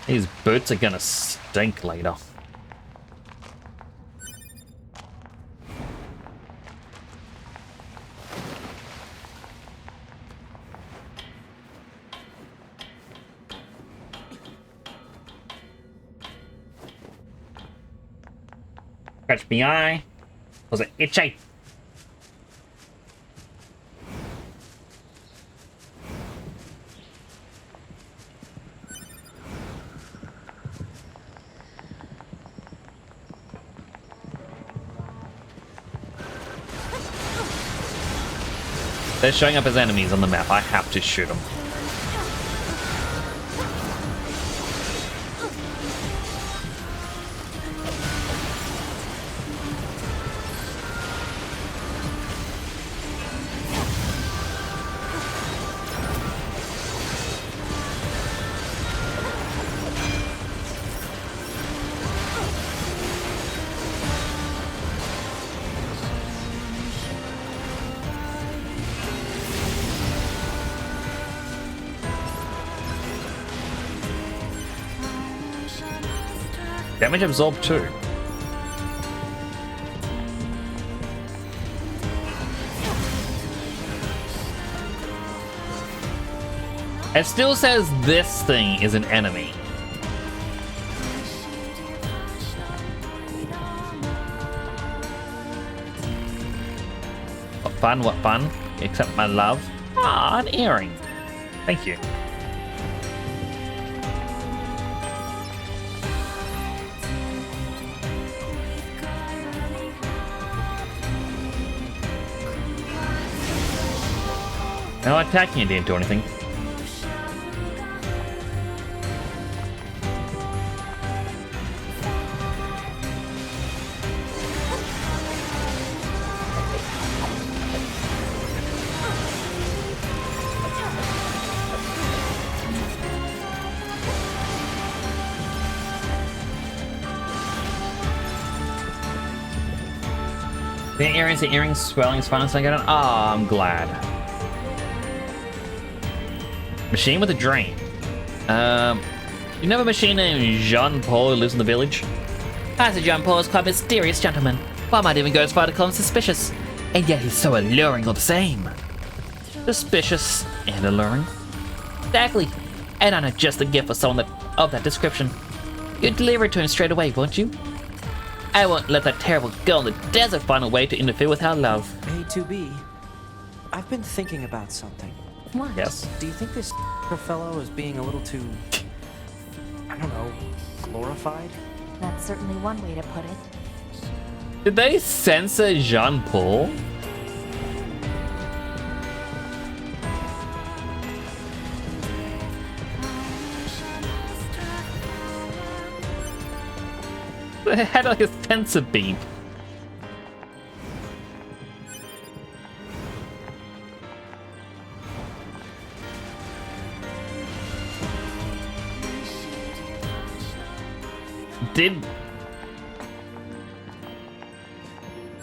These boots are gonna stink later. Catch me eye. Was it itchy? They're showing up as enemies on the map. I have to shoot them. Damage absorbed too. It still says this thing is an enemy. What fun, what fun. Accept my love. Ah, an earring. Thank you. No, attacking it didn't do anything. The earrings swelling is fun as I get it. Ah, I'm glad. Machine with a drain. You know a machine named Jean-Paul who lives in the village? I said Jean-Paul is quite a mysterious gentleman. One might even go as far to call him suspicious. And yet he's so alluring all the same. Suspicious and alluring. Exactly. And I know just the gift for someone of that description. You'd deliver it to him straight away, won't you? I won't let that terrible girl in the desert find a way to interfere with our love. A2B, I've been thinking about something. What? Yes. Do you think this fellow is being a little too, I don't know, glorified? That's certainly one way to put it. Did they censor Jean-Paul? They had like a censor beep.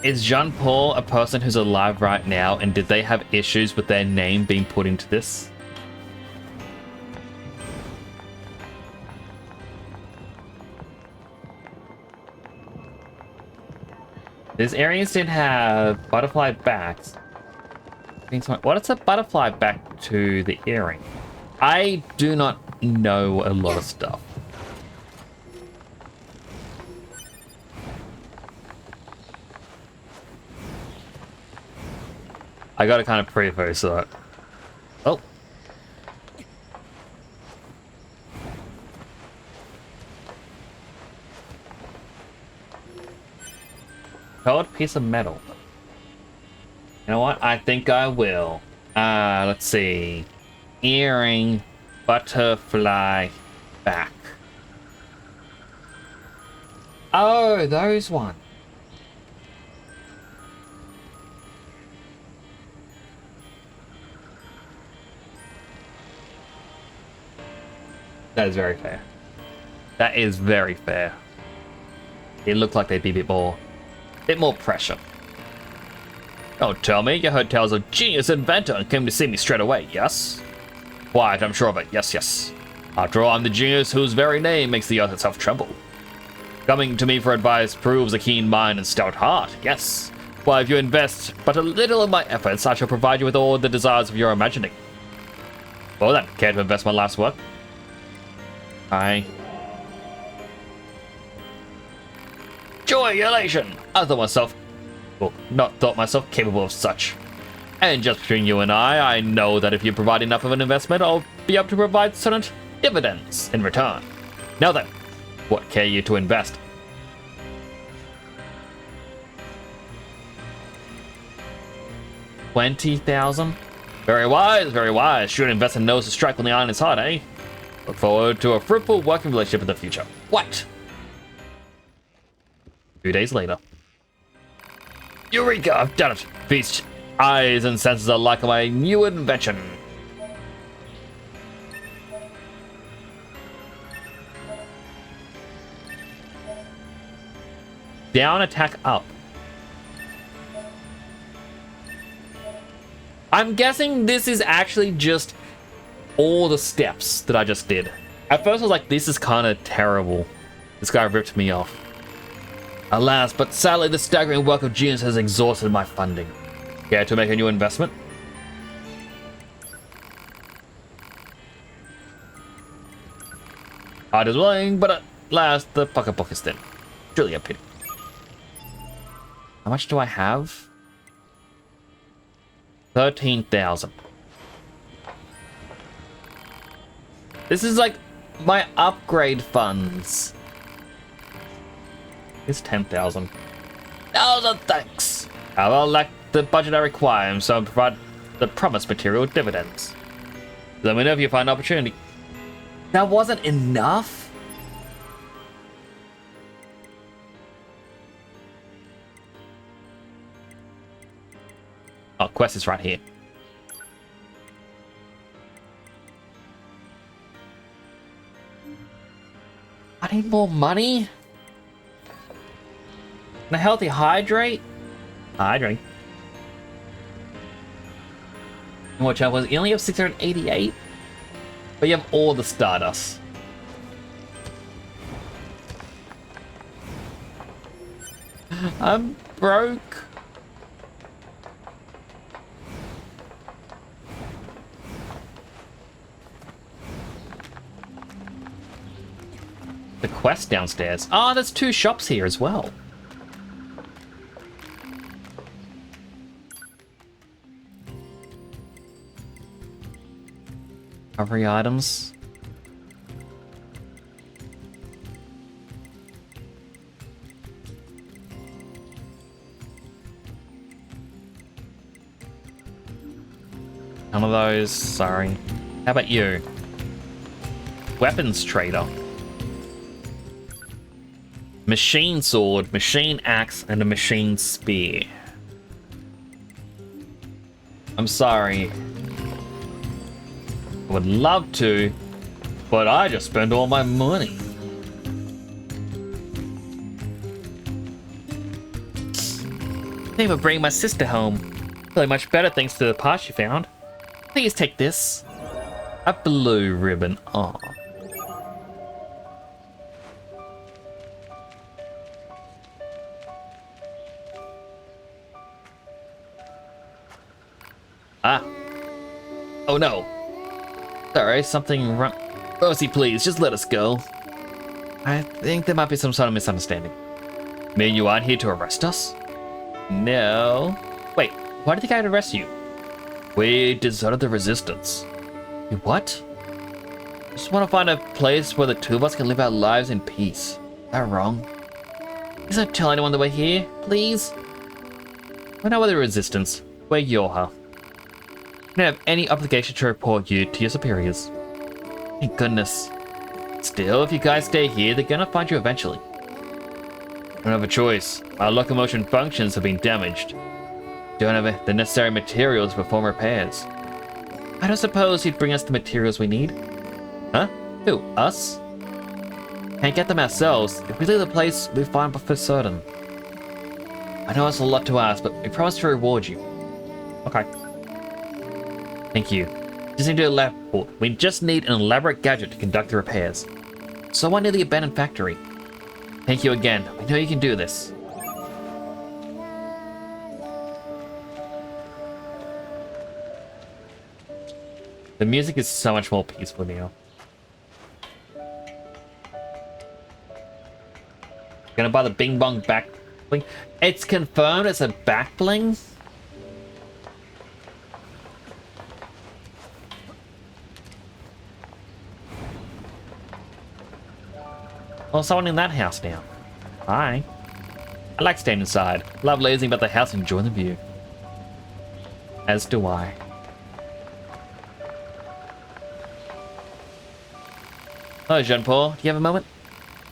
Is Jean Paul a person who's alive right now, and did they have issues with their name being put into this? These earrings did have butterfly backs. What is a butterfly back to the earring? I do not know a lot of stuff. I gotta kind of preface that. Oh. Colored piece of metal. You know what? I think I will. Let's see. Earring, butterfly, back. Oh, those ones. That is very fair. That is very fair. It looked like they'd be a bit more pressure. Don't tell me you heard tales of genius inventor and came to see me straight away, yes? Quite, I'm sure of it, yes, yes. After all, I'm the genius whose very name makes the earth itself tremble. Coming to me for advice proves a keen mind and stout heart, yes. Why, if you invest but a little in my efforts, I shall provide you with all the desires of your imagining. Well then, care to invest my life's work? Aye. Joy, elation! I thought myself capable of such. And just between you and I know that if you provide enough of an investment, I'll be able to provide certain dividends in return. Now then, what care you to invest? $20,000? Very wise, very wise. Should invest in nose to strike when the iron is hot, eh? Look forward to a fruitful working relationship in the future. What? 2 days later. Eureka! I've done it! Beast eyes and senses are like my new invention. Down, attack, up. I'm guessing this is actually just all the steps that I just did. At first I was like, this is kind of terrible. This guy ripped me off. Alas, but sadly the staggering work of genius has exhausted my funding. Care to make a new investment? Heart is willing, but at last the pocketbook is thin. Truly a pity. How much do I have? 13,000. This is like my upgrade funds. It's 10,000. 1,000 thanks. I will lack the budget I require, so I'll provide the promised material dividends. Let me know if you find an opportunity. That wasn't enough? Oh, quest is right here. I need more money? And a healthy hydrate? Hydrate. Watch out, you only have 688? But you have all the Stardust. I'm broke. The quest downstairs. Ah, there's 2 shops here as well. Recovery items. None of those, sorry. How about you? Weapons trader. Machine sword, machine axe, and a machine spear. I'm sorry. I would love to, but I just spent all my money. Thank you for bringing my sister home. Feeling much better thanks to the parts you found. Please take this. A blue ribbon. Aw. Ah. Oh no. Sorry, something wrong. Rosie, please, just let us go. I think there might be some sort of misunderstanding. Mean you aren't here to arrest us? No. Wait, why did the guy arrest you? We deserted the resistance. You what? Just want to find a place where the two of us can live our lives in peace. Is that wrong? Please don't tell anyone that we're here, please. We're not with the resistance. We're Yorha. We don't have any obligation to report you to your superiors. Thank goodness. Still, if you guys stay here, they're gonna find you eventually. I don't have a choice. Our locomotion functions have been damaged. Don't have the necessary materials to perform repairs. I don't suppose you'd bring us the materials we need? Huh? Who, us? Can't get them ourselves. If we leave the place, we'll find for certain. I know it's a lot to ask, but we promise to reward you. Okay. Thank you. We just need an elaborate gadget to conduct the repairs. Someone near the abandoned factory. Thank you again. We know you can do this. The music is so much more peaceful now. Gonna buy the Bing Bong back bling. It's confirmed it's a back bling. Oh, someone in that house now. Hi. I like staying inside. Love lazing about the house and enjoying the view. As do I. Hello, Jean-Paul. Do you have a moment?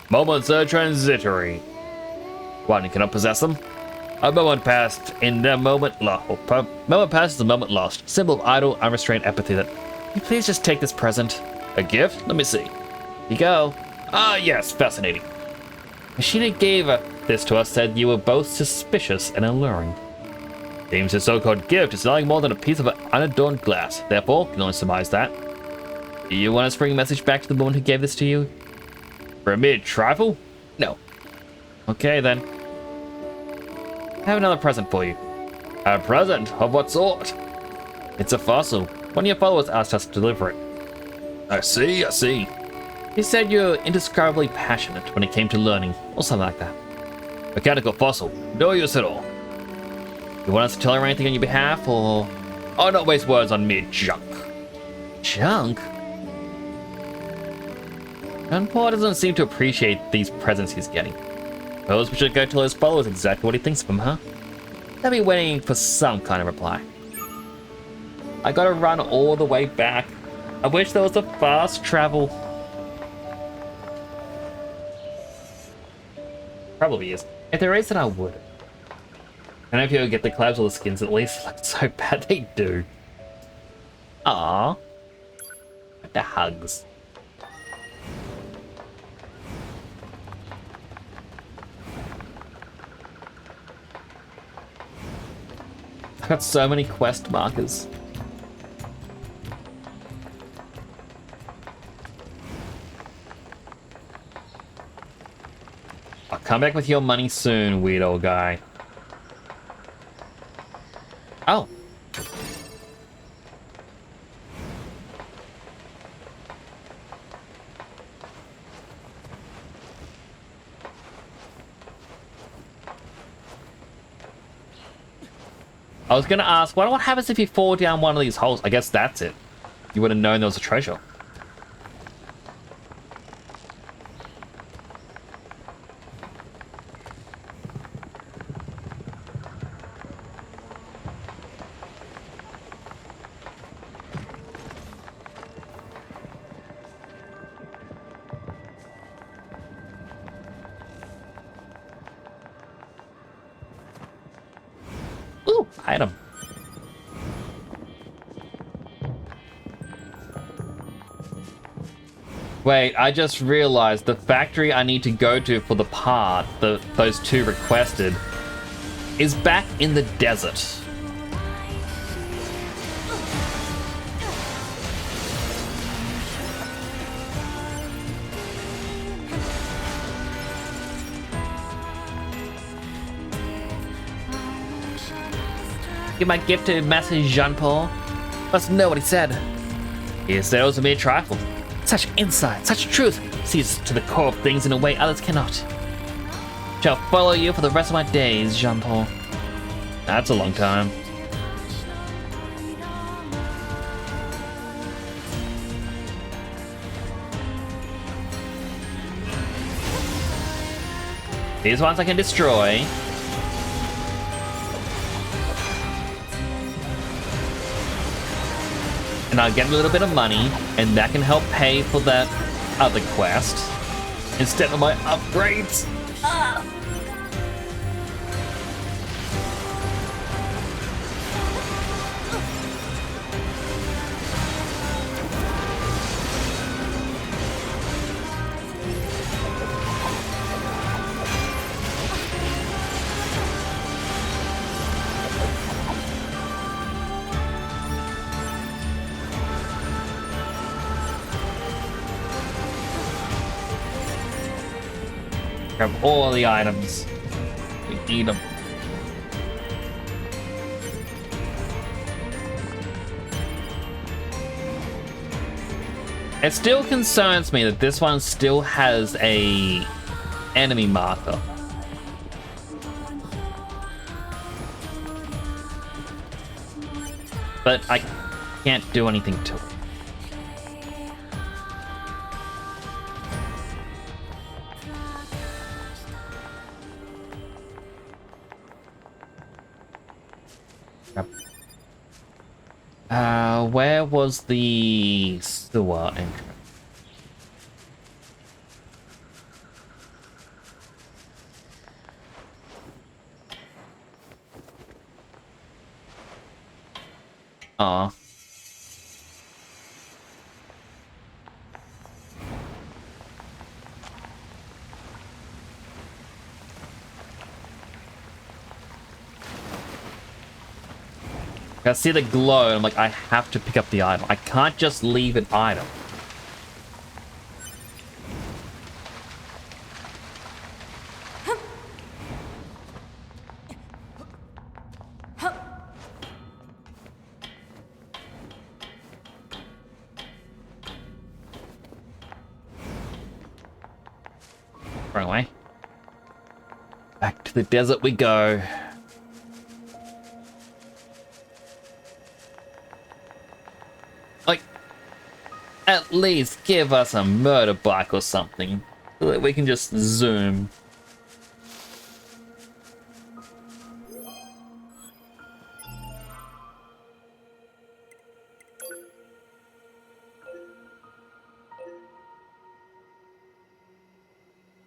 Moments are transitory. What, you cannot possess them? A moment passed in the moment lost. Moment passed is a moment lost. Symbol of idle, unrestrained apathy that... Can you please just take this present? A gift? Let me see. Here you go. Ah, yes, fascinating. Machina gave this to us, said you were both suspicious and alluring. Seems his so-called gift is nothing more than a piece of unadorned glass. Therefore, can only surmise that. Do you want us to bring a message back to the woman who gave this to you? For a mere trifle? No. Okay, then. I have another present for you. A present? Of what sort? It's a fossil. One of your followers asked us to deliver it. I see, I see. He said you're indescribably passionate when it came to learning, or something like that. Mechanical fossil. No use at all. You want us to tell her anything on your behalf, or... Oh, not waste words on mere junk. Junk? And Paul doesn't seem to appreciate these presents he's getting. Suppose we should go tell his followers exactly what he thinks of them, huh? They'll be waiting for some kind of reply. I gotta run all the way back. I wish there was a fast travel. Probably is. If there is, then I would. I don't know if you'll get the collabs or the skins at least. Like, so bad they do. Aww. The hugs. I've got so many quest markers. I'll come back with your money soon, weird old guy. Oh. I was gonna ask, what happens if you fall down one of these holes? I guess that's it. You would have known there was a treasure. Ooh, item. Wait, I just realized the factory I need to go to for the part, those two requested, is back in the desert. Give my gift to Master Jean-Paul. Must know what he said. He said it was a mere trifle. Such insight, such truth, sees to the core of things in a way others cannot. Shall follow you for the rest of my days, Jean-Paul. That's a long time. These ones I can destroy. And I'll get a little bit of money, and that can help pay for that other quest instead of my upgrades. Ah. Grab all the items. We need them. It still concerns me that this one still has a enemy marker. But I can't do anything to it. Where was the sewer entrance? Aw. I see the glow, and I'm like, I have to pick up the item. I can't just leave an item. Wrong way. Back to the desert we go. Like, at least give us a murder bike or something so that we can just zoom.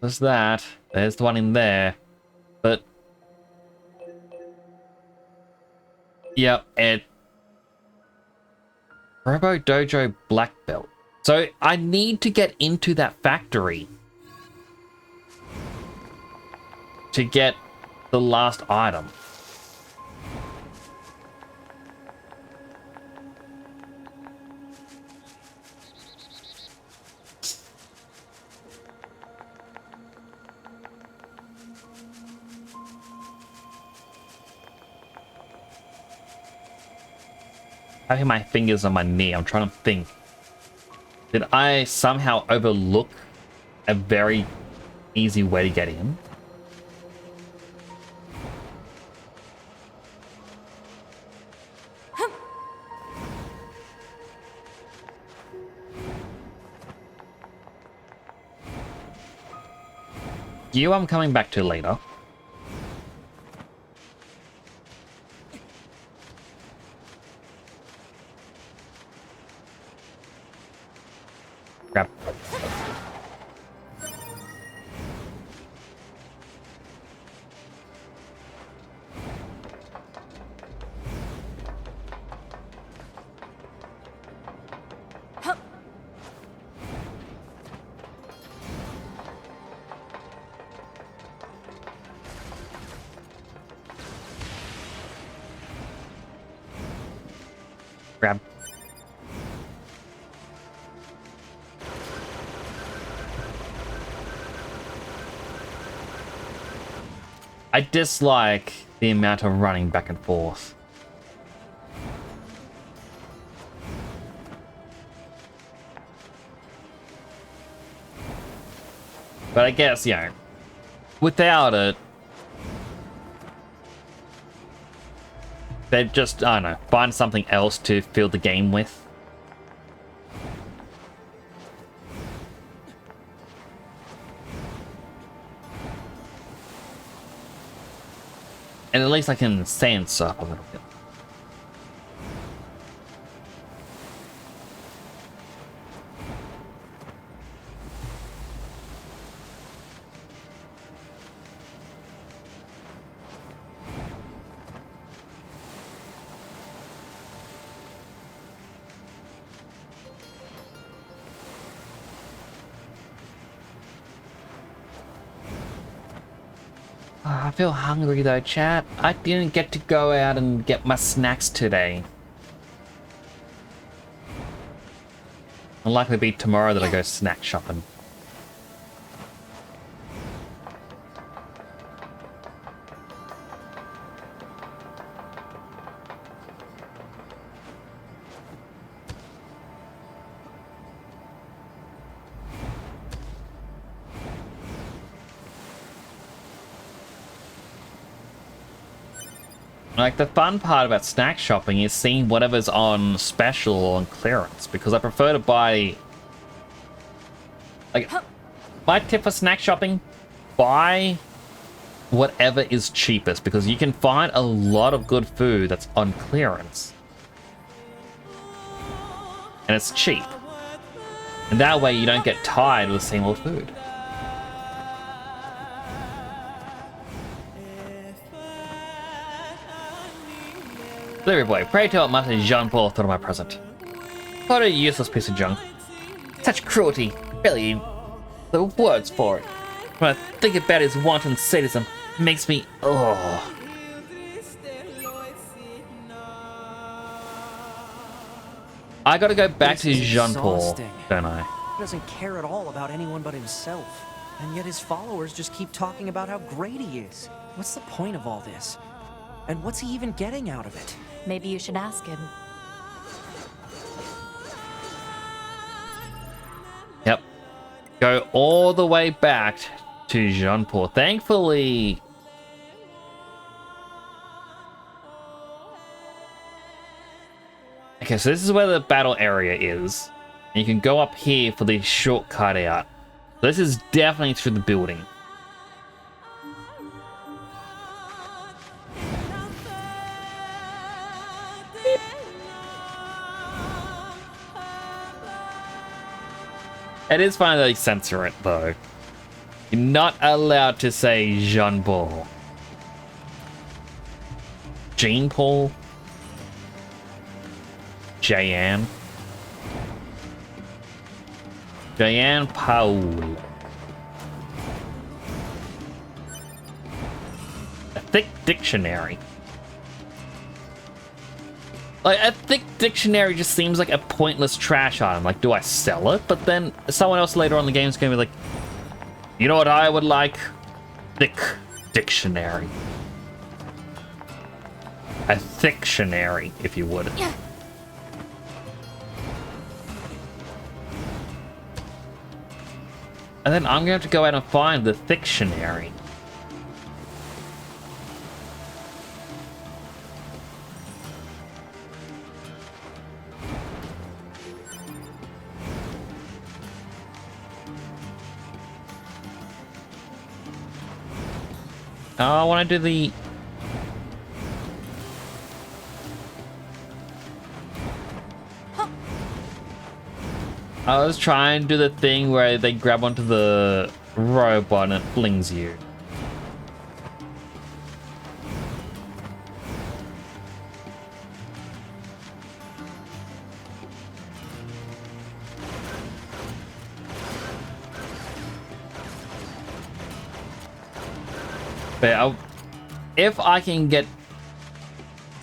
There's that. There's the one in there. But yep, it Robo Dojo Black Belt. So I need to get into that factory to get the last item. Having my fingers on my knee, I'm trying to think. Did I somehow overlook a very easy way to get in? You I'm coming back to later. Grab. I dislike the amount of running back and forth. But I guess, you know, without it, they'd just, I don't know, find something else to fill the game with. And at least I can sense up a little bit. I feel hungry though, chat. I didn't get to go out and get my snacks today. It'll likely be tomorrow that I go snack shopping. Like, the fun part about snack shopping is seeing whatever's on special or on clearance, because I prefer to buy... Like, my tip for snack shopping, buy whatever is cheapest, because you can find a lot of good food that's on clearance. And it's cheap. And that way you don't get tired of the same old food. Delivery boy, pray tell what Master Jean-Paul thought of my present. What a useless piece of junk. Such cruelty. Really, the words for it. When I think about his wanton sadism, it makes me... oh. I gotta go back to Jean-Paul, don't I? He doesn't care at all about anyone but himself. And yet his followers just keep talking about how great he is. What's the point of all this? And what's he even getting out of it? Maybe you should ask him. Yep. Go all the way back to Jean-Paul. Thankfully... Okay, so this is where the battle area is. And you can go up here for the shortcut out. So this is definitely through the building. It is fine that they censor it, though. You're not allowed to say Jean-Paul. Jean-Paul? Jayan? Jayan Paul. A thick dictionary. Like, a thick dictionary just seems like a pointless trash item. Like, do I sell it? But then someone else later on in the game is going to be like, you know what I would like? Thick dictionary. A thictionary, if you would. Yeah. And then I'm going to have to go out and find the thictionary. Oh, I want to do the... I was trying to do the thing where they grab onto the robot and it flings you. But if I can get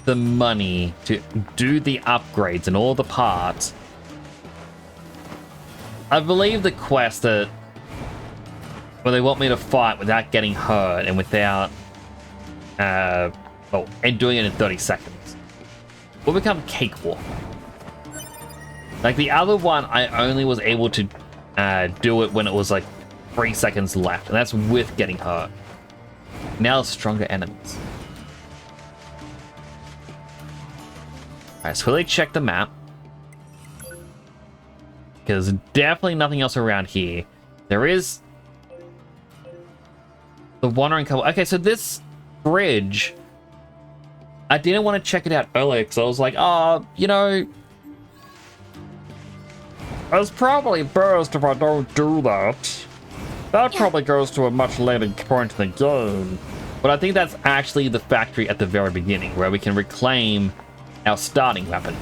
the money to do the upgrades and all the parts, I believe the quest that where they want me to fight without getting hurt and without and doing it in 30 seconds will become cakewalk. Like the other one, I only was able to do it when it was like 3 seconds left, and that's with getting hurt. Now stronger enemies. Alright, so quickly check the map. Because definitely nothing else around here. There is the wandering couple. Okay, so this bridge, I didn't want to check it out earlier because I was like, oh, you know, it's probably best if I don't do that. That probably goes to a much later point in the game. But I think that's actually the factory at the very beginning, where we can reclaim our starting weapon.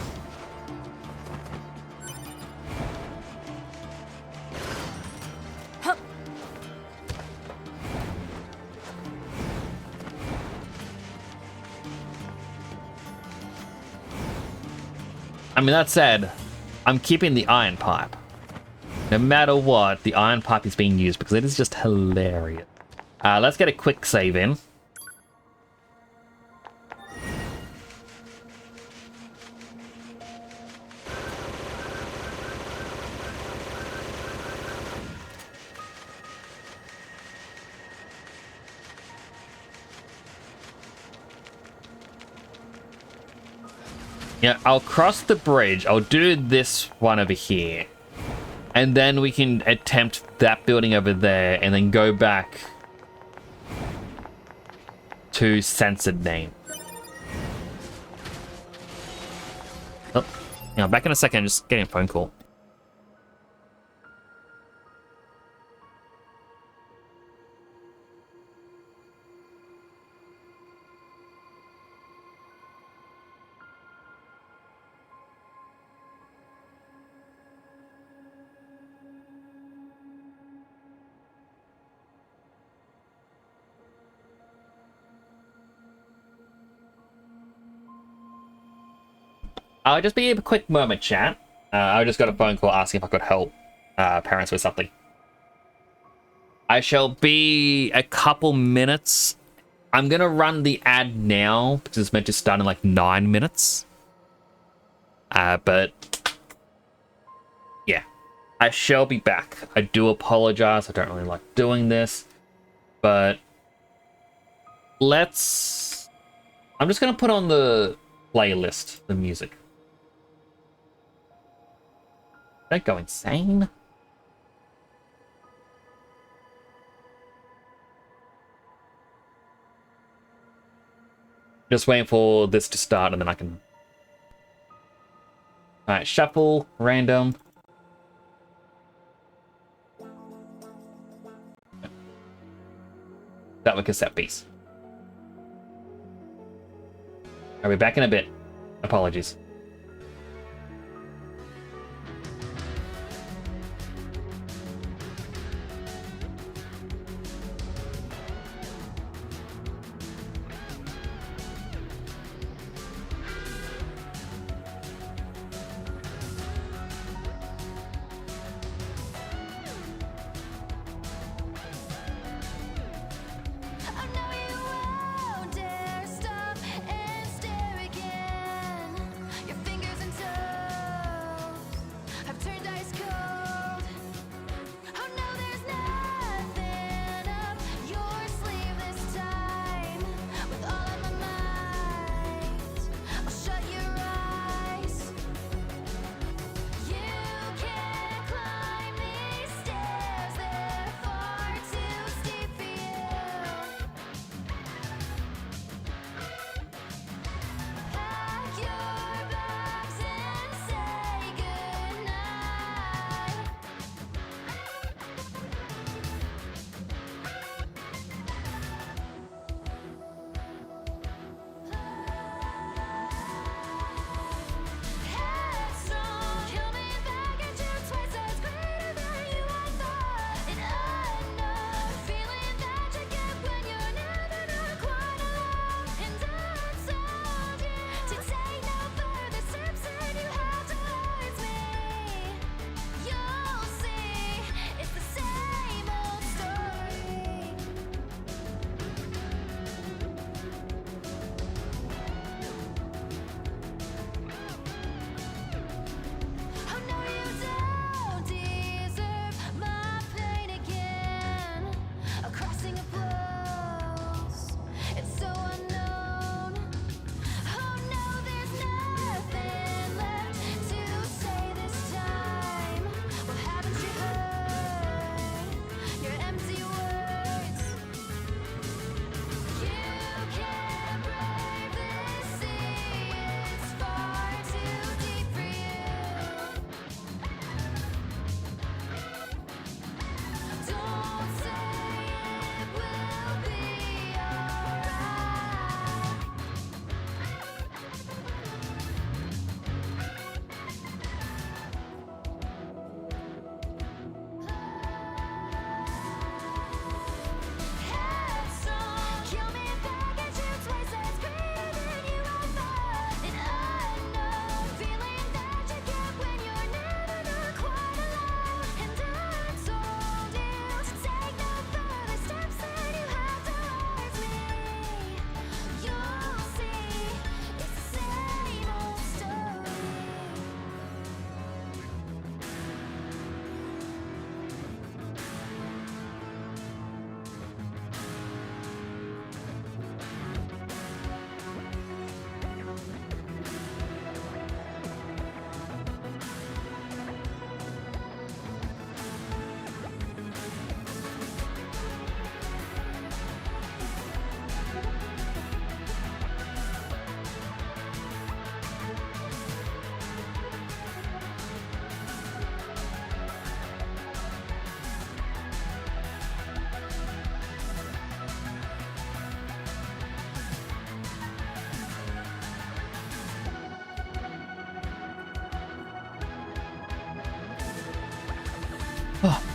I mean, that said, I'm keeping the iron pipe. No matter what, the iron pipe is being used because it is just hilarious. Let's get a quick save in. Yeah, I'll cross the bridge. I'll do this one over here. And then we can attempt that building over there and then go back to censored name. Oh, yeah, back in a second. I'm just getting a phone call. I'll just be a quick moment, chat. I just got a phone call asking if I could help parents with something. I shall be a couple minutes. I'm going to run the ad now because it's meant to start in like 9 minutes. But yeah, I shall be back. I do apologize. I don't really like doing this, but I'm just going to put on the playlist, the music. Don't go insane. Just waiting for this to start and then I can... Alright, shuffle, random. That was cassette piece. I'll be back in a bit. Apologies.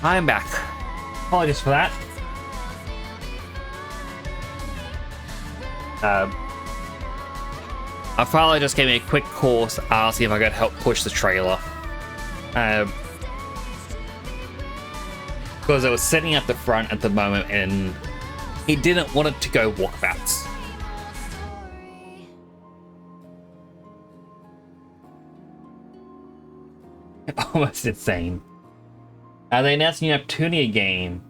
I'm back. Apologies for that. I finally just gave me a quick course asking if I could help push the trailer. Because I was sitting at the front at the moment and he didn't want it to go walkabouts. Almost insane. They announced a new Neptunia game.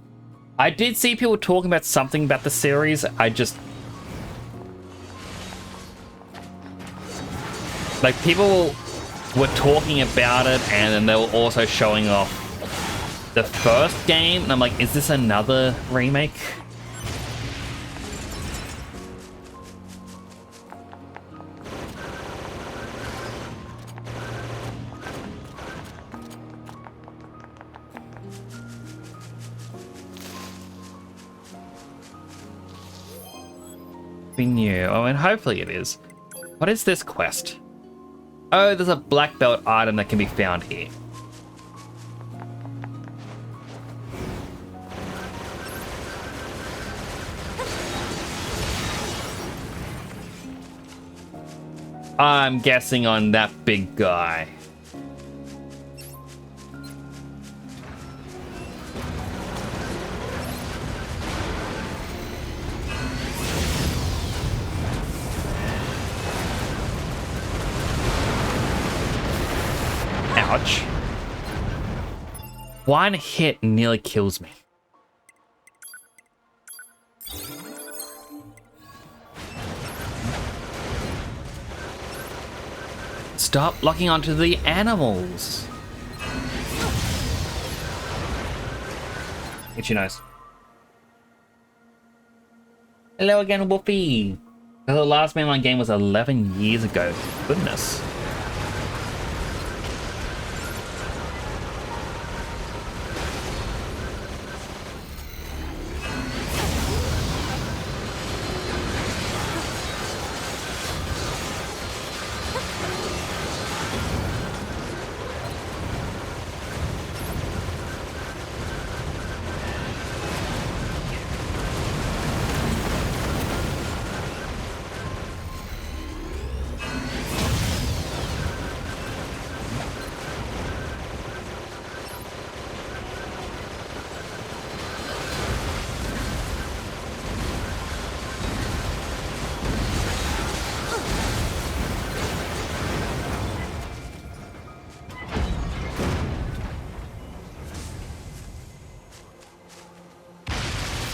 I did see people talking about something about the series. Like, people were talking about it, and then they were also showing off the first game, and I'm like, is this another remake? Be new. I mean, hopefully it is. What is this quest? Oh, there's a black belt item that can be found here. I'm guessing on that big guy. Ouch. One hit nearly kills me. Stop locking onto the animals. Itchy nose. Hello again, Wolfie. The last mainline game was 11 years ago. Goodness.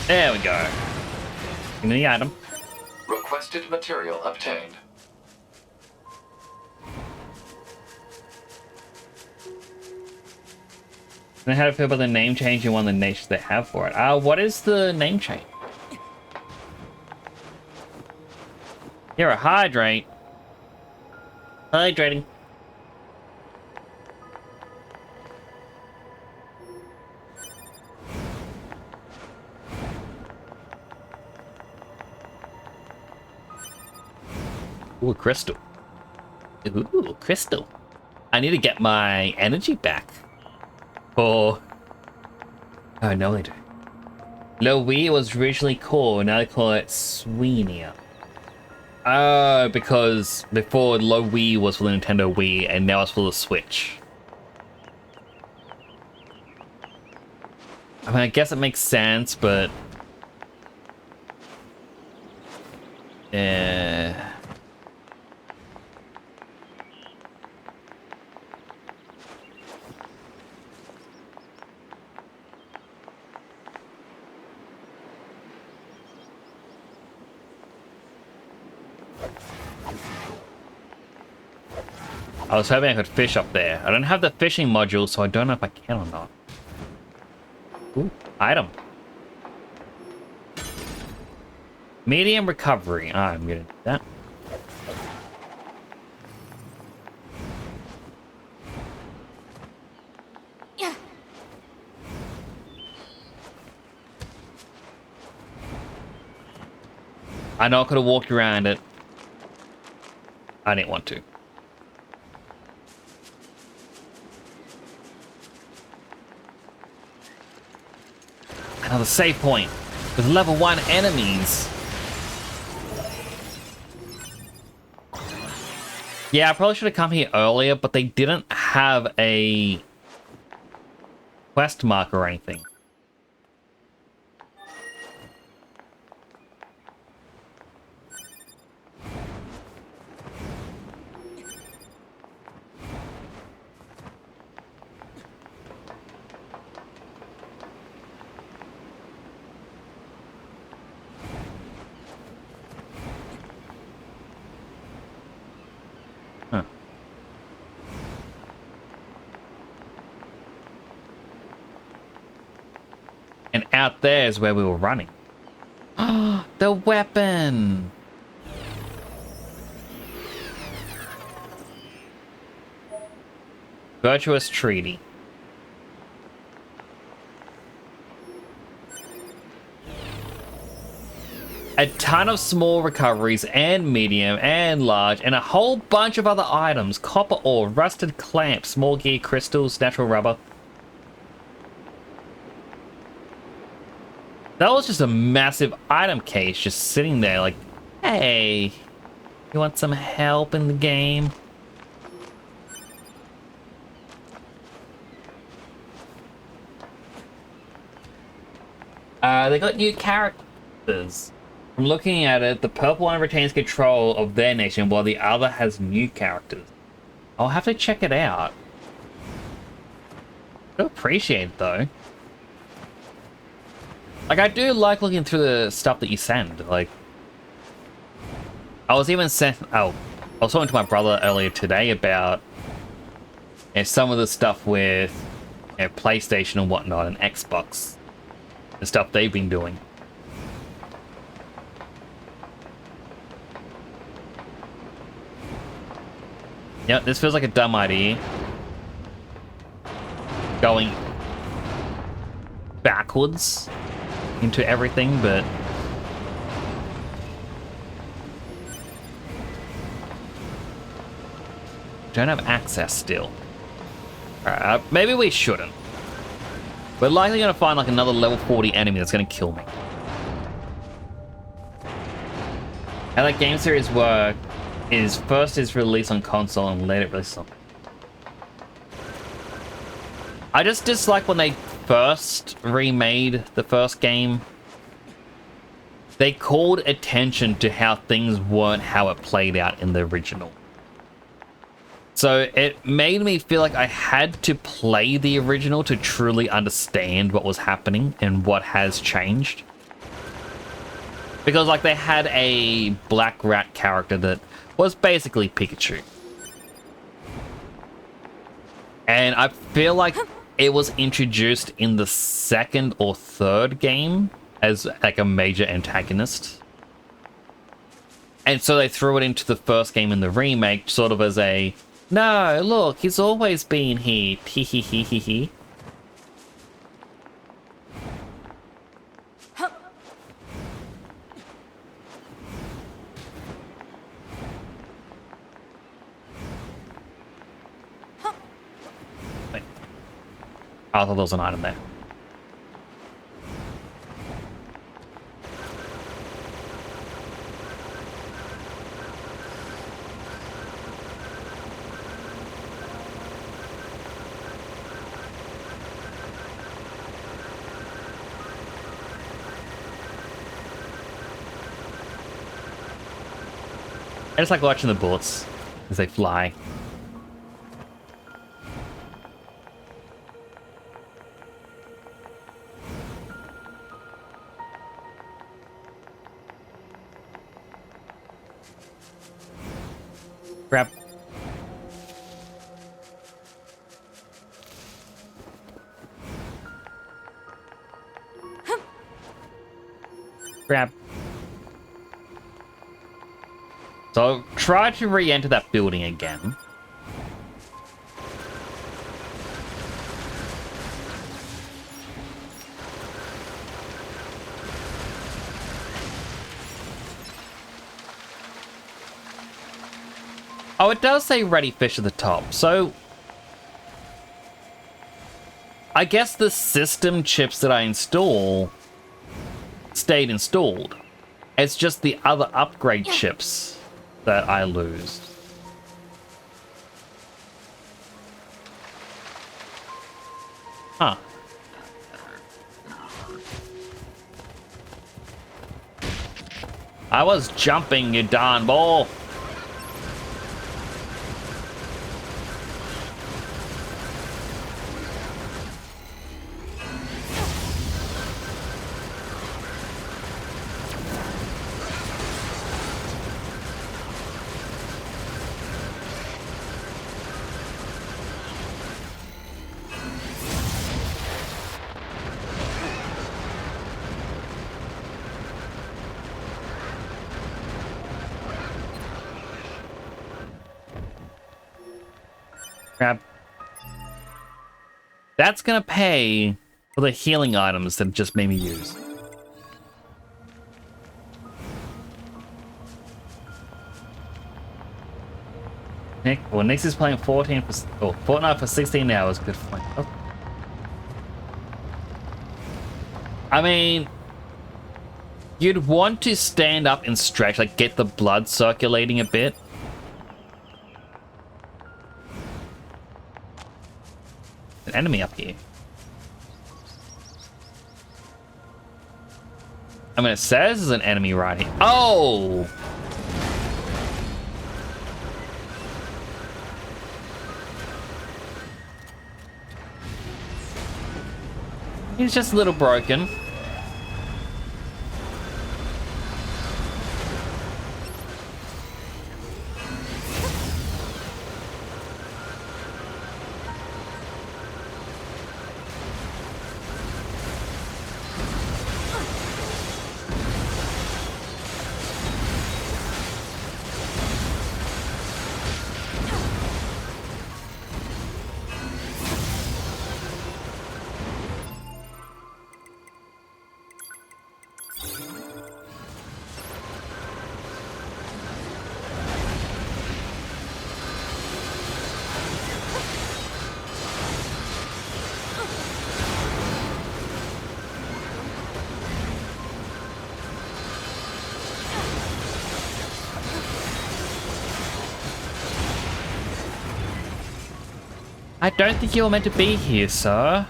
There we go. Give me the item. Requested material obtained. And how to feel about the name change and one of the nations they have for it. What is the name change? You're a hydrate. Hydrating. Ooh, crystal. Ooh, crystal. I need to get my energy back. Oh no, they do. Low Wii was originally called, now they call it Sweeney. Oh, because before Low Wii was for the Nintendo Wii and now it's for the Switch. I mean, I guess it makes sense, but I was hoping I could fish up there. I don't have the fishing module, so I don't know if I can or not. Ooh, item. Medium recovery. I'm gonna do that. Yeah. I know I could have walked around it. I didn't want to. Another save point with level 1 enemies. Yeah, I probably should have come here earlier, but they didn't have a quest marker or anything. Huh. And out there is where we were running. The weapon! Virtuous Treaty. A ton of small recoveries and medium and large and a whole bunch of other items. Copper ore, rusted clamps, small gear crystals, natural rubber. That was just a massive item case just sitting there like, hey, you want some help in the game? They got new characters. From looking at it, the purple one retains control of their nation while the other has new characters. I'll have to check it out. I appreciate it though. Like, I do like looking through the stuff that you send. Like, I was even sent. Oh, I was talking to my brother earlier today about some of the stuff with PlayStation and whatnot and Xbox. The stuff they've been doing. Yeah, this feels like a dumb idea. Going backwards into everything, but don't have access still. Maybe we shouldn't. We're likely going to find like another level 40 enemy that's going to kill me. How that game series work is first is released on console and later released on. I just dislike when they first remade the first game. They called attention to how things weren't how it played out in the original. So it made me feel like I had to play the original to truly understand what was happening and what has changed. Because like they had a black rat character that was basically Pikachu. And I feel like it was introduced in the second or third game as like a major antagonist. And so they threw it into the first game in the remake sort of as a, no, look, he's always been here. Hee hee hee hee hee. Wait. I thought there was an item there. I just like watching the bullets as they fly. Grab. Grab. So try to re-enter that building again. Oh, it does say ready fish at the top, so I guess the system chips that I install stayed installed. It's just the other upgrade chips that I lose. Huh. I was jumping, you darn ball. Crap. That's gonna pay for the healing items that just made me use. Nick, well, Nix is playing 14 for Fortnite for 16 hours. Good point. Oh. I mean, you'd want to stand up and stretch, like get the blood circulating a bit. An enemy up here. I mean, it says there's an enemy right here. Oh! He's just a little broken. I don't think you're meant to be here, sir.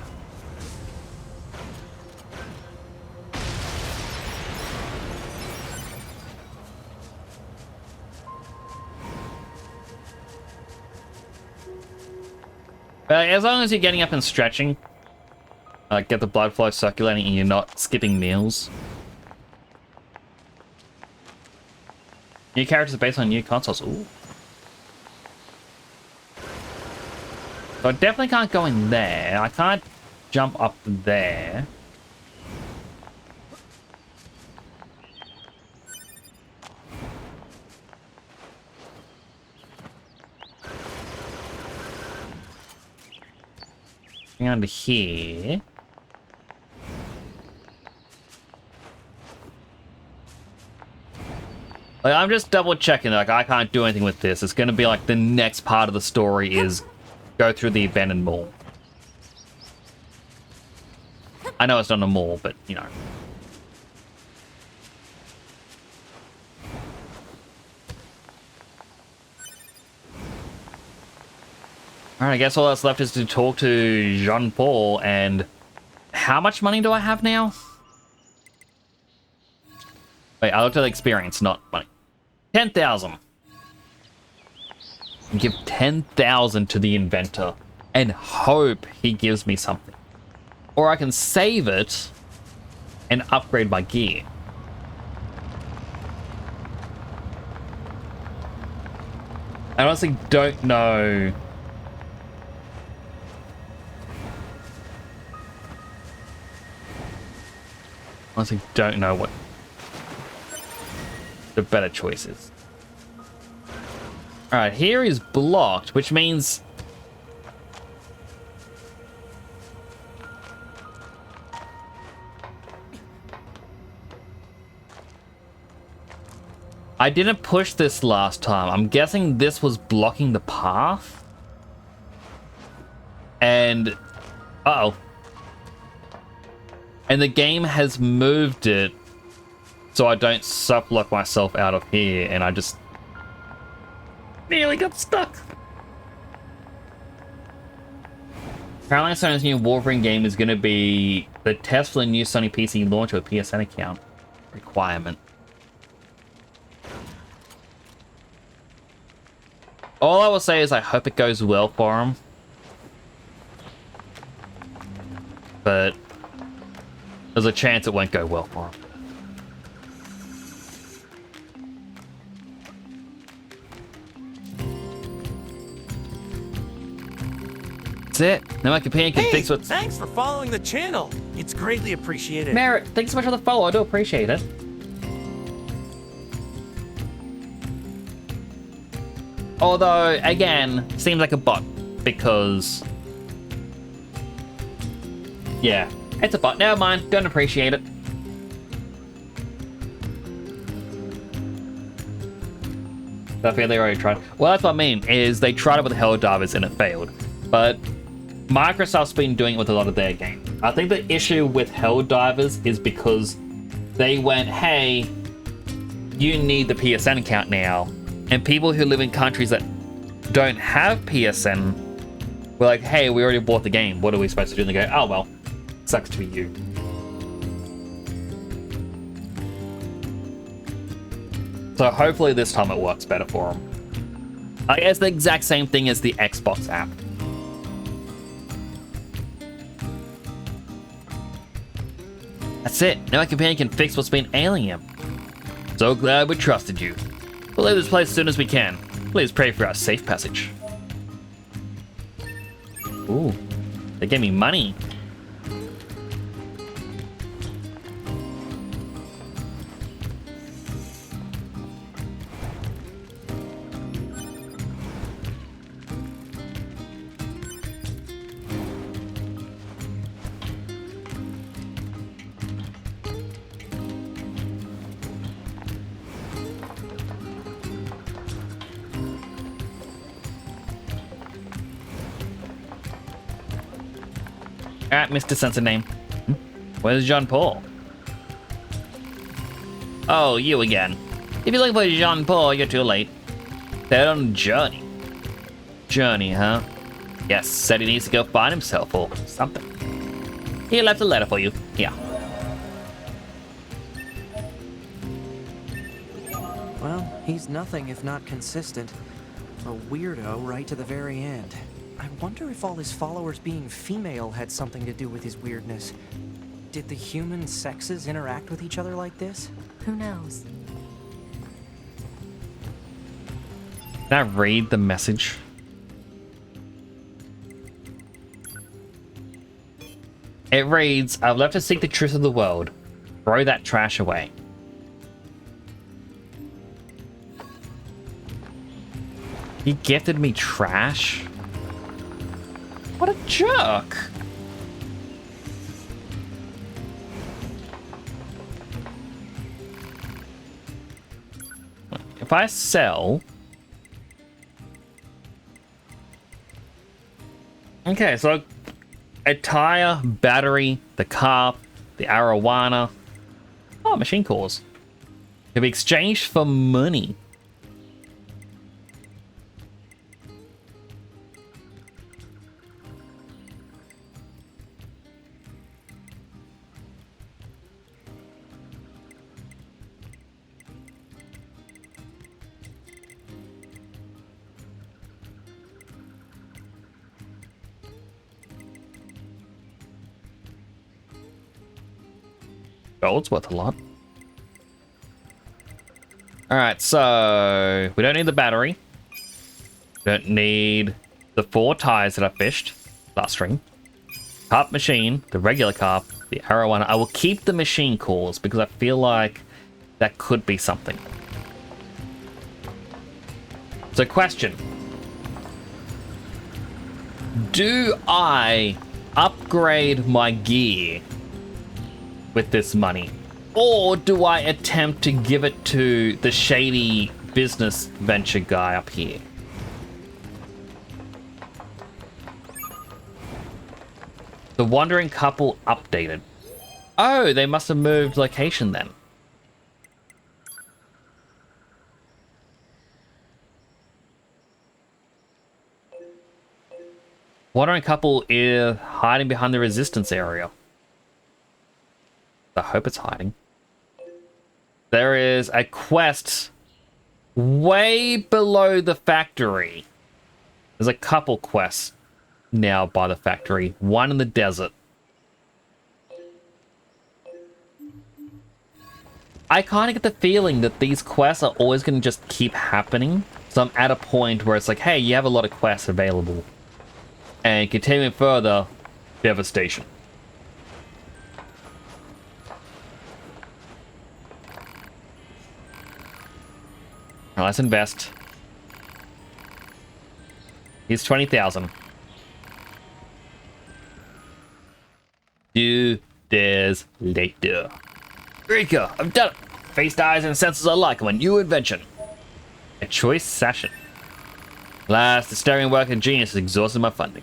As long as you're getting up and stretching, get the blood flow circulating and you're not skipping meals. New characters are based on new consoles. Ooh. So I definitely can't go in there. I can't jump up there. Under here. Like, I'm just double checking, like I can't do anything with this. It's gonna be like the next part of the story is go through the abandoned mall. I know it's not a mall, but you know. Alright, I guess all that's left is to talk to Jean-Paul, and how much money do I have now? Wait, I looked at the experience, not money. 10,000. Give 10,000 to the inventor and hope he gives me something. Or I can save it and upgrade my gear. I honestly don't know. Honestly don't know what the better choice is. Alright, here is blocked, which means I didn't push this last time. I'm guessing this was blocking the path. And uh-oh. And the game has moved it so I don't sublock myself out of here, and I just nearly got stuck. Apparently Sony's new Wolverine game is going to be the test for the new Sony PC launch with PSN account requirement. All I will say is I hope it goes well for him. But there's a chance it won't go well for him. That's it. Now my companion can fix what's... Thanks for following the channel. It's greatly appreciated. Merritt, thanks so much for the follow. I do appreciate it. Although, again, seems like a bot because... Yeah, it's a bot. Never mind. Don't appreciate it. I feel they already tried. Well, that's what I mean, is they tried it with Helldivers and it failed. But Microsoft's been doing it with a lot of their games. I think the issue with Helldivers is because they went, hey, you need the PSN account now. And people who live in countries that don't have PSN were like, hey, we already bought the game. What are we supposed to do? And they go, oh, well, sucks to be you. So hopefully this time it works better for them. I guess the exact same thing as the Xbox app. That's it. Now my companion can fix what's been ailing him. So glad we trusted you. We'll leave this place as soon as we can. Please pray for our safe passage. Ooh, they gave me money. Alright, Mr. Sensor Name. Where's John Paul? Oh, you again. If you're looking for Jean Paul, you're too late. They're on a journey. Journey, huh? Yes, said he needs to go find himself or something. He left a letter for you. Yeah. Well, he's nothing if not consistent. A weirdo right to the very end. I wonder if all his followers being female had something to do with his weirdness. Did the human sexes interact with each other like this? Who knows? Can I read the message? It reads, I've left to seek the truth of the world. Throw that trash away. He gifted me trash? What a jerk! If I sell... Okay, so a tire, battery, the car, the arowana. Oh, machine cores. Can be exchanged for money. Gold's worth a lot. Alright, so we don't need the battery. We don't need the 4 tires that I fished last stream. Carp machine, the regular carp, the arowana. I will keep the machine cores because I feel like that could be something. So question. Do I upgrade my gear with this money? Or do I attempt to give it to the shady business venture guy up here? The Wandering Couple updated. Oh, they must have moved location then. Wandering couple is hiding behind the resistance area. I hope it's hiding. There is a quest way below the factory. There's a couple quests now by the factory. One in the desert. I kind of get the feeling that these quests are always going to just keep happening. So I'm at a point where it's like, hey, you have a lot of quests available. And continuing further, devastation. Now let's invest. Here's 20,000. Do this later. Rika, I've done it. Faced eyes and senses alike of a new invention. A choice session. Last, the staring work of genius has exhausted my funding.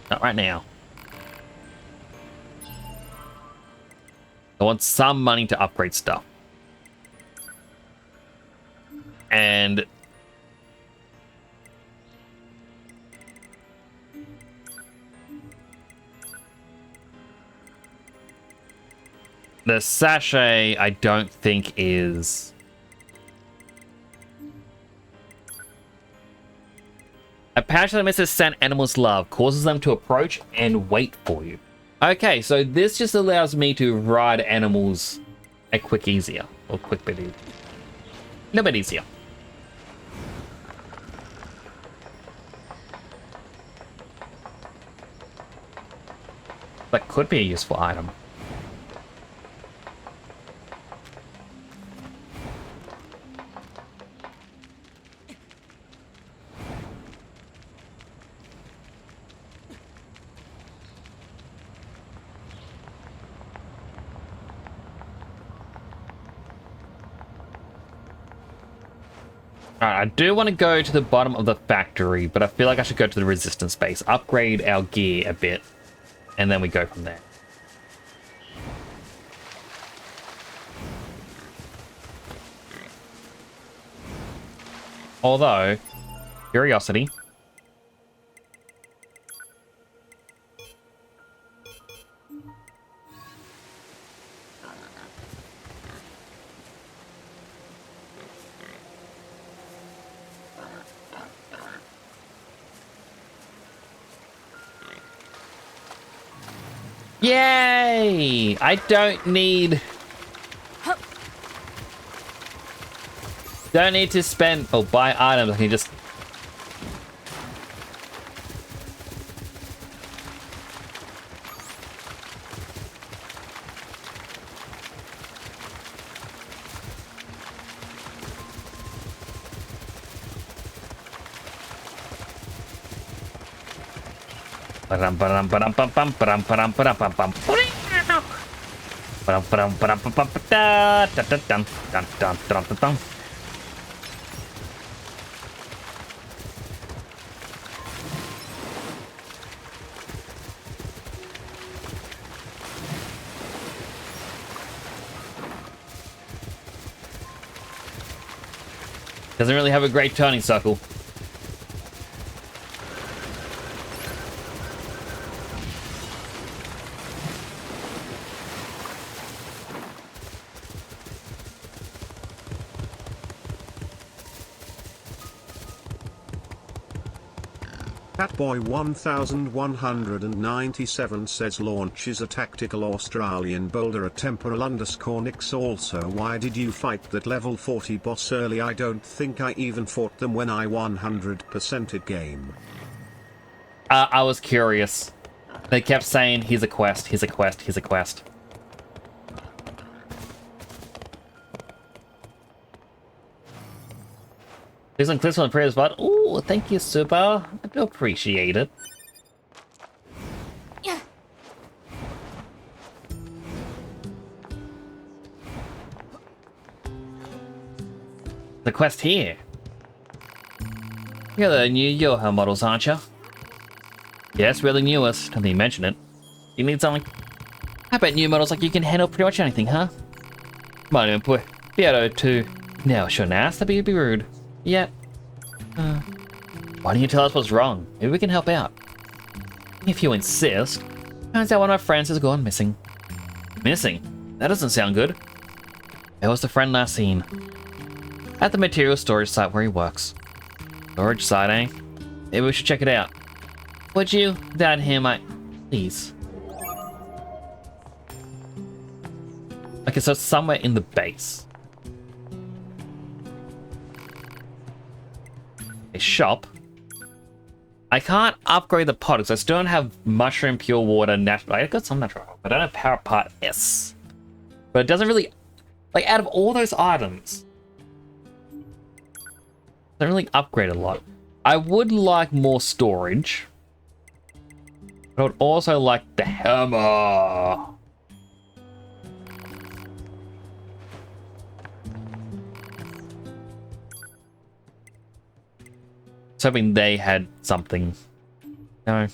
Not right now. I want some money to upgrade stuff. And the sachet, I don't think is... A passion that misses scent animals love causes them to approach and wait for you. Okay, so this just allows me to ride animals a quick bit easier. A little bit easier. That could be a useful item. Alright, I do want to go to the bottom of the factory, but I feel like I should go to the resistance base, upgrade our gear a bit, and then we go from there. Although, curiosity. Yay! I don't need to spend or buy items. I can just doesn't really have a great turning circle. Catboy 1197 says launch is a tactical Australian boulder at temporal_nix. Also, why did you fight that level 40 boss early? I don't think I even fought them when I 100%ed game. I was curious. They kept saying he's a quest, he's a quest, he's a quest. There's some clicks on the prayer spot. Oh, thank you, Super. I do appreciate it. Yeah. The quest here. You're the new Yoha models, aren't you? Yes, we're the newest, and they mention it. You need something? I bet new models like you can handle pretty much anything, huh? Might even put Beato too. Now, shouldn't ask, that'd be rude. Yep. Why don't you tell us what's wrong? Maybe we can help out. If you insist. Turns out one of my friends has gone missing. Missing? That doesn't sound good. Where was the friend last seen? At the material storage site where he works. Storage site, eh? Maybe we should check it out. Would you? Without him, please. Okay, so it's somewhere in the base. A shop. I can't upgrade the pot because I still don't have mushroom, pure water, natural. I got some natural, but I don't have power part S. But it doesn't really, like, out of all those items, it doesn't really upgrade a lot. I would like more storage. But I would also like the hammer. I was hoping they had something. No.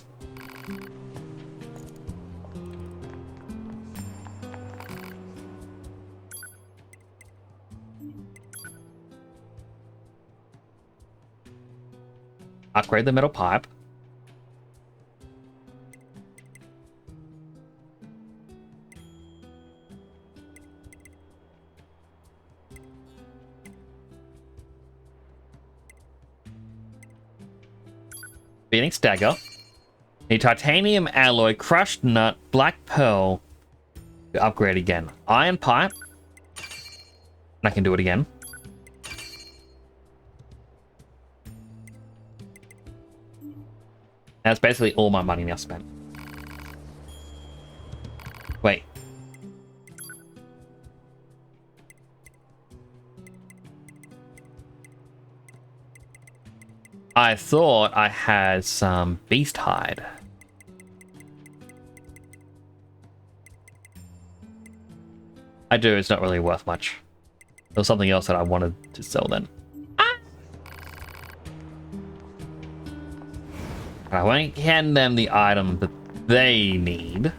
Upgrade the metal pipe. Phoenix dagger. A titanium alloy, crushed nut, black pearl. To upgrade again. Iron pipe. And I can do it again. That's basically all my money now spent. Wait. I thought I had some beast hide. I do, it's not really worth much. There was something else that I wanted to sell then. I won't hand them the item that they need.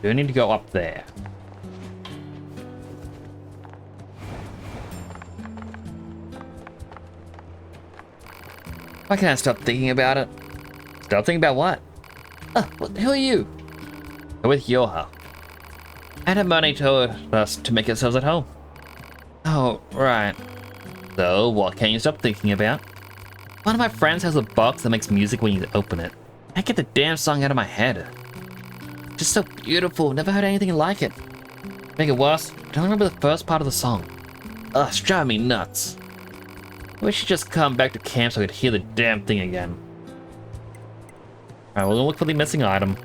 Do I need to go up there? Why can't I stop thinking about it? Stop thinking about what? Who are you? I'm with Yoha. And money told us to make ourselves at home. Oh, right. So, what can you stop thinking about? One of my friends has a box that makes music when you open it. I can't get the damn song out of my head. Just so beautiful, never heard anything like it. Make it worse, I don't remember the first part of the song. Ugh, it's driving me nuts. We should just come back to camp so I could hear the damn thing again. Alright, we're gonna look for the missing item.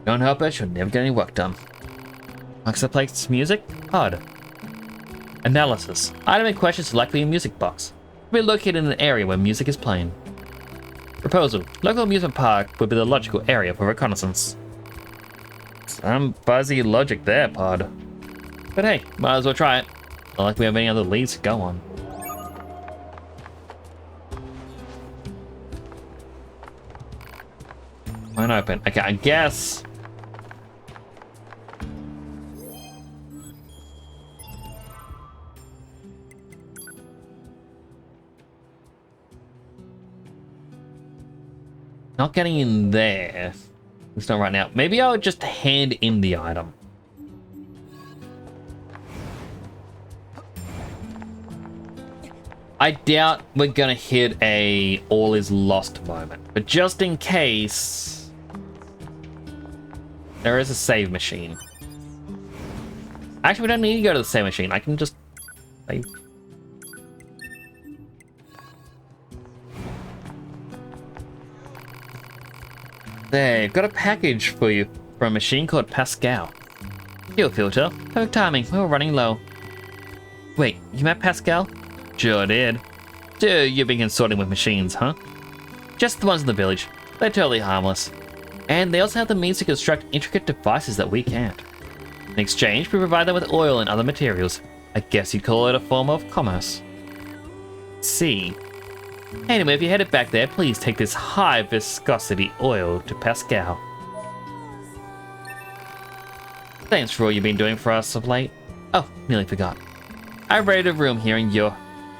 Don't help it, she'll never get any work done. Marks the place music? Odd. Analysis. Item in question is likely a music box. It will be located in an area where music is playing. Proposal. Local amusement park would be the logical area for reconnaissance. Some fuzzy logic there, Pod. But hey, might as well try it. Not like we have any other leads to go on. Won't open. Okay, I guess. Not getting in there. It's not right now. Maybe I'll just hand in the item. I doubt we're gonna hit a all is lost moment. But just in case, there is a save machine. Actually, we don't need to go to the save machine. I can just save. There, got a package for you from a machine called Pascal. Fuel filter. Perfect timing. We were running low. Wait, you met Pascal? Sure did. So you've been consorting with machines, huh? Just the ones in the village. They're totally harmless. And they also have the means to construct intricate devices that we can't. In exchange, we provide them with oil and other materials. I guess you'd call it a form of commerce. See. Anyway, if you're headed back there, please take this high viscosity oil to Pascal. Thanks for all you've been doing for us of late. Oh, nearly forgot. I raided a room here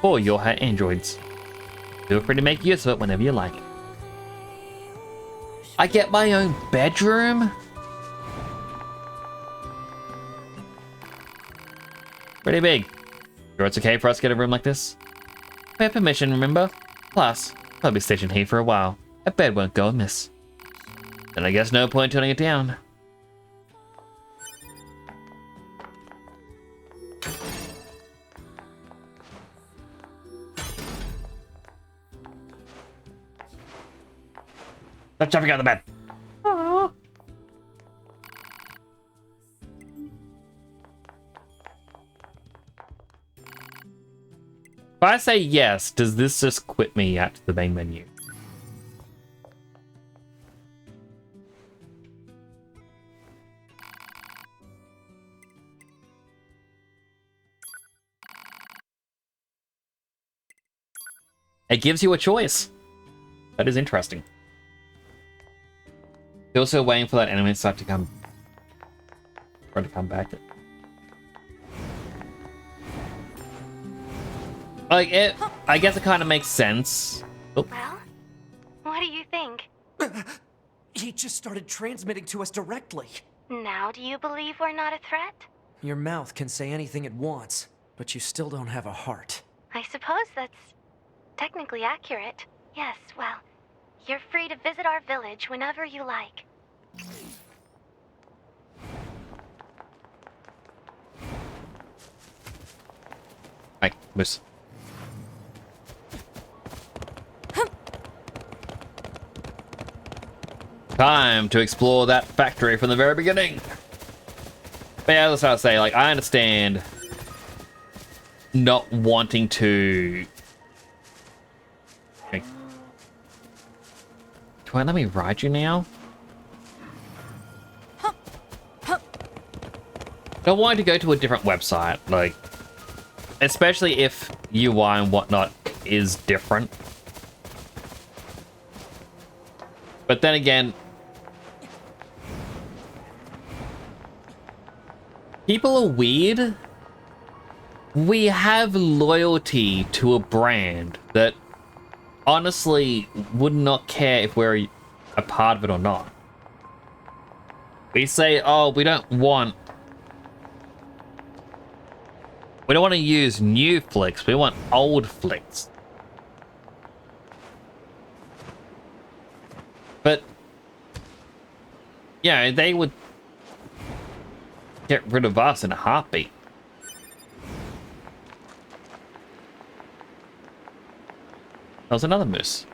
for your androids. Feel free to make use of it whenever you like. I get my own bedroom? Pretty big. Sure it's okay for us to get a room like this? We have permission, remember? Plus, I'll be stationed here for a while. A bed won't go amiss. Then I guess no point turning it down. Stop jumping on the bed. Aww. If I say yes, does this just quit me out to the main menu? It gives you a choice. That is interesting. You're also waiting for that enemy site to come. For it to come back. Like it, I guess it kind of makes sense. Oh. Well, what do you think? He just started transmitting to us directly. Now do you believe we're not a threat? Your mouth can say anything it wants, but you still don't have a heart. I suppose that's technically accurate. Yes, well, you're free to visit our village whenever you like. Hi, Moose. Time to explore that factory from the very beginning. But yeah, that's what I was saying. Like, I understand not wanting to. Okay. Do I let me ride you now? I want to go to a different website, like, especially if UI and whatnot is different. But then again, people are weird. We have loyalty to a brand that honestly would not care if we're a part of it or not. We say, oh, we don't want to use new flicks, we want old flicks. But yeah, they would get rid of us in a heartbeat. That was another moose.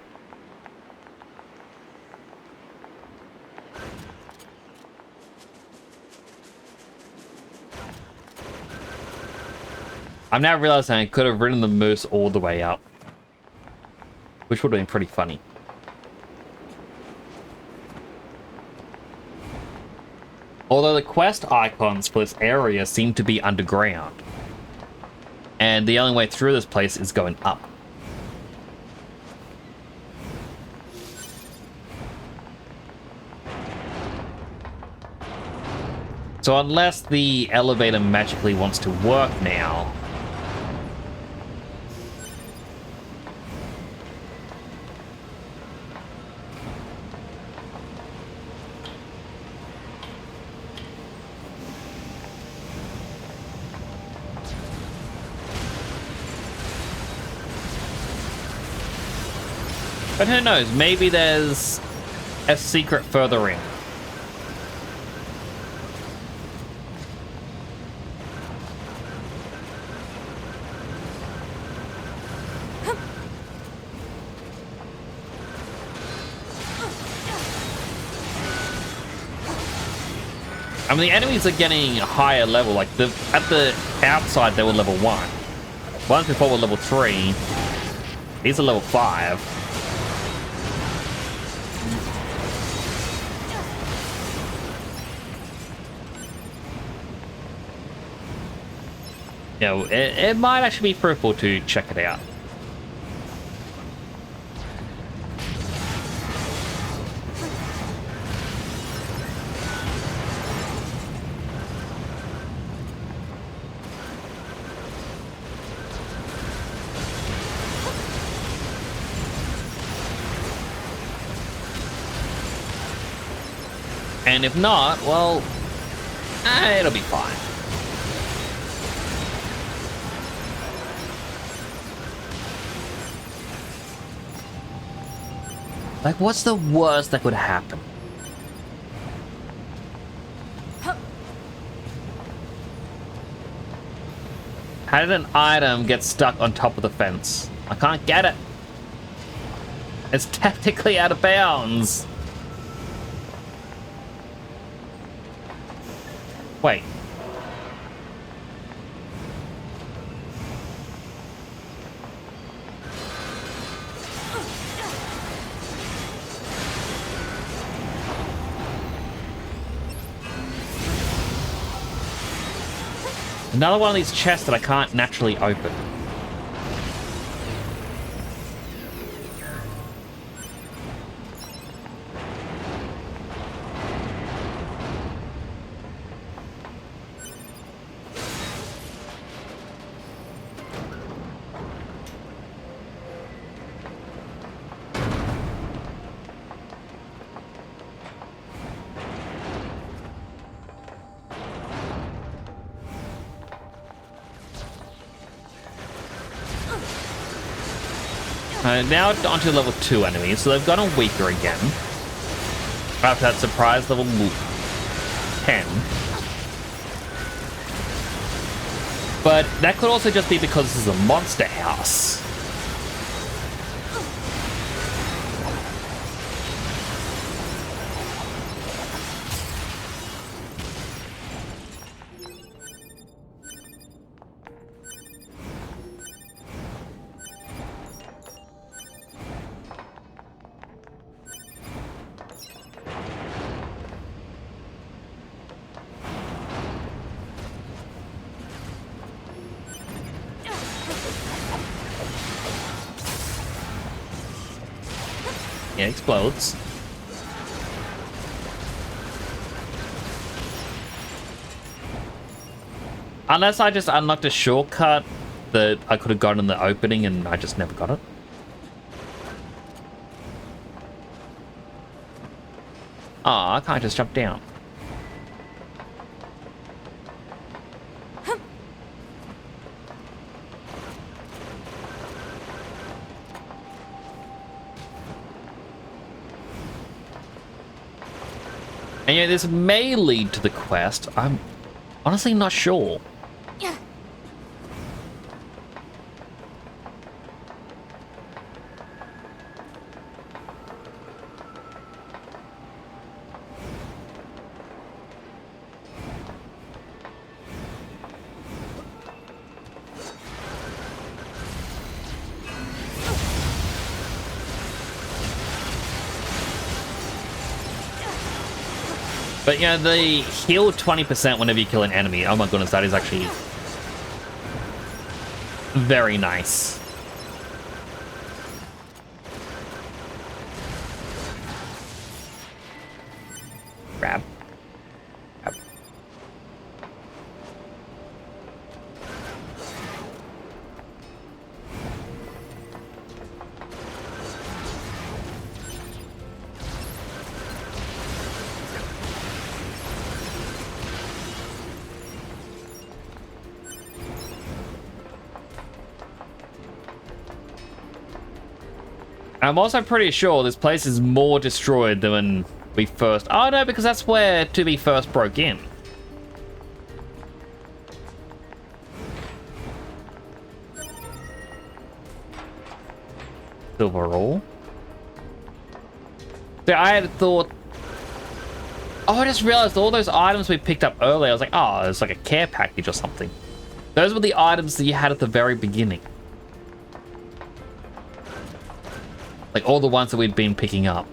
I'm now realizing I could have ridden the moose all the way up, which would have been pretty funny. Although the quest icons for this area seem to be underground, and the only way through this place is going up. So unless the elevator magically wants to work now, but who knows, maybe there's a secret further in. I mean, the enemies are getting higher level, like at the outside they were level 1. Ones before were level 3. These are level 5. You know, it might actually be fruitful to check it out. And if not, well, it'll be fine. Like, what's the worst that could happen? How did an item get stuck on top of the fence? I can't get it. It's technically out of bounds. Wait. Another one of these chests that I can't naturally open. Now onto level 2 enemies, so they've gotten weaker again. After that surprise level 10. But that could also just be because this is a monster house. It explodes. Unless I just unlocked a shortcut that I could have gotten in the opening and I just never got it. Ah, I can't just jump down. And yeah, this may lead to the quest. I'm honestly not sure. Yeah. But yeah, the heal 20% whenever you kill an enemy. Oh my goodness, that is actually very nice. Grab. Grab. I'm also pretty sure this place is more destroyed than when we first... Oh no, because that's where 2B first broke in. Overall. So I had thought... Oh, I just realized all those items we picked up earlier, I was like, oh, it's like a care package or something. Those were the items that you had at the very beginning. Like all the ones that we'd been picking up.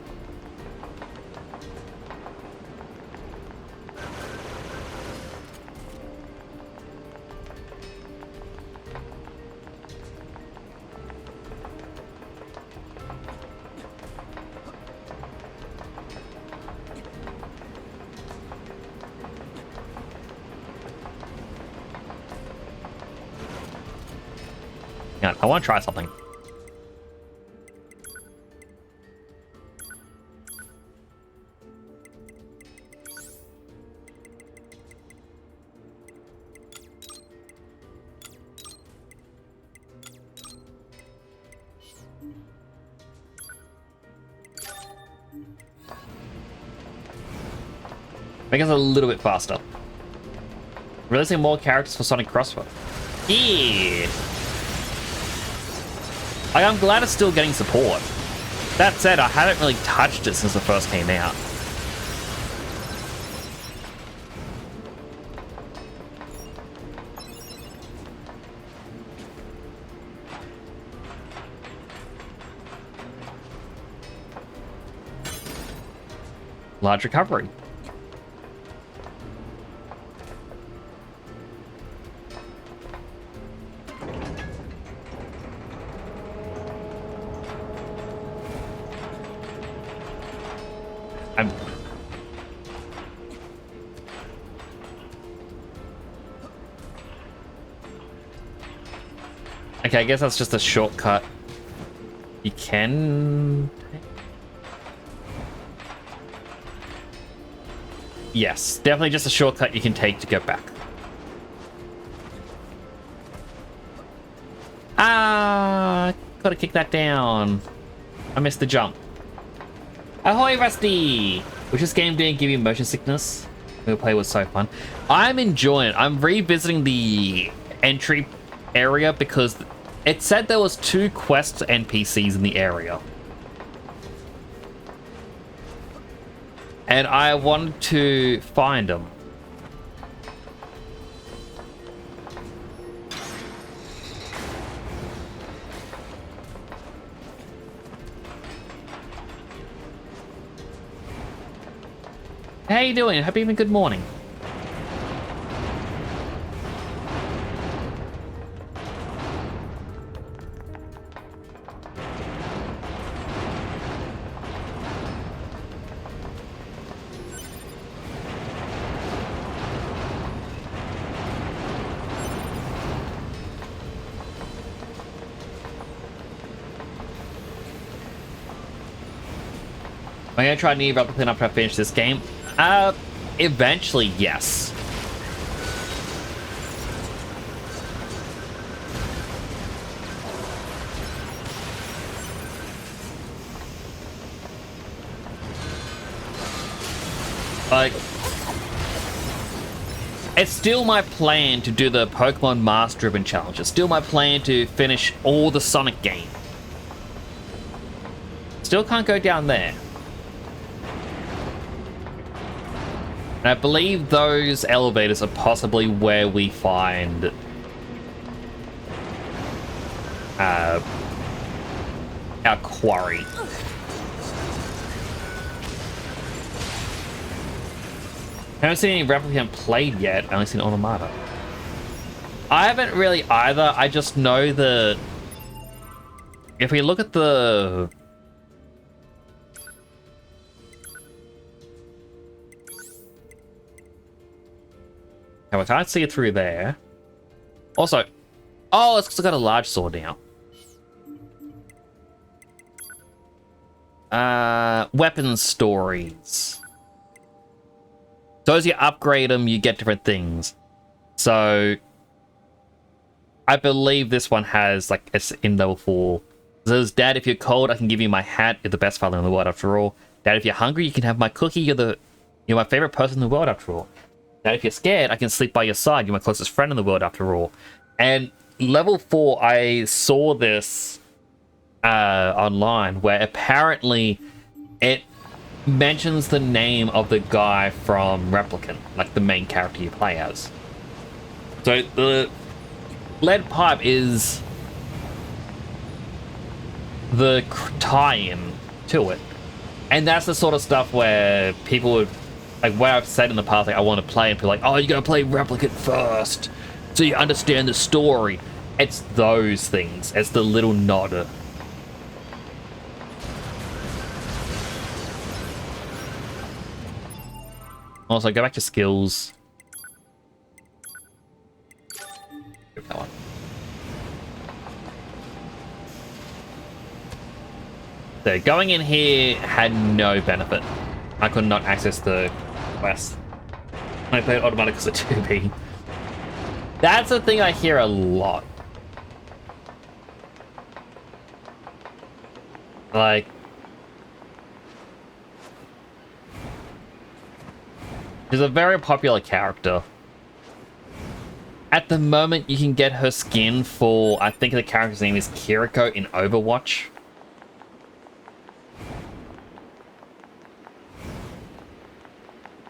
Hang on, I want to try something. Make us a little bit faster. Releasing more characters for Sonic Crossbow. Yeah! I'm glad it's still getting support. That said, I haven't really touched it since it first came out. Large recovery. Okay, I guess that's just a shortcut. You can... Yes, definitely just a shortcut you can take to get back. Ah, gotta kick that down. I missed the jump. Ahoy, Rusty! Which this game didn't give you motion sickness. The play was so fun. I'm enjoying it. I'm revisiting the entry area because it said there was 2 quest NPCs in the area. And I wanted to find them. How you doing? Happy even good morning. Am I gonna try Nier Automata after I finish this game? Eventually, yes. Like, it's still my plan to do the Pokemon Master Driven Challenge. It's still my plan to finish all the Sonic games. Still can't go down there. And I believe those elevators are possibly where we find our quarry. I haven't seen any Replicant played yet. I've only seen Automata. I haven't really either. I just know that if we look at the... I can't see it through there. Also, oh, it's got a large sword now. Weapons stories. So as you upgrade them, you get different things. So I believe this one has, like, it's in level 4. It says, Dad, if you're cold, I can give you my hat. You're the best father in the world after all. Dad, if you're hungry, you can have my cookie. You're my favorite person in the world after all. Dad, if you're scared, I can sleep by your side. You're my closest friend in the world after all. And level 4, I saw this online where apparently it mentions the name of the guy from Replicant, like the main character you play as. So the lead pipe is the tie-in to it. And that's the sort of stuff where people would, like, where I've said in the past, like, I want to play, and people are like, oh, you gotta play Replicant first so you understand the story. It's those things. It's the little nod. Also, go back to skills. Keep going. So going in here had no benefit. I could not access the quest. I played Automata because of 2B. That's a thing I hear a lot. Like, she's a very popular character. At the moment, you can get her skin for, I think the character's name is Kiriko in Overwatch.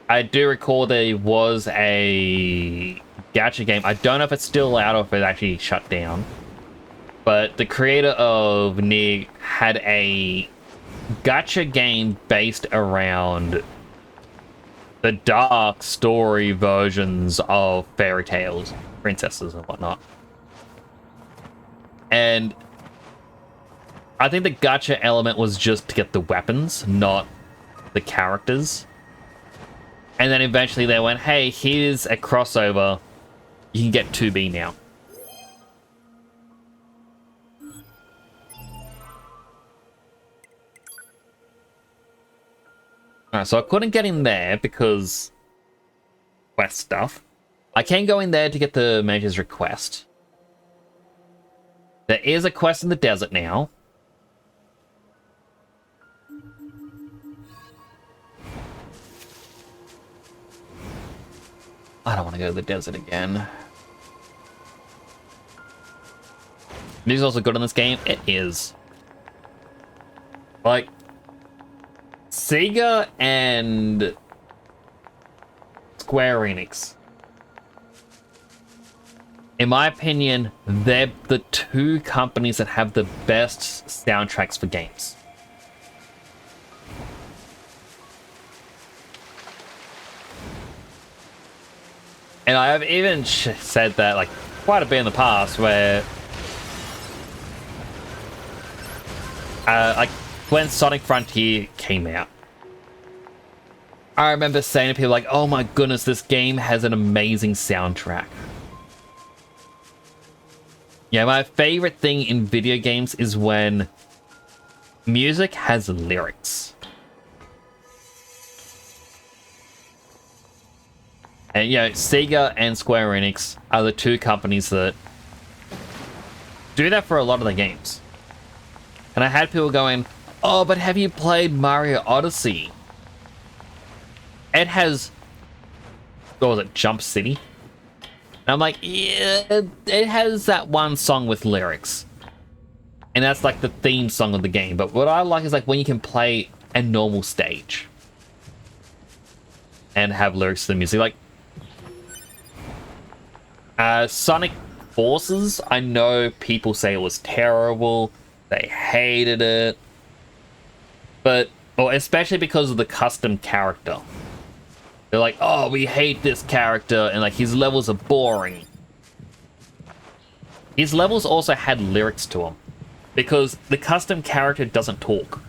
I do recall there was a gacha game. I don't know if it's still out or if it actually shut down. But the creator of Nier had a gacha game based around the dark story versions of fairy tales, princesses and whatnot. And I think the gacha element was just to get the weapons, not the characters. And then eventually they went, hey, here's a crossover. You can get 2B now. Alright, so I couldn't get in there because quest stuff. I can go in there to get the mage's request. There is a quest in the desert now. I don't want to go to the desert again. Music's also good in this game. It is. Like, Sega and Square Enix, in my opinion, they're the two companies that have the best soundtracks for games. And I have even said that like quite a bit in the past, where like when Sonic Frontier came out, I remember saying to people like, oh my goodness, this game has an amazing soundtrack. Yeah, my favorite thing in video games is when music has lyrics. And, you know, Sega and Square Enix are the two companies that do that for a lot of their games. And I had people going, oh, but have you played Mario Odyssey? It has, what was it, Jump City? And I'm like, yeah, it has that one song with lyrics. And that's like the theme song of the game. But what I like is like when you can play a normal stage and have lyrics to the music. Like, Sonic Forces, I know people say it was terrible. They hated it. But, well, especially because of the custom character. They're like, oh, we hate this character, and like his levels are boring. His levels also had lyrics to them, because the custom character doesn't talk.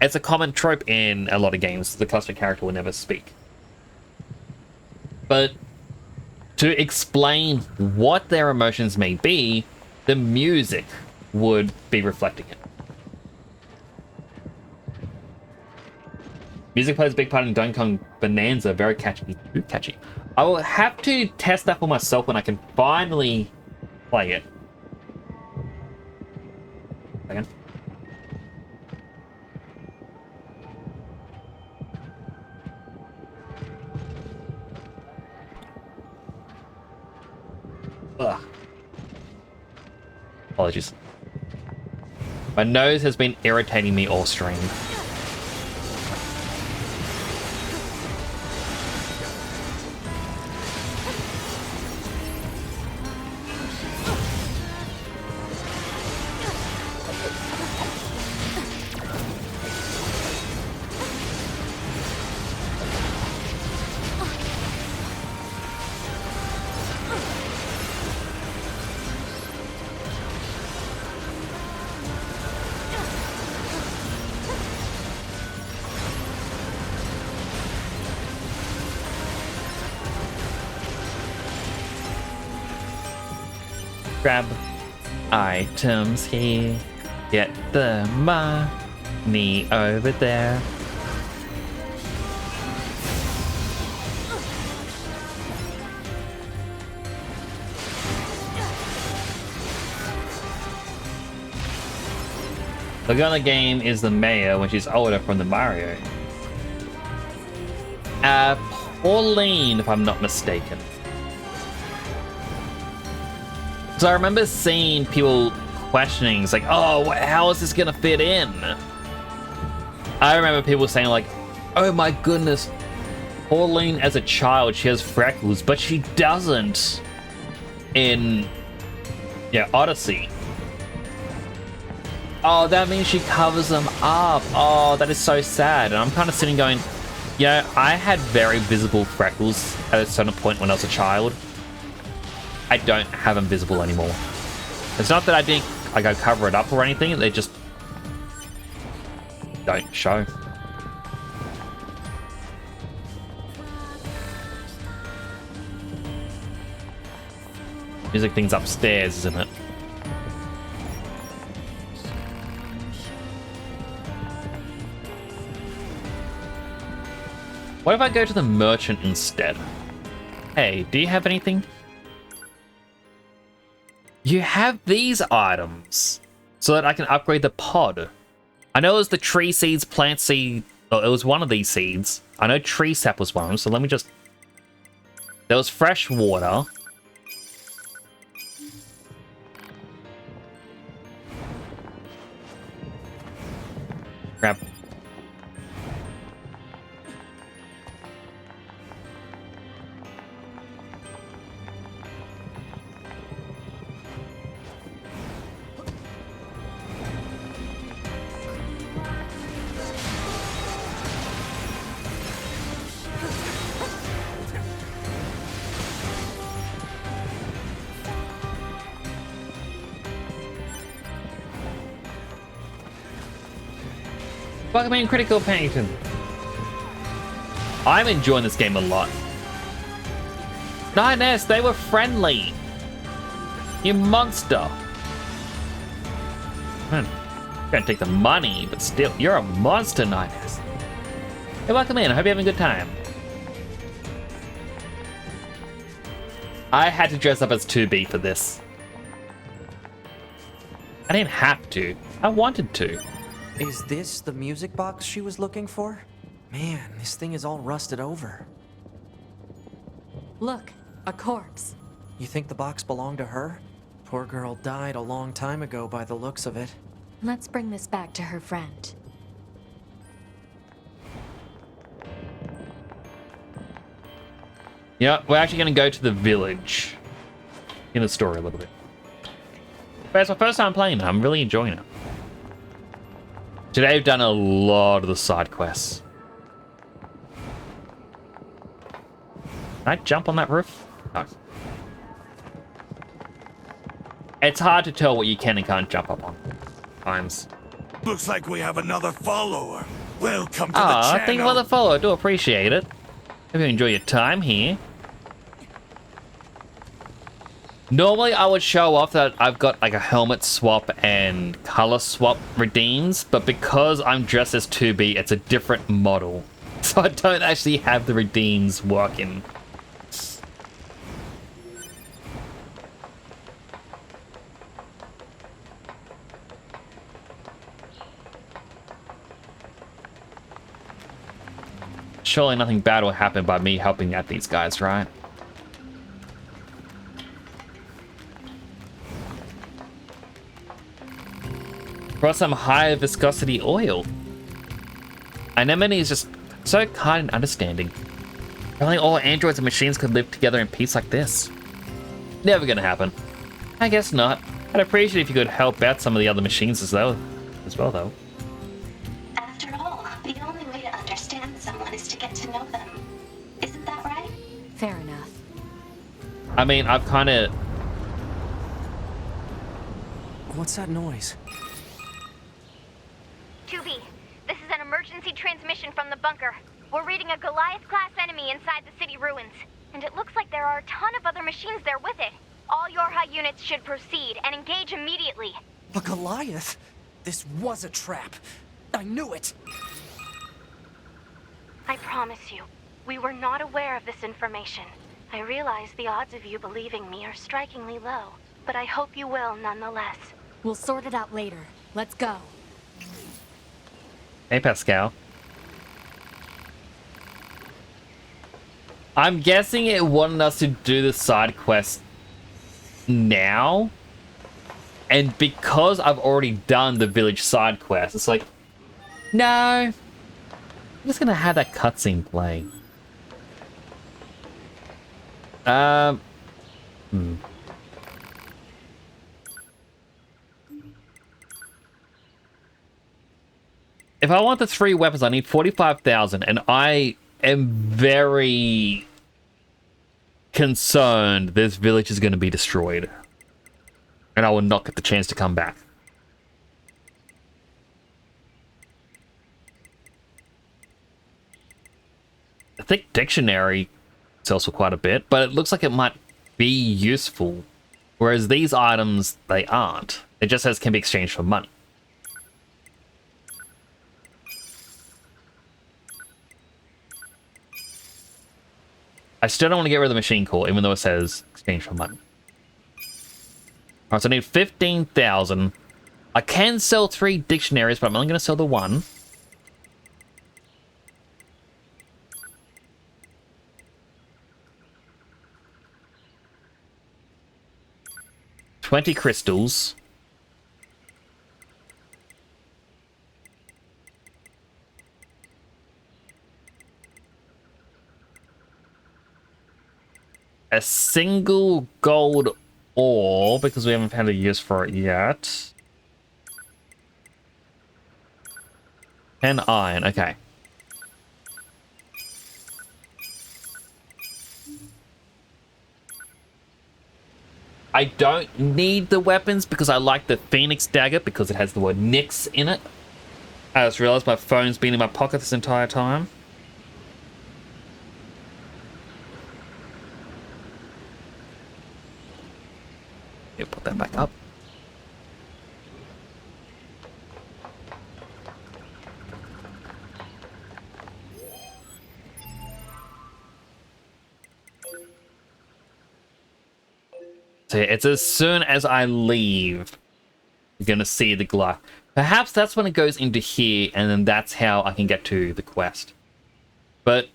It's a common trope in a lot of games. The custom character will never speak. But to explain what their emotions may be, the music would be reflecting it. Music plays a big part in Donkey Kong Bonanza. Very catchy. Too catchy. I will have to test that for myself when I can finally play it. Second. Ugh. Apologies. My nose has been irritating me all stream. Grab items here. Get the money over there. The girl in the game is the mayor when she's older from the Mario. Pauline, if I'm not mistaken. So I remember seeing people questioning, it's like, oh, how is this gonna fit in? I remember people saying like, oh my goodness, Pauline as a child, she has freckles, but she doesn't in, Odyssey. Oh, that means she covers them up. Oh, that is so sad. And I'm kind of sitting going, I had very visible freckles at a certain point when I was a child. I don't have them visible anymore. It's not that I didn't go cover it up or anything. They just don't show. Music thing's upstairs, isn't it? What if I go to the merchant instead? Hey, do you have anything? You have these items so that I can upgrade the pod. I know it was the tree seeds, plant seed. Oh, it was one of these seeds. I know tree sap was one of them, so let me just... There was fresh water. Grab. Welcome in, Critical Paddington. I'm enjoying this game a lot. 9S, they were friendly. You monster. Man, you're gonna take the money, but still, you're a monster, 9S. Hey, welcome in. I hope you're having a good time. I had to dress up as 2B for this. I didn't have to. I wanted to. Is this the music box she was looking for? Man, this thing is all rusted over. Look, a corpse. You think the box belonged to her? Poor girl died a long time ago by the looks of it. Let's bring this back to her friend. Yeah, we're actually going to go to the village in the story a little bit. But it's my first time playing it. I'm really enjoying it. Today I've done a lot of the side quests. Can I jump on that roof? No. It's hard to tell what you can and can't jump up on. Times. Looks like we have another follower. Welcome to the channel. Thank you for the follow. I do appreciate it. Hope you enjoy your time here. Normally, I would show off that I've got like a helmet swap and color swap redeems, but because I'm dressed as 2B, it's a different model. So I don't actually have the redeems working. Surely nothing bad will happen by me helping out these guys, right? Brought some high viscosity oil. Anemone is just so kind and understanding. If only all androids and machines could live together in peace like this. Never gonna happen. I guess not. I'd appreciate if you could help out some of the other machines as well though. After all, the only way to understand someone is to get to know them. Isn't that right? Fair enough. I mean, I've kind of... What's that noise? 2B, this is an emergency transmission from the bunker. We're reading a Goliath-class enemy inside the city ruins. And it looks like there are a ton of other machines there with it. All your high units should proceed and engage immediately. A Goliath? This was a trap. I knew it. I promise you, we were not aware of this information. I realize the odds of you believing me are strikingly low, but I hope you will nonetheless. We'll sort it out later. Let's go. Hey, Pascal. I'm guessing it wanted us to do the side quest now. And because I've already done the village side quest, it's like, no. I'm just gonna have that cutscene play. If I want the 3 weapons, I need 45,000, and I am very concerned this village is going to be destroyed. And I will not get the chance to come back. I think dictionary sells for quite a bit, but it looks like it might be useful. Whereas these items, they aren't. It just says can be exchanged for money. I still don't want to get rid of the machine core, even though it says exchange for money. Alright, so I need 15,000. I can sell 3 dictionaries, but I'm only going to sell the 1. $20 crystals. A single gold ore, because we haven't had a use for it yet. 10 iron, okay. I don't need the weapons because I like the Phoenix dagger because it has the word Nyx in it. I just realized my phone's been in my pocket this entire time. Yeah, put that back up. So yeah, it's as soon as I leave, you're gonna see the glass. Perhaps that's when it goes into here, and then that's how I can get to the quest. But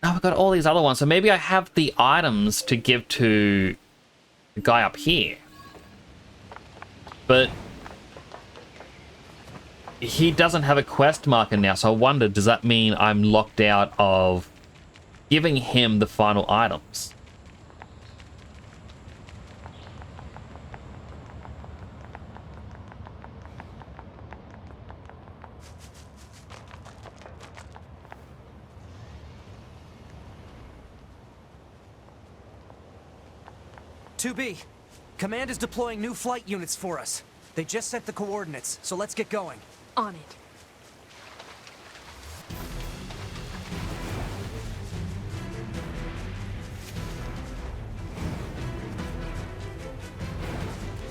now I've got all these other ones, so maybe I have the items to give to the guy up here. But he doesn't have a quest marker now, so I wonder, does that mean I'm locked out of giving him the final items? B. Command is deploying new flight units for us. They just sent the coordinates, so let's get going. On it.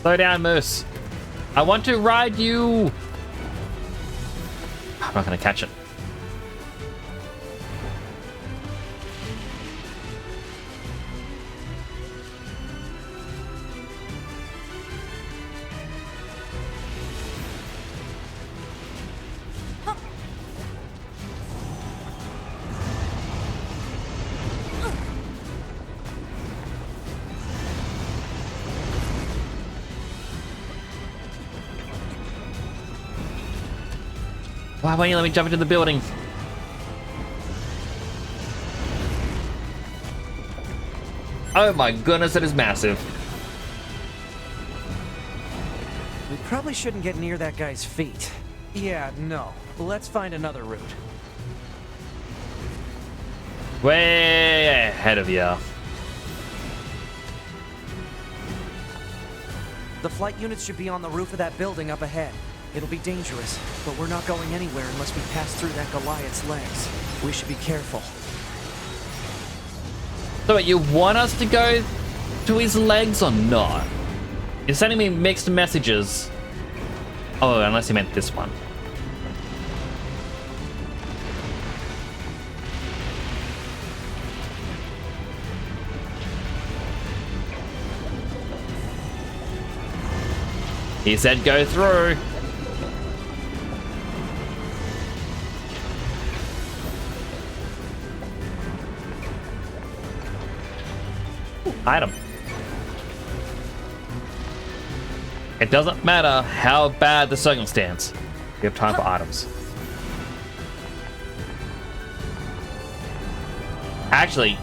Slow down, Moose. I want to ride you. I'm not going to catch it. Why won't you let me jump into the building? Oh my goodness, that is massive. We probably shouldn't get near that guy's feet. Yeah, no. Let's find another route. Way ahead of you. The flight units should be on the roof of that building up ahead. It'll be dangerous, but we're not going anywhere unless we pass through that Goliath's legs. We should be careful. So wait, you want us to go to his legs or not? It's sending me mixed messages. Oh, unless he meant this one. He said go through. Ooh, item. It doesn't matter how bad the circumstance. We have time for items. Actually,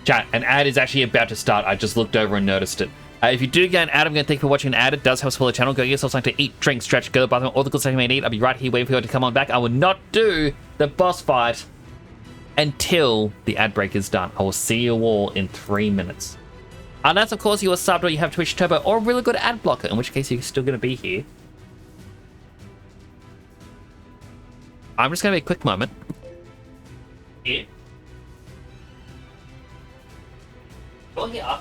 chat, an ad is actually about to start. I just looked over and noticed it. If you do get an ad, I'm going to thank you for watching an ad. It does help support the channel. Go get yourself something to eat, drink, stretch, go to the bathroom, all the good stuff you may need. I'll be right here waiting for you to come on back. I will not do the boss fight until the ad break is done. I will see you all in 3 minutes. Unless, of course, you are subbed or you have Twitch Turbo or a really good ad blocker, in which case you're still going to be here. I'm just going to be a quick moment. Here. Well, yeah.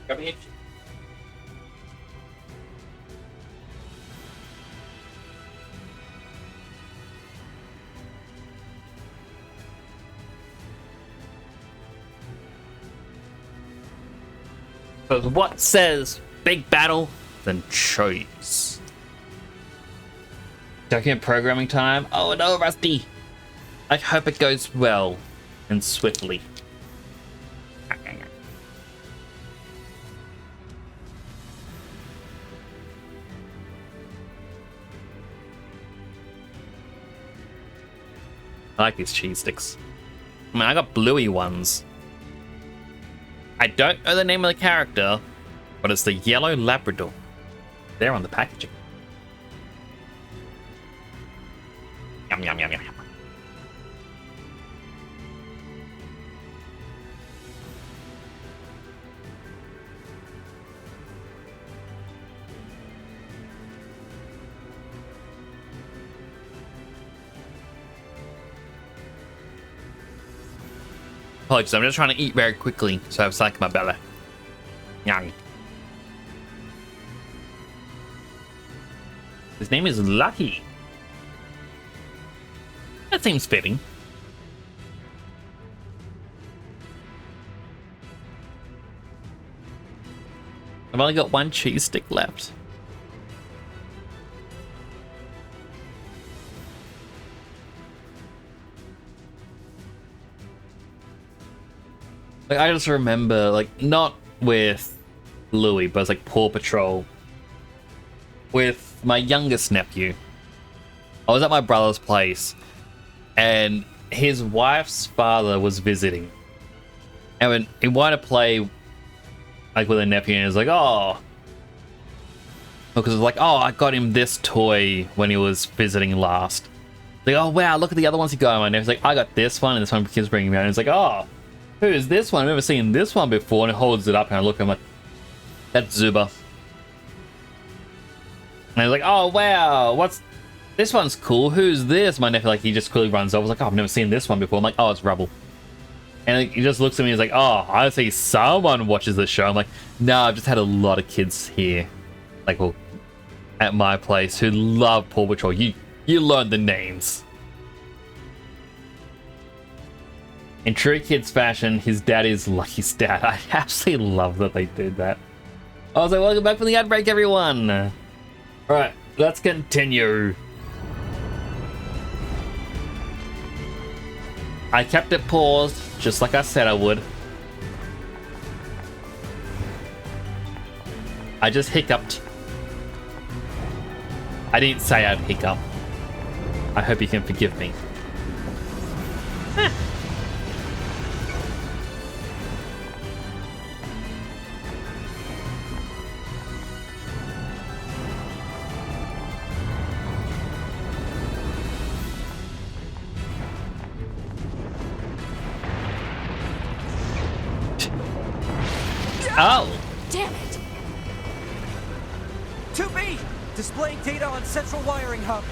Grab a hitch. Because what says big battle, then choose. Document programming time. Oh no, Rusty. I hope it goes well and swiftly. I like these cheese sticks. I mean, I got bluey ones. I don't know the name of the character, but it's the yellow Labrador. They're on the packaging. Yum, yum, yum, yum, yum. Apologies, I'm just trying to eat very quickly, so I have something in my belly. Yum. His name is Lucky. That seems fitting. I've only got one cheese stick left. Like, I just remember, like, not with Louis, but it's like Paw Patrol. With my youngest nephew. I was at my brother's place, and his wife's father was visiting. And when he wanted to play, like, with a nephew, and he was like, oh. Because it was like, oh, I got him this toy when he was visiting last. Like, oh, wow, look at the other ones he got. And my nephew's like, I got this one, and this one keeps bringing me out. And he's like, oh. Who is this one? I've never seen this one before. And it holds it up, and I look at him like, that's Zuba. And I was like, oh, wow, what's... This one's cool. Who's this? My nephew, like, he just quickly runs over. I was like, oh, I've never seen this one before. I'm like, oh, it's Rubble. And like, he just looks at me and he's like, oh, I see someone watches this show. I'm like, no, I've just had a lot of kids here. Like, well, at my place who love Paw Patrol. You learn the names. In true kids fashion, his dad is Lucky's dad. I absolutely love that they did that. I was like, welcome back from the ad break, everyone. Alright, let's continue. I kept it paused, just like I said I would. I just hiccuped. I didn't say I'd hiccup. I hope you can forgive me. Oh! Damn it! 2B! Displaying data on central wiring hub.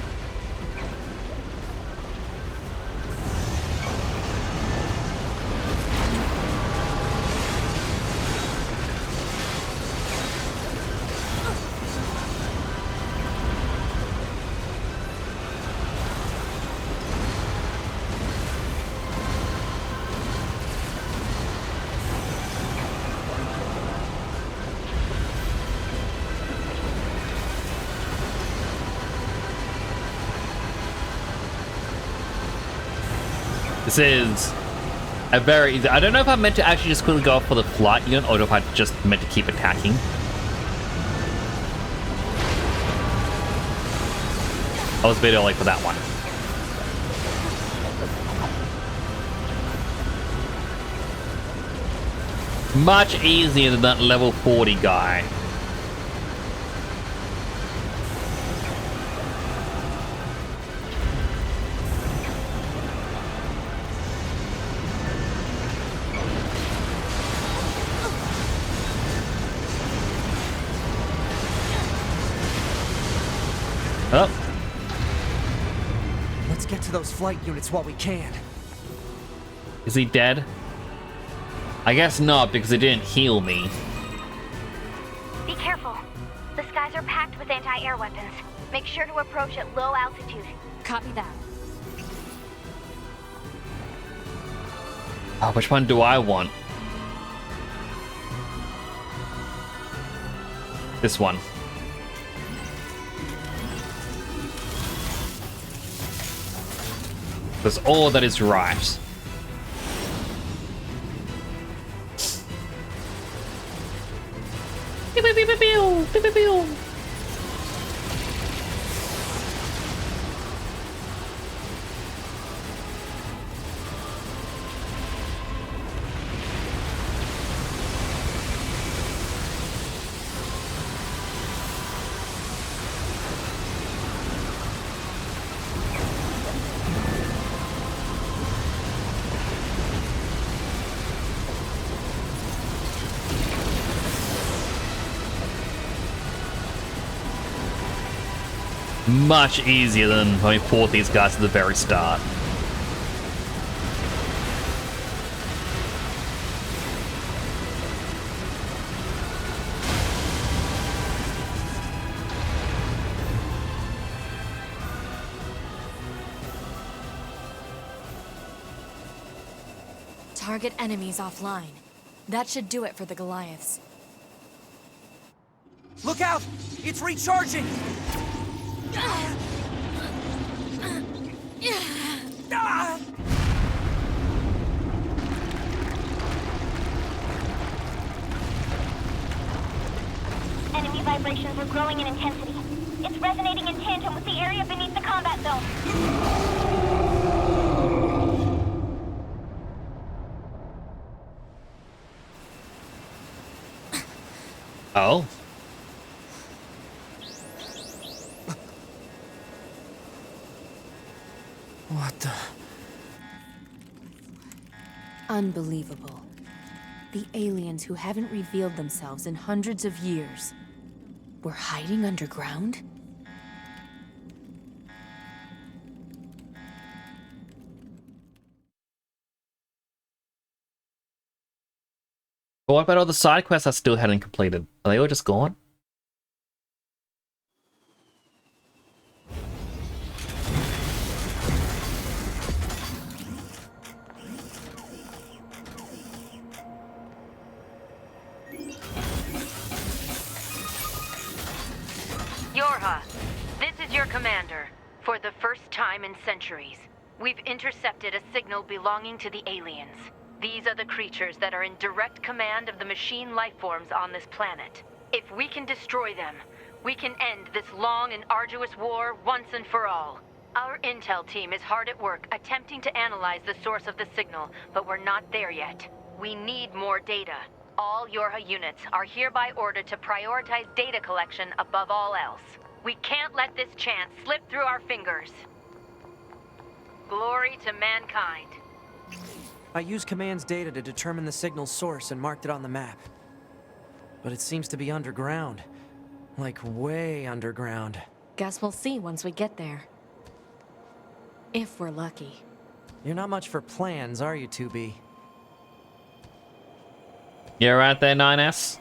This is a very easy... I don't know if I'm meant to actually just quickly go for the flight unit or if I just meant to keep attacking. I was a bit early for that one. Much easier than that level 40 guy. Oh. Let's get to those flight units while we can. Is he dead? I guess not, because it didn't heal me. Be careful. The skies are packed with anti-air weapons. Make sure to approach at low altitude. Copy that. Oh, which one do I want? This one. That's all that is right. Pew, pew, pew, pew, pew, pew, pew, pew. Much easier than having fought these guys at the very start. Target enemies offline. That should do it for the Goliaths. Look out! It's recharging! Enemy vibrations are growing in intensity. It's resonating in tandem with the area beneath the combat zone. Oh. What the... Unbelievable. The aliens who haven't revealed themselves in hundreds of years were hiding underground? But what about all the side quests I still hadn't completed? Are they all just gone? Yorha, this is your commander. For the first time in centuries, we've intercepted a signal belonging to the aliens. These are the creatures that are in direct command of the machine lifeforms on this planet. If we can destroy them, we can end this long and arduous war once and for all. Our intel team is hard at work attempting to analyze the source of the signal, but we're not there yet. We need more data. All Yorha units are hereby ordered to prioritize data collection above all else. We can't let this chance slip through our fingers. Glory to mankind. I used Command's data to determine the signal's source and marked it on the map. But it seems to be underground. Like, way underground. Guess we'll see once we get there. If we're lucky. You're not much for plans, are you, 2B? You're right there, 9S.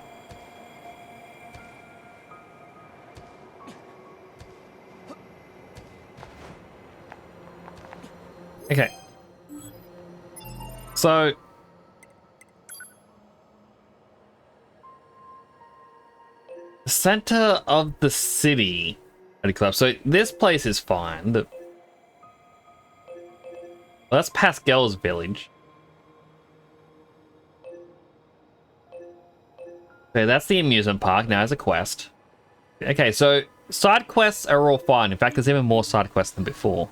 Okay. So... the center of the city... So this place is fine. Well, that's Pascal's village. Okay, that's the amusement park. Now as a quest. Okay, so side quests are all fine. In fact, there's even more side quests than before.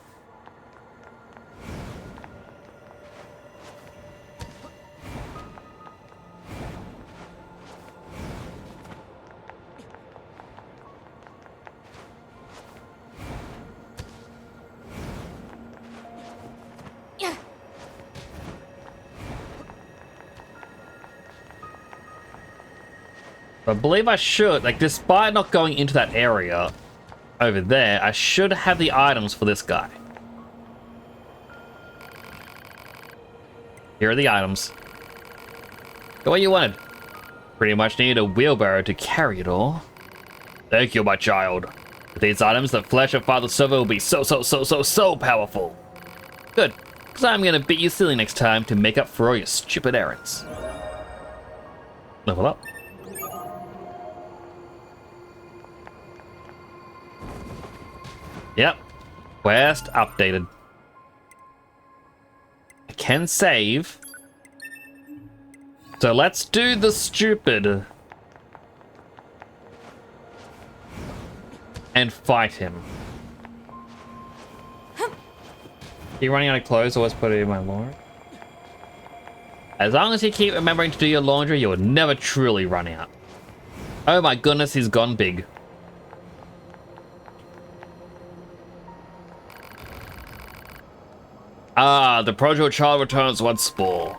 I believe I should, like, despite not going into that area over there, I should have the items for this guy. Here are the items. Go what you wanted. Pretty much need a wheelbarrow to carry it all. Thank you, my child. With these items, the flesh of Father Silver will be so powerful. Good, because I'm gonna beat you silly next time to make up for all your stupid errands. Level up. Yep. Quest updated. I can save. So let's do the stupid. And fight him. You running out of clothes? Always put it in my laundry. As long as you keep remembering to do your laundry, you will never truly run out. Oh my goodness, he's gone big. Ah, the prodigal child returns once more.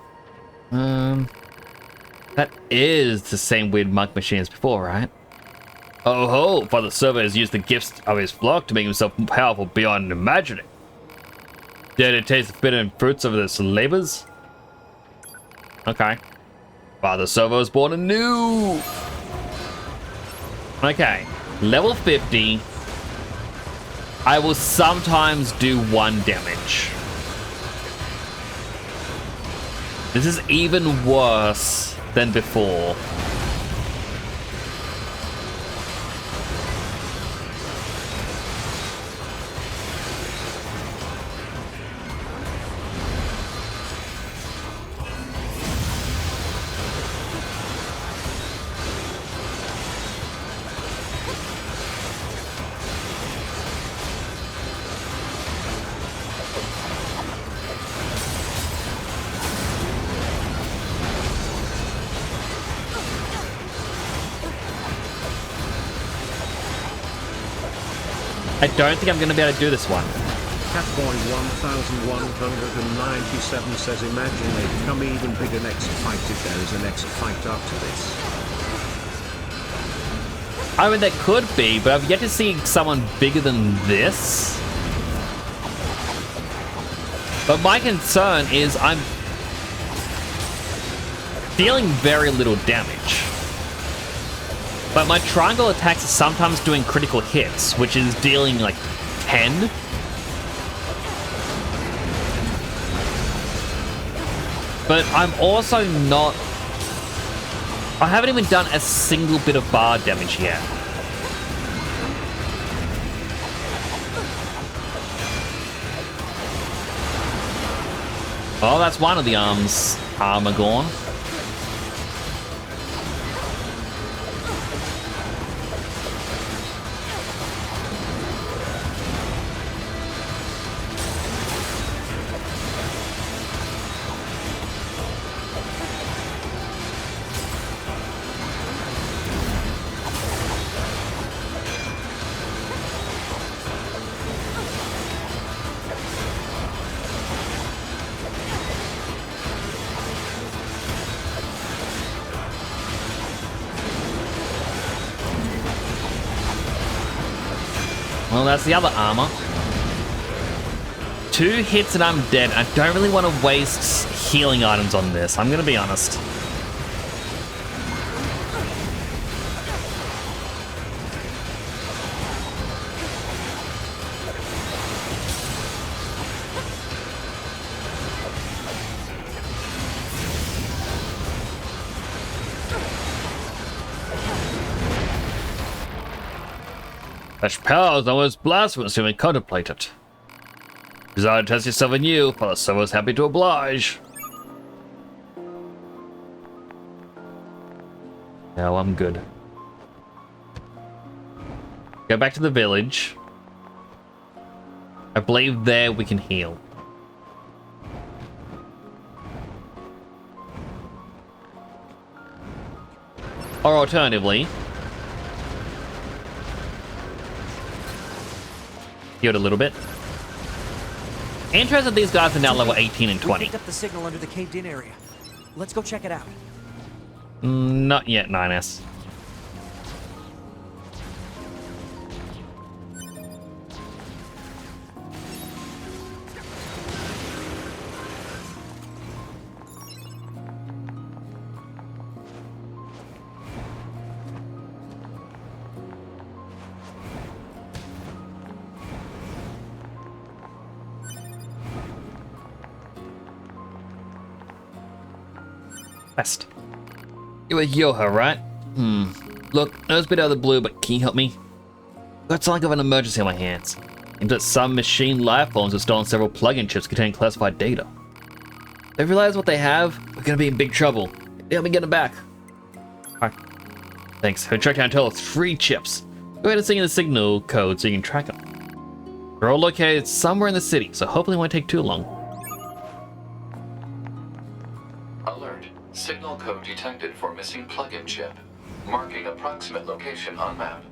That is the same weird monk machine as before, right? Oh ho, Father Silver has used the gifts of his flock to make himself powerful beyond imagining. Dare to taste the forbidden fruits of his labors? Okay. Father Silver was born anew. Okay, level 50. I will sometimes do 1 damage. This is even worse than before. I don't think I'm going to be able to do this one. Catboy 1197 says imagine they become even bigger next fight if there is a next fight after this. I mean, there could be, but I've yet to see someone bigger than this. But my concern is I'm dealing very little damage. But my triangle attacks are sometimes doing critical hits, which is dealing like 10. But I'm also not... I haven't even done a single bit of bar damage yet. Oh, that's one of the arms. Armor gone. Well, that's the other armor. 2 hits and I'm dead. I don't really want to waste healing items on this. I'm going to be honest. Such power is almost blasphemous when contemplate it. Desire to test yourself anew, but so was happy to oblige. No, I'm good. Go back to the village. I believe there we can heal. Or alternatively, healed a little bit. Interested these guys are now level 18 and 20. We picked up the signal under the caved-in area. Let's go check it out. Not yet, 9S. West. You're with Yoha, right? Look, no, it's a bit out of the blue, but can you help me? Got something of an emergency on my hands. Seems that some machine life forms have stolen several plug-in chips containing classified data. If they realize what they have, we're gonna be in big trouble. Help me get them back. Alright. Thanks. I tracked down a total of 3 chips. Go ahead and sing in the signal code so you can track them. They're all located somewhere in the city, so hopefully it won't take too long. Alert. Signal code detected for missing plug-in chip. Marking approximate location on map.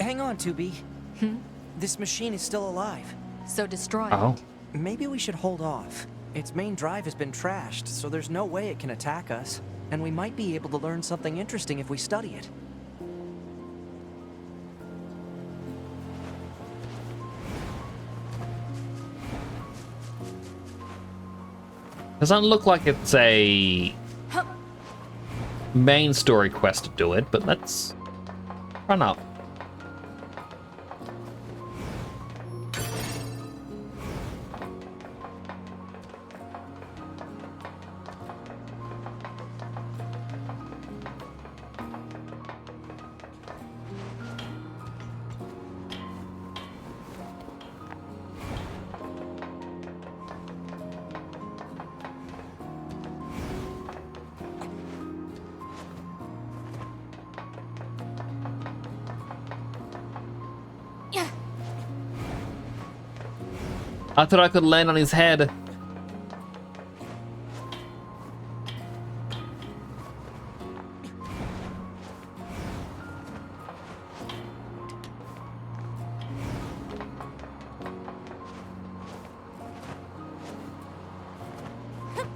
Hang on, 2B. This machine is still alive. So destroy Oh. it. Maybe we should hold off. Its main drive has been trashed, so there's no way it can attack us. And we might be able to learn something interesting if we study it. Doesn't look like it's a main story quest to do it, but let's run up. I thought I could land on his head.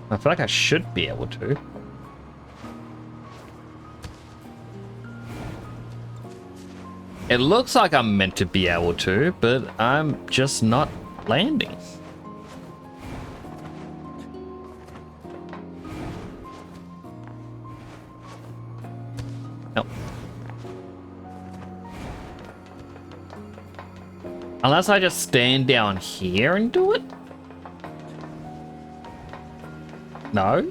I feel like I should be able to. It looks like I'm meant to be able to, but I'm just not landing. Nope. Unless I just stand down here and do it? No?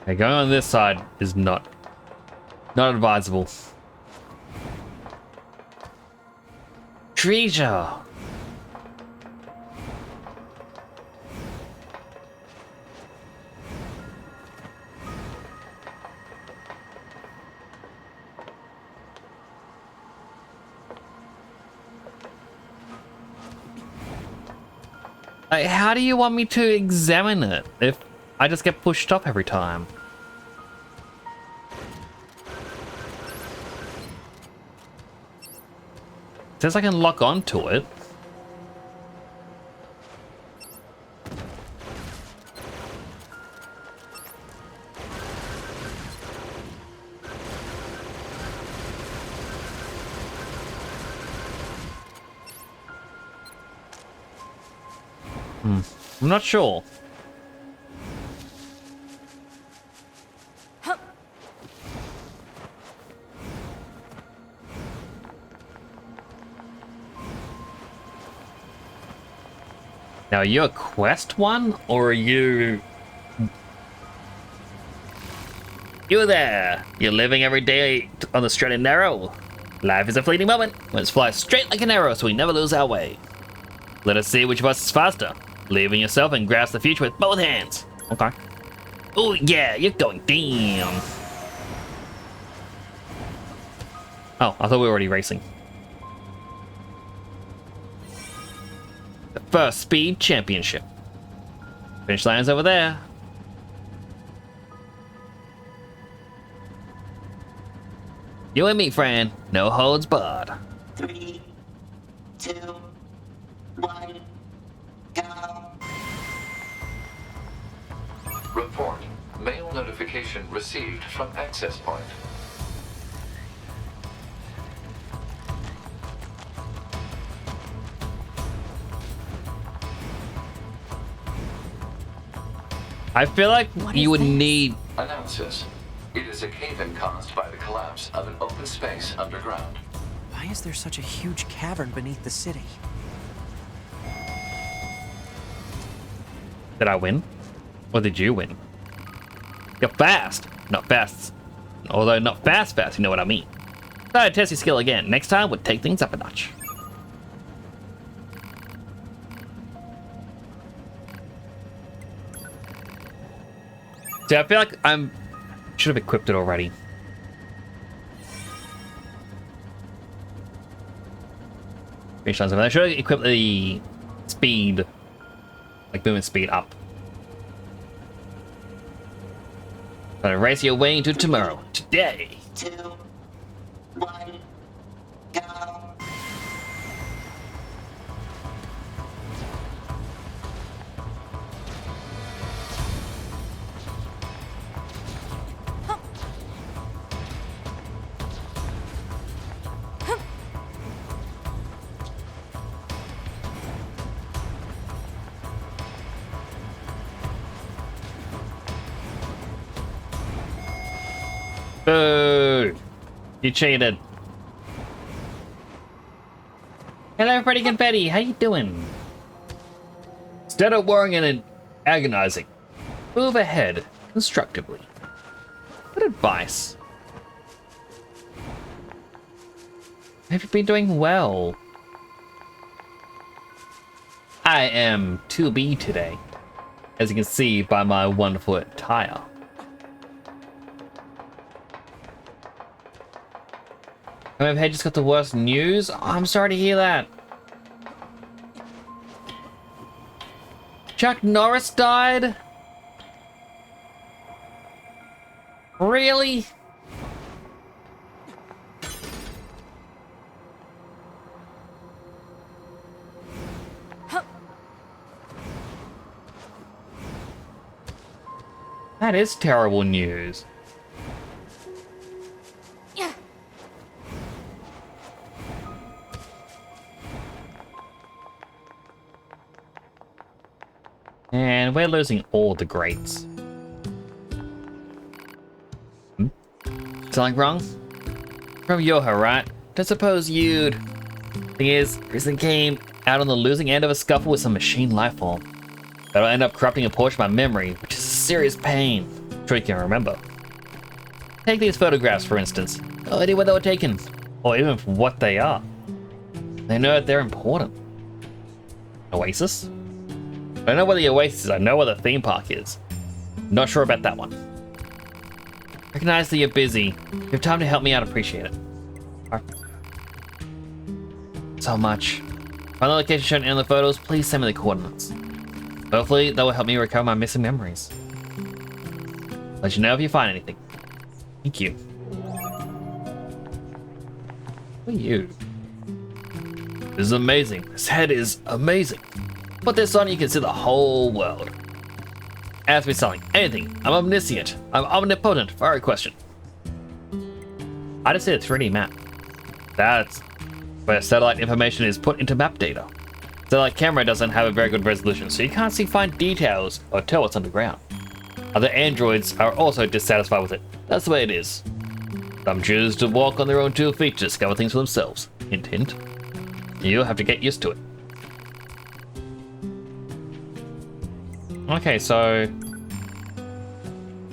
Okay, going on this side is not advisable. Treasure. Like, how do you want me to examine it if I just get pushed up every time? It says I can lock onto it. I'm not sure. Now, are you a quest one, or are you... You there! You're living every day on the straight and narrow. Life is a fleeting moment. Let's fly straight like an arrow so we never lose our way. Let us see which of us is faster. Believe in yourself and grasp the future with both hands. Okay. Oh yeah, you're going down. Oh, I thought we were already racing. The first speed championship. Finish line's over there. You and me, friend. No holds barred. 3, 2, 1, go. Report. Mail notification received from access point. I feel like you would need... Announces. It is a cave-in caused by the collapse of an open space underground. Why is there such a huge cavern beneath the city? Did I win? Or did you win? You're fast. Not fast. Although not fast, you know what I mean. So I test your skill again. Next time, we'll take things up a notch. See, I feel like I'm... Should have equipped it already. I should have equipped the speed, like movement speed up. Gonna race your way into tomorrow. Today. 2, 1, go. Boo! You cheated. Hello, Freddy Confetti. How you doing? Instead of worrying and agonizing, move ahead constructively. Good advice. Have you been doing well? I am 2B today, as you can see by my wonderful attire. I've just got the worst news. Oh, I'm sorry to hear that. Chuck Norris died? Really? That is terrible news. And we're losing all the greats. Something wrong? From Yoha, right? Don't suppose you'd... Thing is, recently came out on the losing end of a scuffle with some machine life form. That'll end up corrupting a portion of my memory, which is a serious pain. I'm sure you can remember. Take these photographs, for instance. No idea where they were taken, or even for what they are. They know that they're important. Oasis? I don't know where the Oasis is, I know where the theme park is. Not sure about that one. Recognize that you're busy. If you have time to help me out, appreciate it. Right. So much. Find the location shown in the photos, please send me the coordinates. Hopefully, that will help me recover my missing memories. Let you know if you find anything. Thank you. Who are you? This is amazing. This head is amazing. Put this on, you can see the whole world. Ask me something, anything. I'm omniscient. I'm omnipotent. Fire a question. I just see a 3D map. That's where satellite information is put into map data. Satellite camera doesn't have a very good resolution, so you can't see fine details or tell what's underground. Other androids are also dissatisfied with it. That's the way it is. Some choose to walk on their own 2 feet to discover things for themselves. Hint, hint. You'll have to get used to it. Okay, so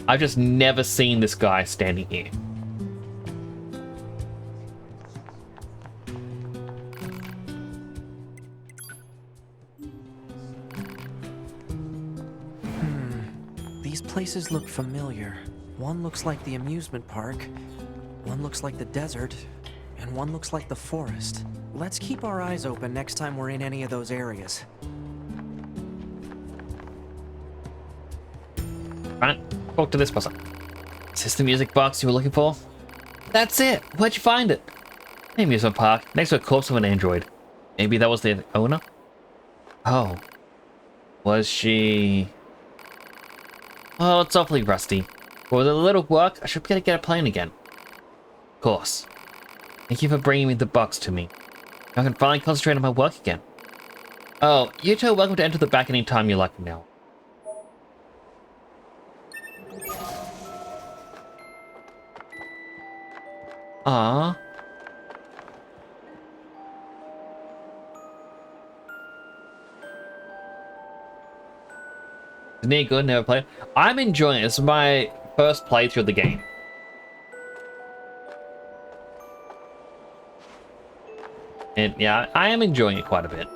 I've just never seen this guy standing here. These places look familiar. One looks like the amusement park, one looks like the desert, and one looks like the forest. Let's keep our eyes open next time we're in any of those areas. Right, talk to this person. Is this the music box you were looking for? That's it! Where'd you find it? An amusement park, next to a corpse of an android. Maybe that was the owner? Oh. Was she... Oh, it's awfully rusty. But with a little work, I should be able to get it playing again. Of course. Thank you for bringing me the box to me. Now I can finally concentrate on my work again. Oh, you two are welcome to enter the back anytime you like now. Ah. Nier good, never played. I'm enjoying it. This is my first playthrough of the game. And yeah, I am enjoying it quite a bit.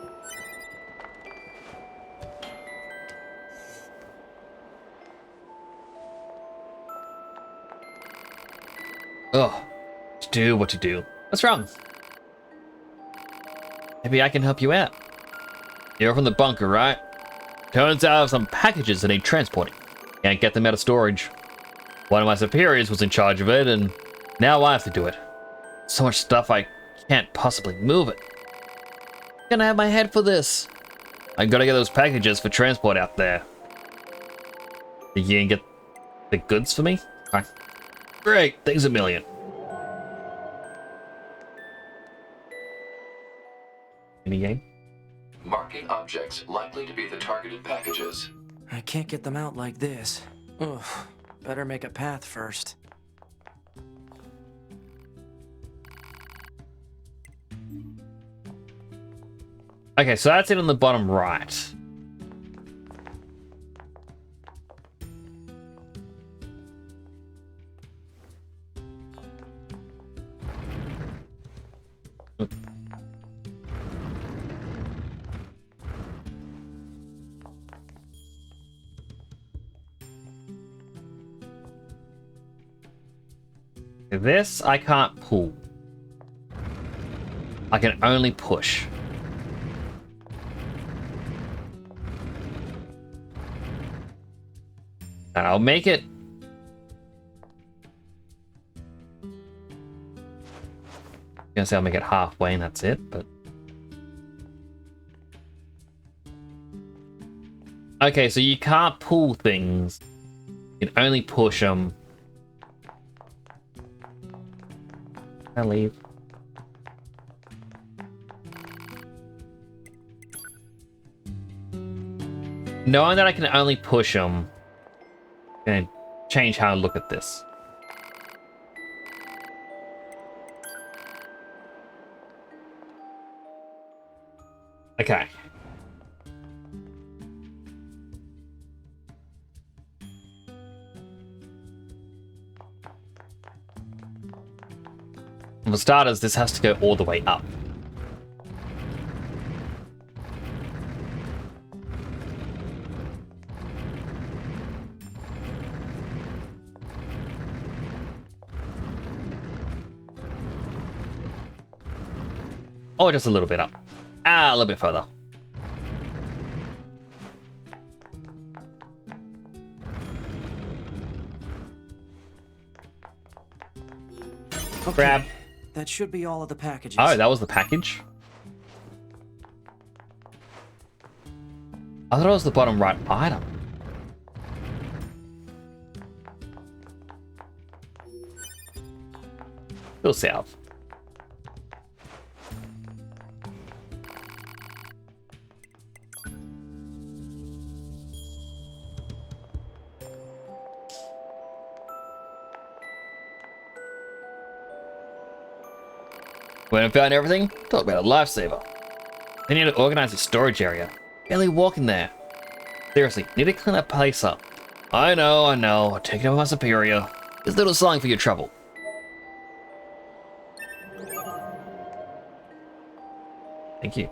Ugh. To do what to do. What's wrong? Maybe I can help you out. You're from the bunker, right? Turns out I have some packages that need transporting. Can't get them out of storage. One of my superiors was in charge of it, and now I have to do it. So much stuff I can't possibly move it. Gonna have my head for this. I gotta get those packages for transport out there. You can get the goods for me? Right. Great, thanks a million. Any game? Marking objects likely to be the targeted packages. I can't get them out like this. Ugh, better make a path first. Okay, so that's it on the bottom right. This I can't pull. I can only push. And I'll make it. I'm gonna say I'll make it halfway and that's it, but. Okay, so you can't pull things. You can only push them. I leave. Knowing that I can only push them, I'm gonna change how I look at this. Okay. For starters, this has to go all the way up. Or just a little bit up. Ah, a little bit further. Okay. Grab. That should be all of the packages. Oh, that was the package? I thought it was the bottom right item. Go south. When I found everything, talk about a lifesaver. They need to organize the storage area. Barely walking there. Seriously, need to clean that place up. I know. Take it up with my superior. There's little selling for your trouble. Thank you.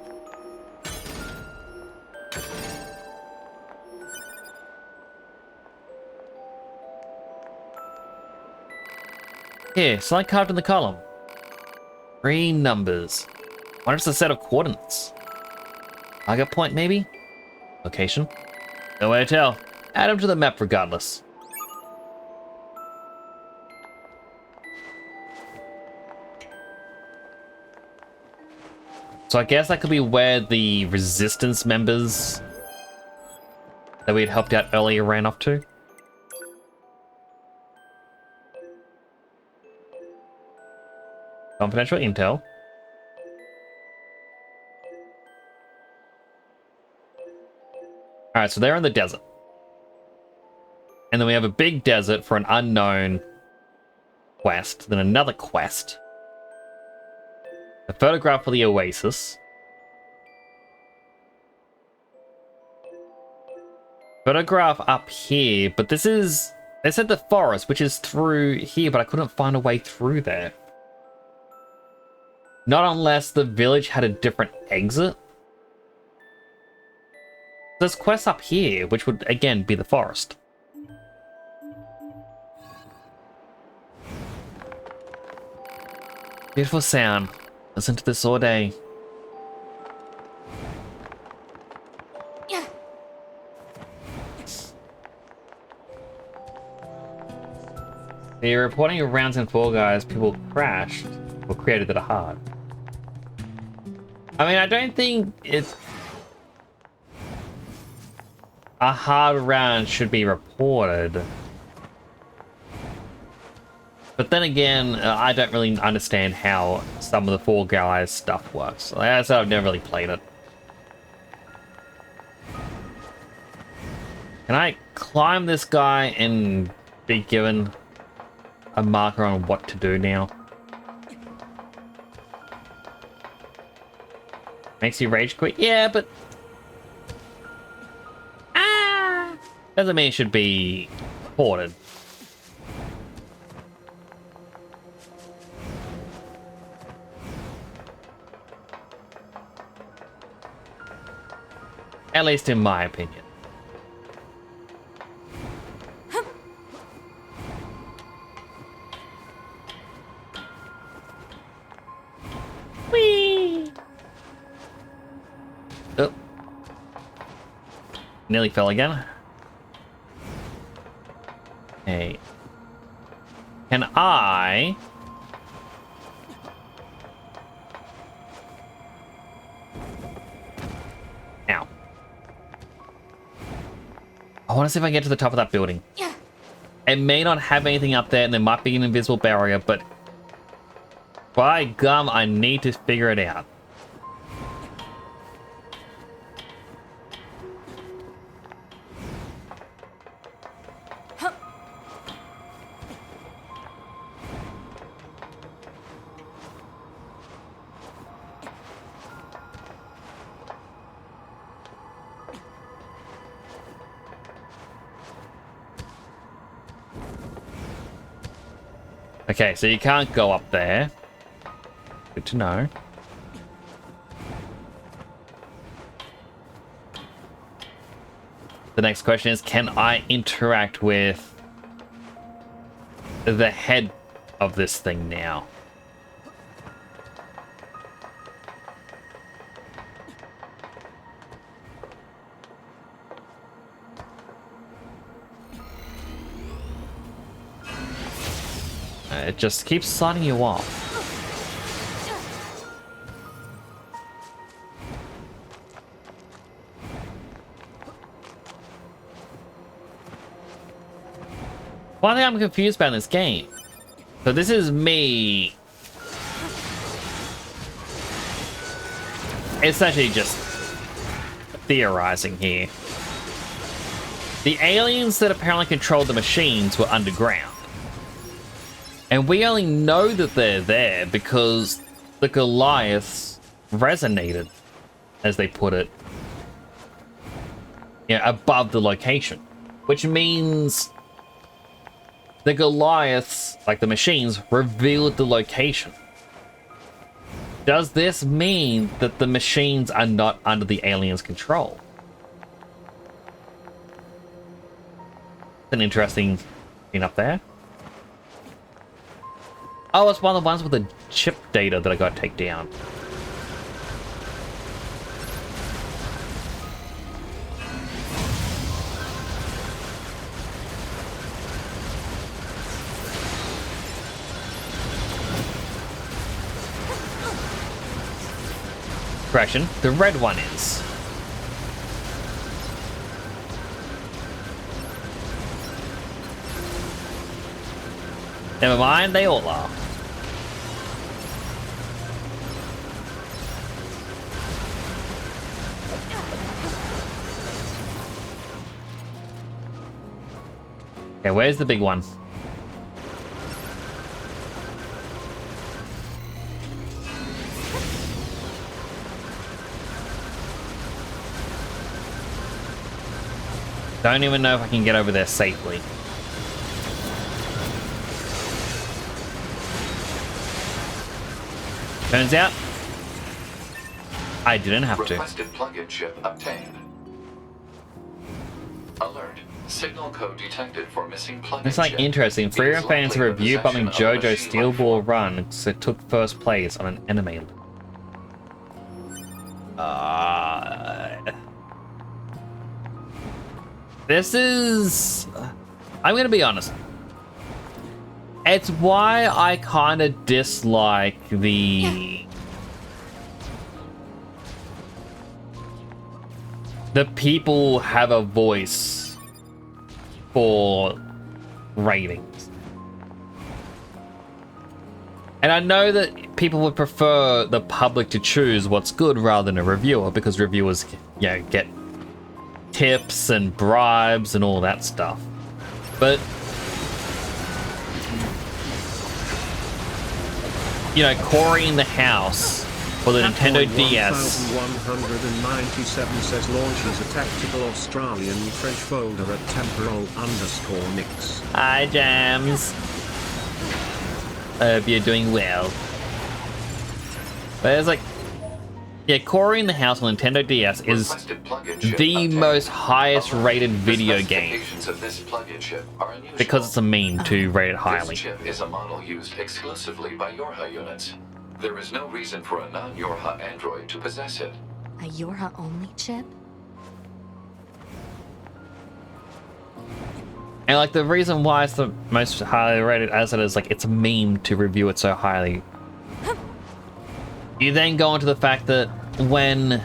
Here, slide carved in the column. 3 numbers. What if it's a set of coordinates? Target point, maybe? Location? No way to tell. Add them to the map regardless. So I guess that could be where the resistance members that we had helped out earlier ran off to. Confidential intel. Alright, so they're in the desert. And then we have a big desert for an unknown quest. Then another quest. A photograph for the oasis. Photograph up here, but this is... They said the forest, which is through here, but I couldn't find a way through there. Not unless the village had a different exit. There's quests up here, which would, again, be the forest. Beautiful sound. Listen to this all day. You're reporting your rounds in Fall Guys, people crashed or created that are hard. I mean, I don't think it's... A hard round should be reported. But then again, I don't really understand how some of the Fall Guys stuff works. Like I said, I've never really played it. Can I climb this guy and be given a marker on what to do now? Makes you rage quit? Yeah, but... Doesn't mean it should be ported. At least in my opinion. Whee! Oh. Nearly fell again. Hey. Can I... Ow. I want to see if I can get to the top of that building. Yeah. It may not have anything up there, and there might be an invisible barrier, but... By gum, I need to figure it out. Okay, so you can't go up there. Good to know. The next question is, can I interact with the head of this thing now? It just keeps signing you off. One thing I'm confused about in this game. So this is me essentially just theorizing here. The aliens that apparently controlled the machines were underground. And we only know that they're there because the Goliaths resonated, as they put it. above the location, which means the Goliaths, like the machines, revealed the location. Does this mean that the machines are not under the aliens' control? An interesting thing up there. Oh, it's one of the ones with the chip data that I got to take down. Correction, the red one is. Never mind, they all are. Okay, where's the big one? Don't even know if I can get over there safely. Turns out, I didn't have to. Requested plug-in chip obtained. Alert. Signal code detected for missing plug-in It's like chip. interesting. Freedom These fans likely review possession bombing of a JoJo machine Steel life Ball form. Run because it took first place on an anime. This is... I'm gonna be honest. It's why I kind of dislike the people have a voice for ratings. And I know that people would prefer the public to choose what's good rather than a reviewer, because reviewers, you know, get tips and bribes and all that stuff. But you know, Corey in the house for the Nintendo DS. 1197 says launches a tactical Australian French folder at temporal_nix. Hi, Jams. I hope you're doing well. But it's like, yeah, Corey in the House on Nintendo DS is the most highest rated video game Of this plug-in chip are unusual. because it's a meme to rate it highly. This chip is a model used exclusively by Yorha units. There is no reason for a non-Yorha android to possess it. A Yorha only chip? And like the reason why it's the most highly rated as it is, like it's a meme to review it so highly. You then go into the fact that when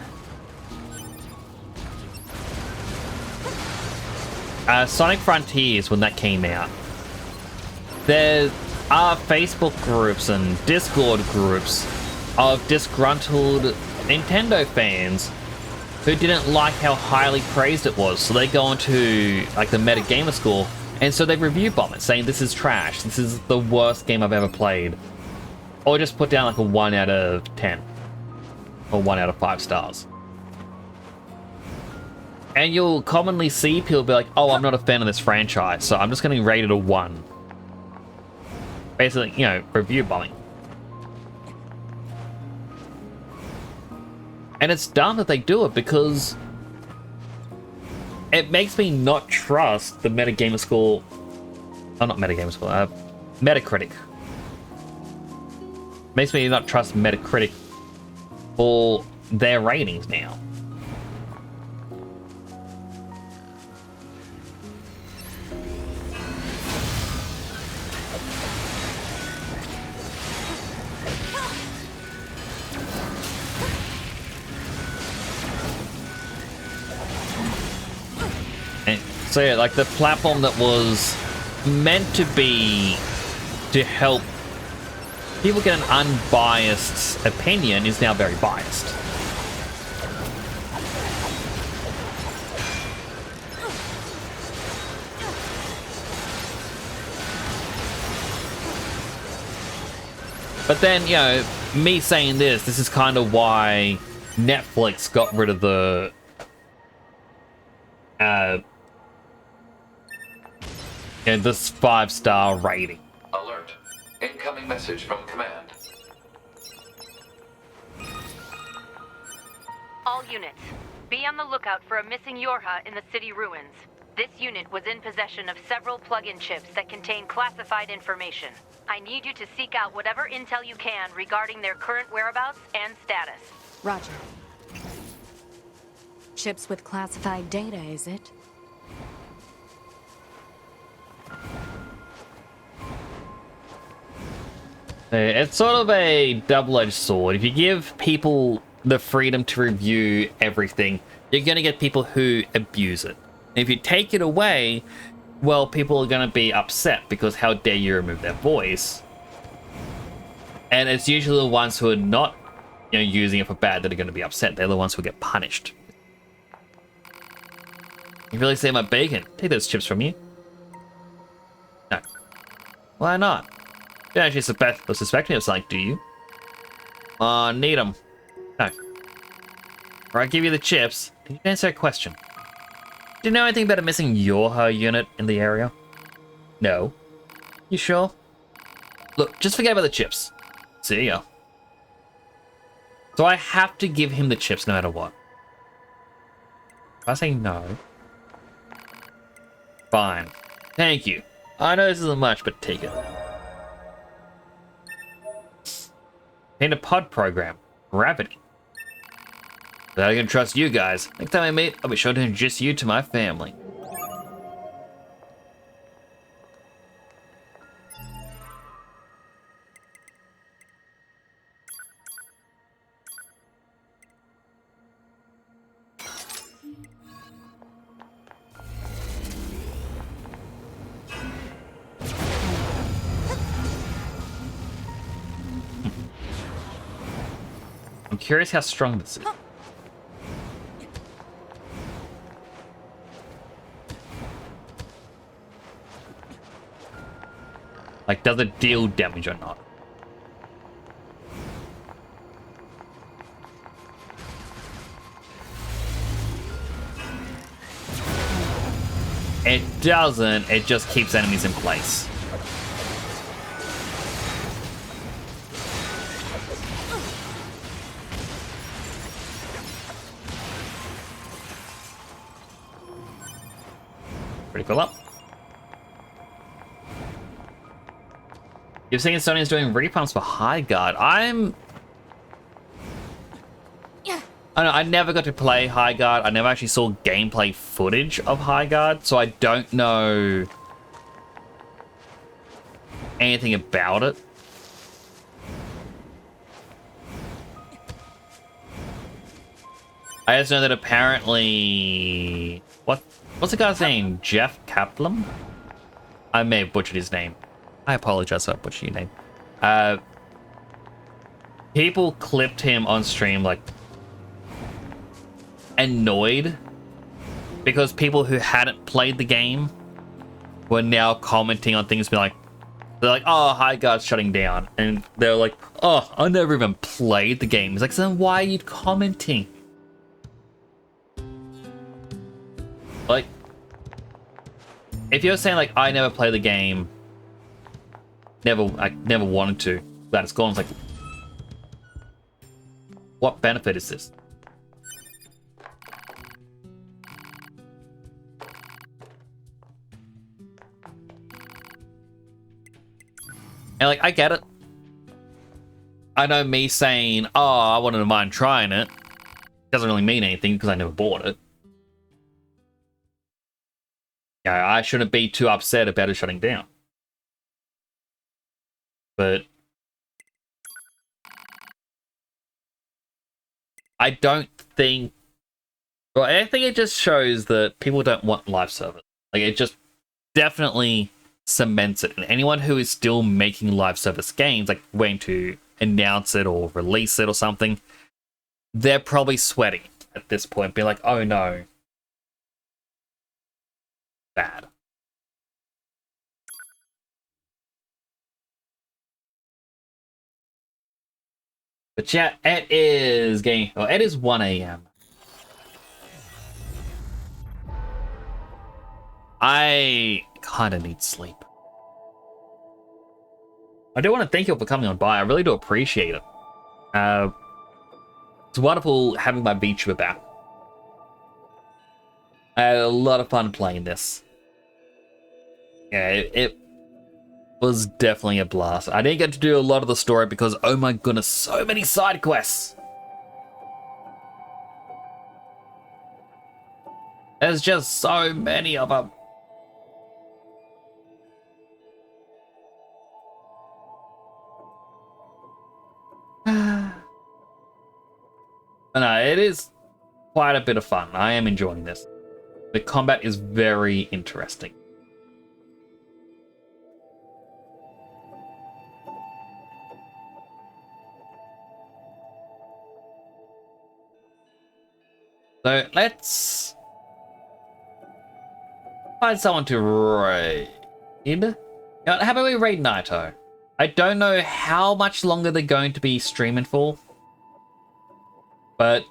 Sonic Frontiers, when that came out, there are Facebook groups and Discord groups of disgruntled Nintendo fans who didn't like how highly praised it was. So they go into like the Meta Gamer School, and so they review bomb it, saying this is trash, this is the worst game I've ever played. Or just put down like a 1 out of 10. Or 1 out of 5 stars. And you'll commonly see people be like, oh, I'm not a fan of this franchise, so I'm just going to rate it a 1. Basically, you know, review bombing. And it's dumb that they do it because it makes me not trust the Metagamer Score. Oh, not Metagamer Score, Metacritic. Makes me not trust Metacritic for their ratings now. And so yeah, like the platform that was meant to be to help people get an unbiased opinion is now very biased. But then, you know, me saying this is kind of why Netflix got rid of the this 5-star rating. Alert. Incoming message from command. All units, be on the lookout for a missing Yorha in the city ruins. This unit was in possession of several plug-in chips that contain classified information. I need you to seek out whatever intel you can regarding their current whereabouts and status. Roger. Chips with classified data, is it? It's sort of a double-edged sword. If you give people the freedom to review everything, you're going to get people who abuse it. If you take it away, well, people are going to be upset because how dare you remove their voice? And it's usually the ones who are not, using it for bad that are going to be upset. They're the ones who get punished. You really say my bacon? Take those chips from you. No. Why not? You don't actually suspect me of something, do you? Need them. No. Or I give you the chips. Did you answer a question? Do you know anything about a missing Yorha unit in the area? No. You sure? Look, just forget about the chips. See ya. So I have to give him the chips no matter what. If I say no... Fine. Thank you. I know this isn't much, but take it. In a pod program. Gravity. But I can trust you guys. Next time I meet, I'll be sure to introduce you to my family. I'm curious how strong this is. Like, does it deal damage or not? It doesn't, it just keeps enemies in place. Pretty cool up. You're saying Sony's doing repumps for High Guard. I don't know, I never got to play High Guard. I never actually saw gameplay footage of High Guard, so I don't know anything about it. I just know that apparently... What's the guy's name? Jeff Kaplan? I may have butchered his name. I apologize if I butchered your name. People clipped him on stream, like, annoyed because people who hadn't played the game were now commenting on things, they're like, oh, High Guard's shutting down, and they're like, oh, I never even played the game. It's like, so then why are you commenting? Like, if you're saying like, I never played the game, I never wanted to, but it's gone, it's like, what benefit is this? And like, I get it. I know me saying, oh, I wouldn't mind trying it, doesn't really mean anything because I never bought it. Yeah, I shouldn't be too upset about it shutting down. But I don't think... Well, I think it just shows that people don't want live service. Like, it just definitely cements it. And anyone who is still making live service games, like waiting to announce it or release it or something, they're probably sweating at this point, being like, oh no. Bad. But yeah, it is 1 a.m. I kind of need sleep. I do want to thank you all for coming on by. I really do appreciate it. It's wonderful having my VTuber back. I had a lot of fun playing this. Yeah, it was definitely a blast. I didn't get to do a lot of the story because, oh my goodness, so many side quests. There's just so many of them. No, it is quite a bit of fun. I am enjoying this. The combat is very interesting. So let's find someone to raid. Now, how about we raid Naito? I don't know how much longer they're going to be streaming for, but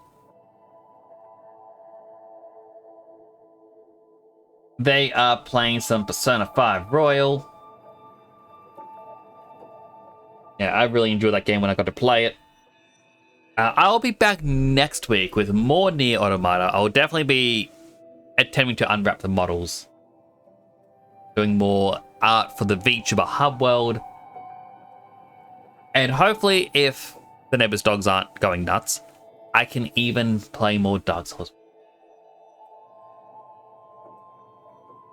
they are playing some Persona 5 Royal. Yeah, I really enjoyed that game when I got to play it. I'll be back next week with more Nier Automata. I'll definitely be attempting to unwrap the models. Doing more art for the VTuber hub world. And hopefully, if the neighbor's dogs aren't going nuts, I can even play more Dark Souls.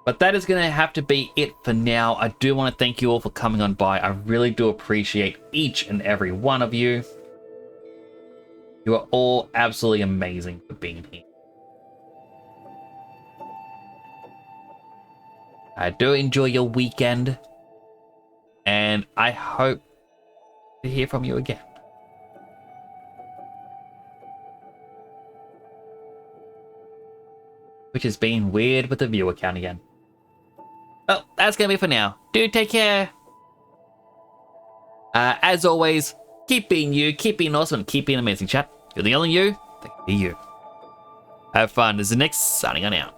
But that is going to have to be it for now. I do want to thank you all for coming on by. I really do appreciate each and every one of you. You are all absolutely amazing for being here. I do enjoy your weekend. And I hope to hear from you again. Which has been weird with the viewer count again. Well, that's going to be for now. Do take care. As always, keep being you, keep being awesome, and keep being amazing, chat. You're the only you that can be you. Have fun. This is Nick signing on out.